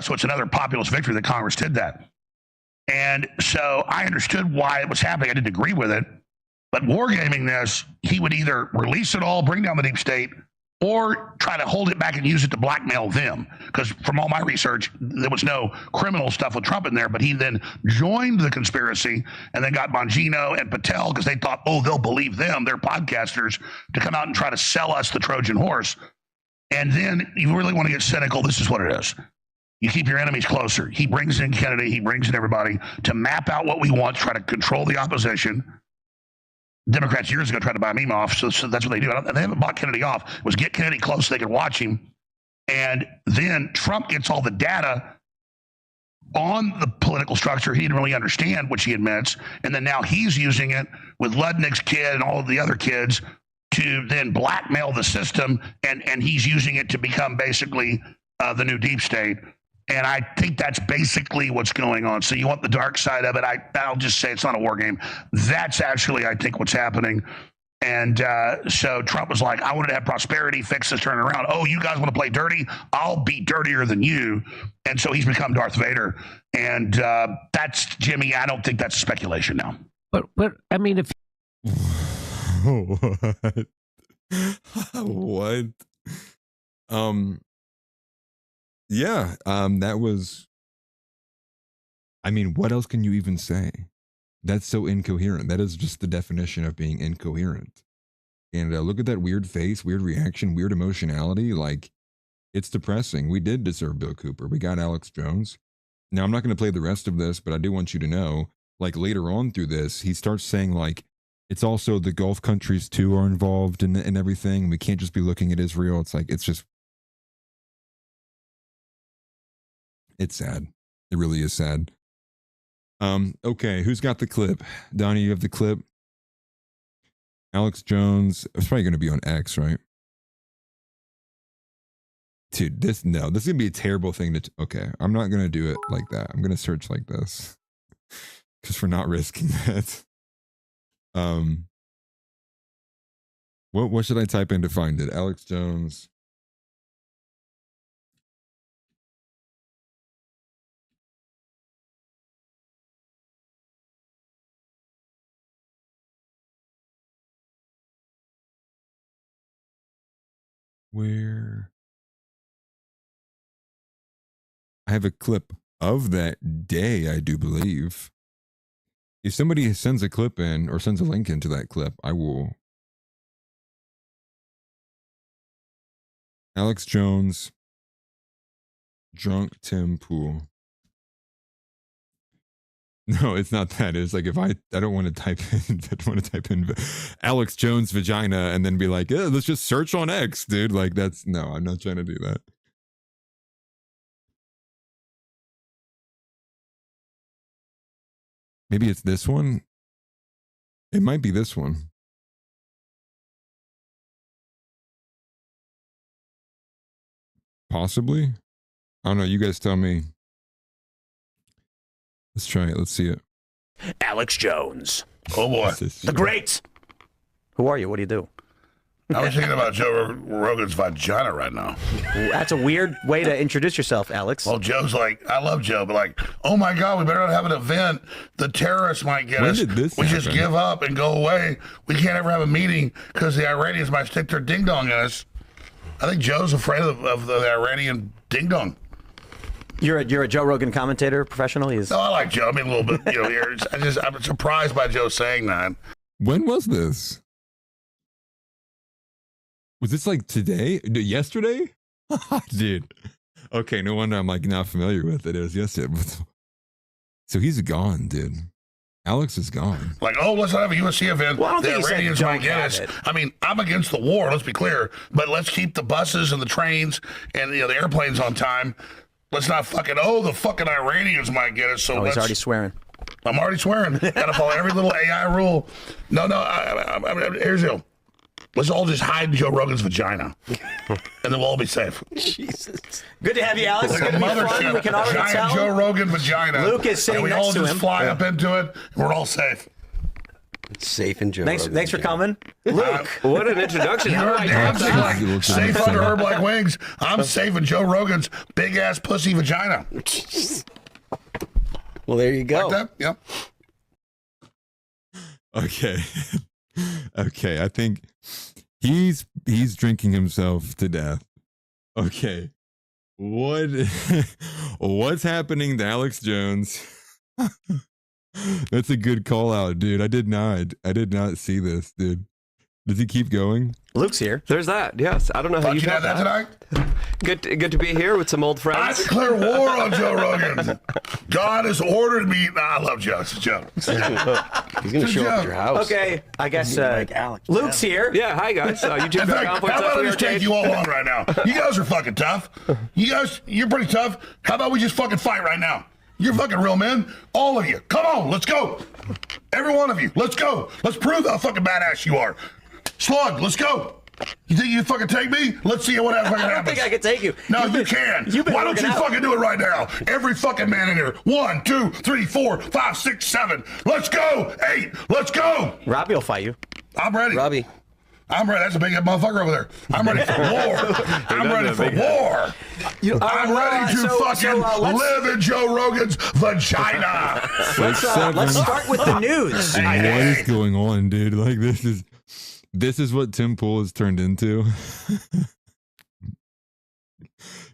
So it's another populist victory that Congress did that. And so I understood why it was happening. I didn't agree with it. But wargaming this, he would either release it all, bring down the deep state, or try to hold it back and use it to blackmail them. Because from all my research, there was no criminal stuff with Trump in there, but he then joined the conspiracy and then got Bongino and Patel because they thought, oh, they'll believe them, they're podcasters, to come out and try to sell us the Trojan horse. And then you really want to get cynical, this is what it is. You keep your enemies closer. He brings in Kennedy, he brings in everybody to map out what we want, try to control the opposition. Democrats years ago tried to buy me off, so that's what they do. And they haven't bought Kennedy off. It was get Kennedy close so they could watch him. And then Trump gets all the data on the political structure he didn't really understand, which he admits. And then now he's using it with Ludnick's kid and all of the other kids to then blackmail the system. And he's using it to become basically the new deep state. And I think that's basically what's going on. So you want the dark side of it. I'll just say it's not a war game. That's actually, I think, what's happening. And so Trump was like, I wanted to have prosperity, fix this, turn it around. Oh, you guys want to play dirty? I'll be dirtier than you. And so he's become Darth Vader. And that's, Jimmy, I don't think that's speculation now. But I mean, if... What? Yeah, that was, I mean, what else can you even say? That's so incoherent. That is just the definition of being incoherent. And look at that weird face, weird reaction, weird emotionality. Like, it's depressing. We did deserve Bill Cooper. We got Alex Jones. Now, I'm not going to play the rest of this, but I do want you to know like later on through this, he starts saying like, it's also the Gulf countries too are involved in everything. We can't just be looking at Israel. It's like, it's sad. It really is sad. Okay, who's got the clip? Donnie, you have the clip? Alex Jones. It's probably going to be on X, right? Dude, this is going to be a terrible thing to... Okay, I'm not going to do it like that. I'm going to search like this. Because we're not risking that. What should I type in to find it? Alex Jones. Where? I have a clip of that day, I do believe. If somebody sends a clip in or sends a link into that clip, I will. Alex Jones, drunk Tim Pool. No, it's not that. It's like if I don't want to type in, I don't want to type in Alex Jones vagina and then be like, yeah, let's just search on X, dude. Like no, I'm not trying to do that. Maybe it's this one. It might be this one. Possibly. I don't know. You guys tell me. Let's try it. Let's see it. Alex Jones. Oh boy. The great. Who are you? What do you do? I was thinking about Joe Rogan's vagina right now. That's a weird way to introduce yourself, Alex. Well, Joe's like, I love Joe, but like, oh my God, we better not have an event. The terrorists might get us. We just give up and go away. We can't ever have a meeting because the Iranians might stick their ding dong in us. I think Joe's afraid of the Iranian ding dong. You're a Joe Rogan commentator, professional. No, I like Joe. I mean, a little bit. You know, I'm surprised by Joe saying that. When was this? Was this like today? Yesterday? Dude. Okay, no wonder I'm like not familiar with it. It was yesterday. So he's gone, dude. Alex is gone. Like, oh, let's not have a USC event. Well, I don't the think Iranians might get us. I mean, I'm against the war, let's be clear. But let's keep the buses and the trains and the airplanes on time. Let's not the fucking Iranians might get us. So he's already swearing. I'm already swearing. Gotta follow every little AI rule. No, here's the deal. Let's all just hide Joe Rogan's vagina, and then we'll all be safe. Jesus. Good to have you, Alex. Like it's a going to be fun. We can already giant tell. Joe Rogan vagina. Luke is sitting and we next all to just him. fly up into it, and we're all safe. It's safe in Joe Thanks for coming. Luke. What an introduction. You heard Dan like, safe under her black wings. I'm safe in Joe Rogan's big-ass pussy vagina. Well, there you go. Like that? Yep. Okay. Okay, I think he's drinking himself to death. Okay. What's happening to Alex Jones? That's a good call out, dude. I did not see this, dude. Does he keep going? Luke's here. There's that. Yes. I don't know how you have that tonight. Good to be here with some old friends. I declare war on Joe Rogan. God has ordered me. Nah, I love Joe. It's a joke. He's going to show up at your house. Okay, I guess like Alex. Luke's here. Yeah, hi guys. In fact, how about I just take you all on right now? You guys are fucking tough. You're pretty tough. How about we just fucking fight right now? You're fucking real men. All of you. Come on, let's go. Every one of you. Let's go. Let's prove how fucking badass you are. Slug, let's go. You think you can fucking take me? Let's see what happens. I don't think I can take you. No, you can. Why don't you fucking do it right now? Every fucking man in here. 1, 2, 3, 4, 5, 6, 7. Let's go. 8. Let's go. Robbie will fight you. I'm ready. Robbie. I'm ready. That's a big motherfucker over there. I'm ready for war. I'm ready for war. I'm ready to fucking live in Joe Rogan's vagina. Let's start with the news. What is going on, dude? Like this is what Tim Pool has turned into.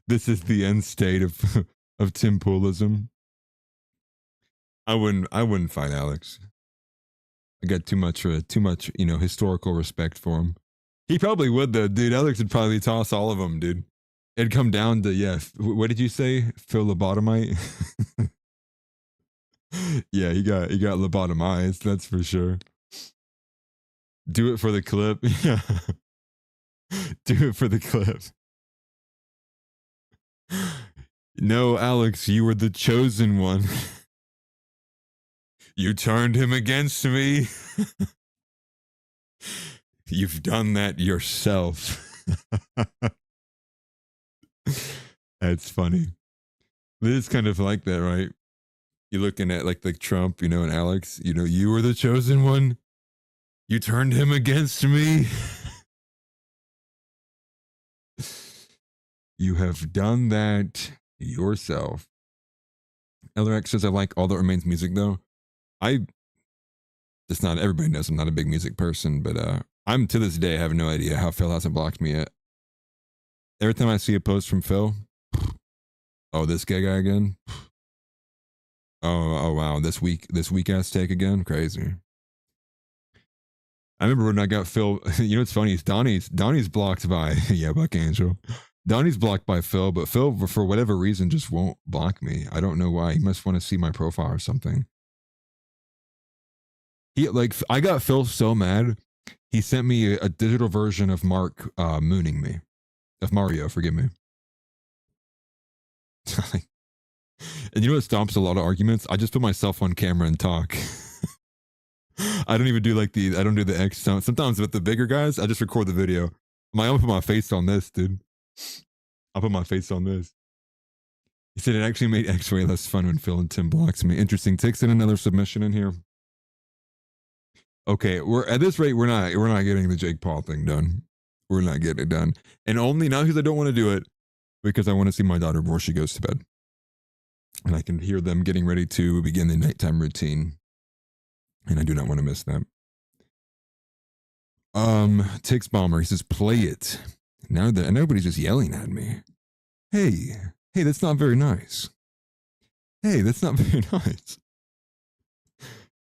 This is the end state of Tim Poolism. I wouldn't fight Alex. I got too much, historical respect for him. He probably would though, dude. Alex would probably toss all of them, dude. It'd come down to what did you say? Phil lobotomite? Yeah, he got lobotomized, that's for sure. Do it for the clip. Yeah. Do it for the clip. No, Alex, you were the chosen one. You turned him against me. You've done that yourself. That's funny. It is kind of like that, right? You're looking at like Trump, you know, and Alex, you know, you were the chosen one. You turned him against me. You have done that yourself. LRX says, I like All That Remains music, though. It's not, everybody knows I'm not a big music person, but I'm to this day, I have no idea how Phil hasn't blocked me yet. Every time I see a post from Phil, oh, this gay guy again? Oh wow, this weak ass take again? Crazy. I remember when I got Phil, you know what's funny is Donnie's blocked by, yeah, Buck Angel. Donnie's blocked by Phil, but Phil, for whatever reason, just won't block me. I don't know why. He must want to see my profile or something. I got Phil so mad, he sent me a digital version of Mark mooning me. Of Mario, forgive me. And you know what stops a lot of arguments? I just put myself on camera and talk. I don't even do I don't do the X sound. Sometimes with the bigger guys, I just record the video. I'm gonna put my face on this, dude. I'll put my face on this. He said it actually made X way less fun when Phil and Tim blocks me. Interesting. Takes in another submission in here. Okay, we're at this rate, we're not getting the Jake Paul thing done. We're not getting it done. And only not because I don't want to do it, because I want to see my daughter before she goes to bed. And I can hear them getting ready to begin the nighttime routine. And I do not want to miss that. Takes Bomber, he says, play it. Now that nobody's just yelling at me. Hey, that's not very nice. Hey, that's not very nice.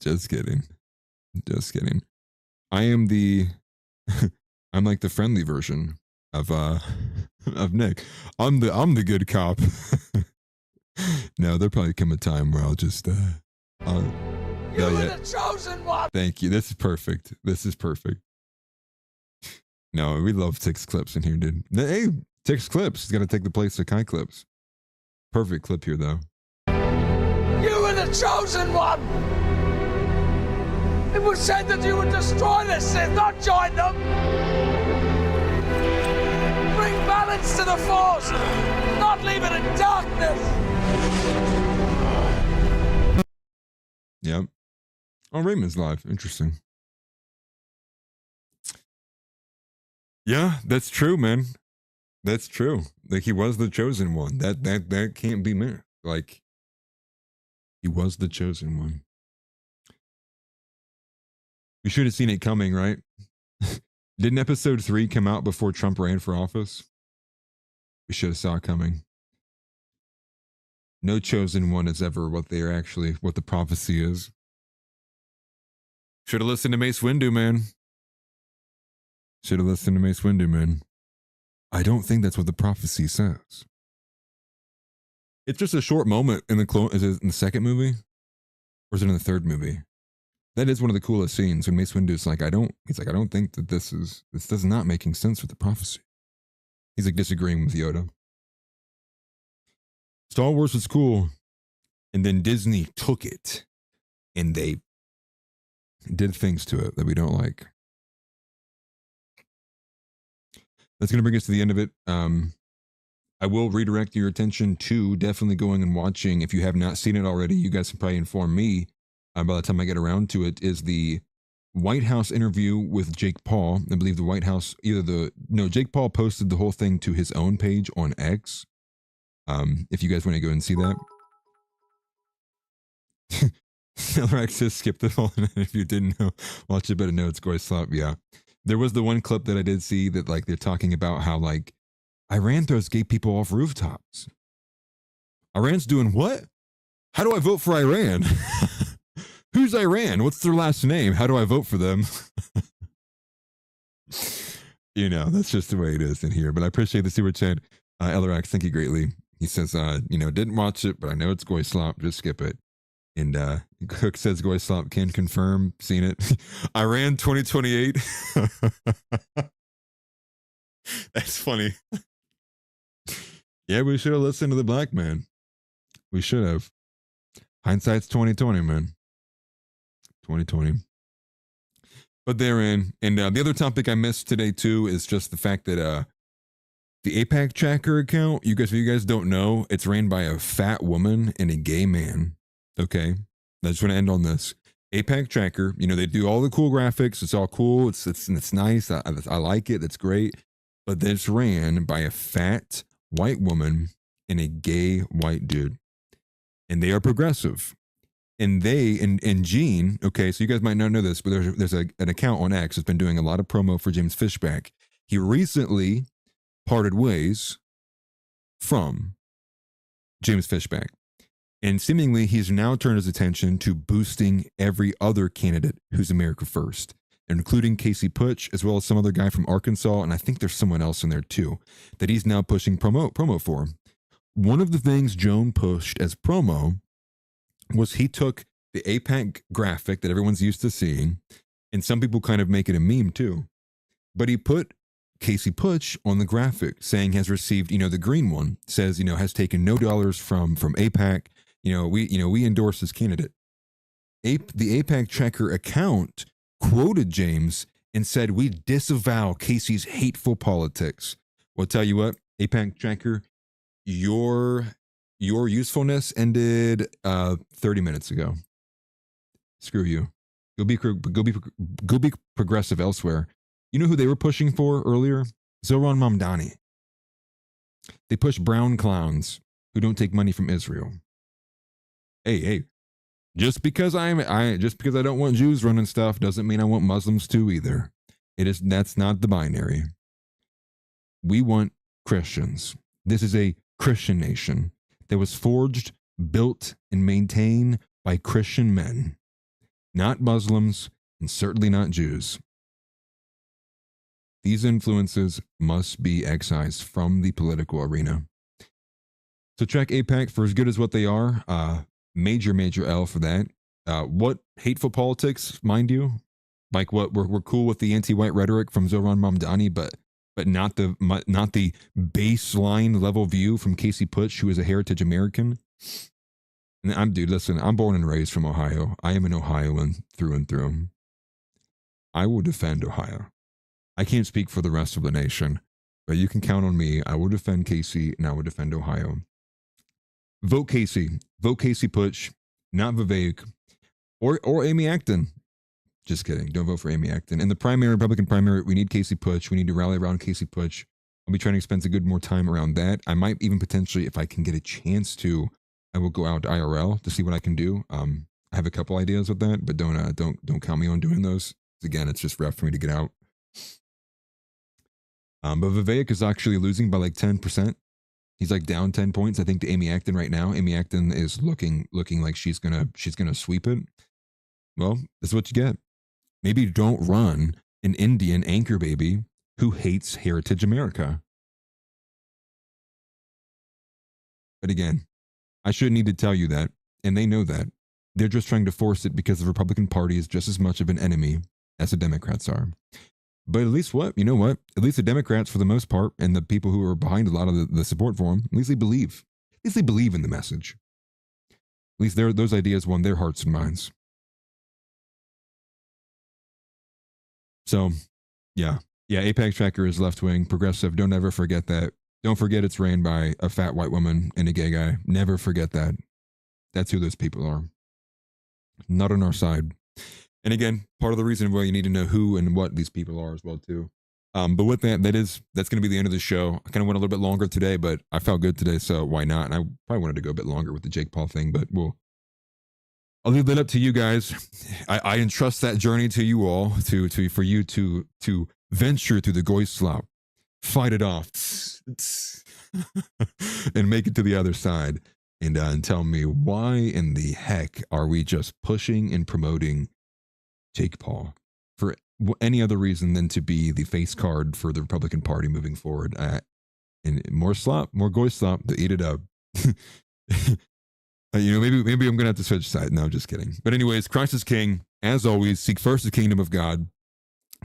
Just kidding. Just kidding. I am I'm like the friendly version of Nick. I'm the good cop. No, there'll probably come a time where I'll just You were the chosen one. Thank you. This is perfect. This is perfect. No, we love Tix Clips in here, dude. Hey, Tix Clips is gonna take the place of Kai Clips. Perfect clip here, though. You were the chosen one! It was said that you would destroy the Sith, not join them! Bring balance to the Force, not leave it in darkness! Yep. Oh, Raymond's live. Interesting. Yeah, that's true, man. That's true. Like, he was the chosen one. That can't be me. Like, he was the chosen one. We should have seen it coming, right? Didn't episode 3 come out before Trump ran for office? We should have saw it coming. No chosen one is ever what the prophecy is. Should have listened to Mace Windu, man. Should have listened to Mace Windu, man. I don't think that's what the prophecy says. It's just a short moment in is it in the second movie? Or is it in the third movie? That is one of the coolest scenes when Mace Windu's like, I don't think that this does not making sense with the prophecy. He's like disagreeing with Yoda. Star Wars was cool. And then Disney took it and they did things to it that we don't like. That's going to bring us to the end of it. I will redirect your attention to definitely going and watching. If you have not seen it already, you guys can probably inform me by the time I get around to it, is the White House interview with Jake Paul. I believe the White House, Jake Paul posted the whole thing to his own page on X. If you guys want to go and see that. Elrax says skip the whole, if you didn't know, watch it, better know it's going to slap. Yeah. There was the one clip that I did see that like they're talking about how like Iran throws gay people off rooftops. Iran's doing what? How do I vote for Iran? Who's Iran? What's their last name? How do I vote for them? That's just the way it is in here. But I appreciate the super chat. Elrax, thank you greatly. He says, didn't watch it, but I know it's going slop. Just skip it. And Cook says Goyslop can confirm, seen it. Iran 2028. That's funny. Yeah, we should have listened to the black man. We should have. Hindsight's 2020, man. 2020. But therein, and the other topic I missed today too is just the fact that the AIPAC tracker account, if you guys don't know, it's ran by a fat woman and a gay man. Okay, I just want to end on this. AIPAC tracker, they do all the cool graphics. It's all cool. It's nice. I like it. It's great. But it's ran by a fat white woman and a gay white dude, and they are progressive. And Gene, okay, so you guys might not know this, but there's an account on X that's been doing a lot of promo for James Fishback. He recently parted ways from James Fishback. And seemingly he's now turned his attention to boosting every other candidate who's America First, including Casey Putsch, as well as some other guy from Arkansas. And I think there's someone else in there too, that he's now pushing promo for. One of the things Joan pushed as promo was he took the AIPAC graphic that everyone's used to seeing, and some people kind of make it a meme too, but he put Casey Putsch on the graphic saying has received, the green one says, has taken no dollars from AIPAC. We endorse this candidate. The AIPAC tracker account quoted James and said, "We disavow Casey's hateful politics." Well, tell you what, AIPAC tracker, your usefulness ended 30 minutes ago. Screw you. Go be progressive elsewhere. You know who they were pushing for earlier? Zoran Mamdani. They push brown clowns who don't take money from Israel. Hey, just because I don't want Jews running stuff doesn't mean I want Muslims to either. That's not the binary. We want Christians. This is a Christian nation that was forged, built, and maintained by Christian men, not Muslims, and certainly not Jews. These influences must be excised from the political arena. So check AIPAC for as good as what they are. Major L for that. What hateful politics, mind you? Like what we're cool with the anti-white rhetoric from Zoran Mamdani, but not the baseline level view from Casey Putsch, who is a heritage American. And listen, I'm born and raised from Ohio. I am an Ohioan through and through. I will defend Ohio. I can't speak for the rest of the nation, but you can count on me. I will defend Casey and I will defend Ohio. Vote Casey. Vote Casey Putsch, not Vivek or Amy Acton. Just kidding. Don't vote for Amy Acton. In the primary, Republican primary, we need Casey Putsch. We need to rally around Casey Putsch. I'll be trying to spend a good more time around that. I might even potentially, if I can get a chance to, I will go out to IRL to see what I can do. I have a couple ideas with that, but don't count me on doing those. Again, it's just rough for me to get out. But Vivek is actually losing by like 10%. He's like down 10 points, I think, to Amy Acton right now. Amy Acton is looking like she's gonna sweep it. Well, this is what you get. Maybe don't run an Indian anchor baby who hates heritage America. But again, I shouldn't need to tell you that, and they know that. They're just trying to force it because the Republican Party is just as much of an enemy as the Democrats are. But at least At least the Democrats, for the most part, and the people who are behind a lot of the support for them, at least they believe. At least they believe in the message. At least those ideas won their hearts and minds. So, yeah, AIPAC tracker is left wing, progressive. Don't ever forget that. Don't forget it's ran by a fat white woman and a gay guy. Never forget that. That's who those people are. Not on our side. And again, part of the reason why you need to know who and what these people are as well too. But with that's going to be the end of the show. I kind of went a little bit longer today, but I felt good today, so why not? And I probably wanted to go a bit longer with the Jake Paul thing, but I'll leave that up to you guys. I entrust that journey to you all, for you to venture through the Goyslop, fight it off, and make it to the other side, and tell me why in the heck are we just pushing and promoting Jake Paul for any other reason than to be the face card for the Republican Party moving forward. And more Goyslop to eat it up. Maybe I'm gonna have to switch sides. No, just kidding. But anyways, Christ is king. As always, seek first the kingdom of God.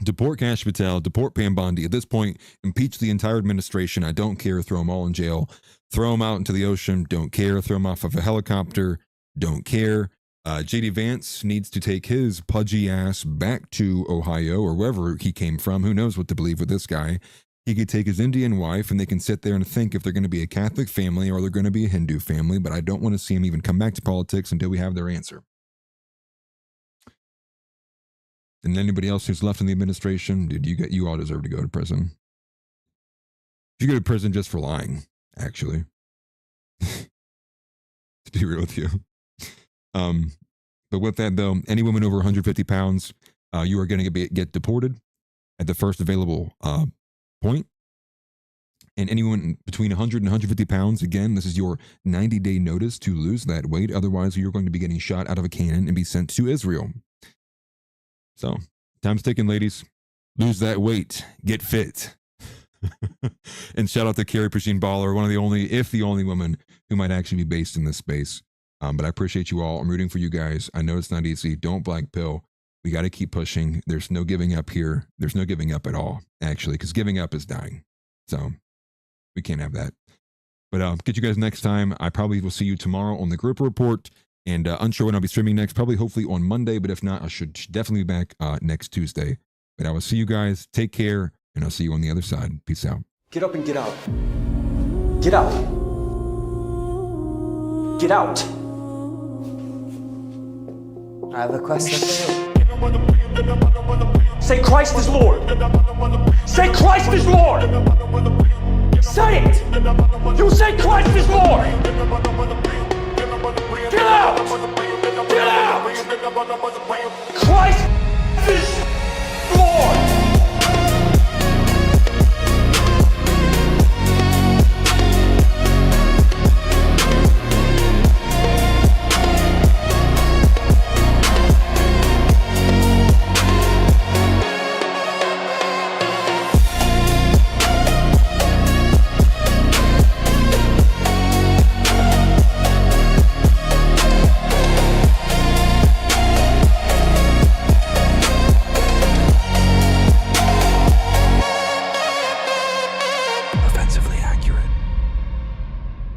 Deport Kash Patel, deport Pam Bondi. At this point, impeach the entire administration. I don't care. Throw them all in jail. Throw them out into the ocean. Don't care. Throw them off of a helicopter. Don't care. JD Vance needs to take his pudgy ass back to Ohio or wherever he came from. Who knows what to believe with this guy. He could take his Indian wife and they can sit there and think if they're going to be a Catholic family or they're going to be a Hindu family, but I don't want to see him even come back to politics until we have their answer. And anybody else who's left in the administration, dude, you all deserve to go to prison. You go to prison just for lying, actually. To be real with you. But with that though, any woman over 150 pounds, you are going to get deported at the first available point. And anyone between 100 and 150 pounds, again, this is your 90-day notice to lose that weight. Otherwise, you're going to be getting shot out of a cannon and be sent to Israel. So, time's ticking, ladies. Lose that weight. Get fit. And shout out to Carrie Pine Baller, one of the only, if the only woman who might actually be based in this space. But I appreciate you all. I'm rooting for you guys. I know it's not easy. Don't black pill. We got to keep pushing. There's no giving up here. There's no giving up at all, actually, because giving up is dying. So we can't have that. But get you guys next time. I probably will see you tomorrow on the group report. And unsure when I'll be streaming next, probably hopefully on Monday. But if not, I should definitely be back next Tuesday. But I will see you guys. Take care. And I'll see you on the other side. Peace out. Get up and get out. Get out. Get out. I have a question for you. Say Christ is Lord. Say Christ is Lord. Say it. You say Christ is Lord. Get out. Get out.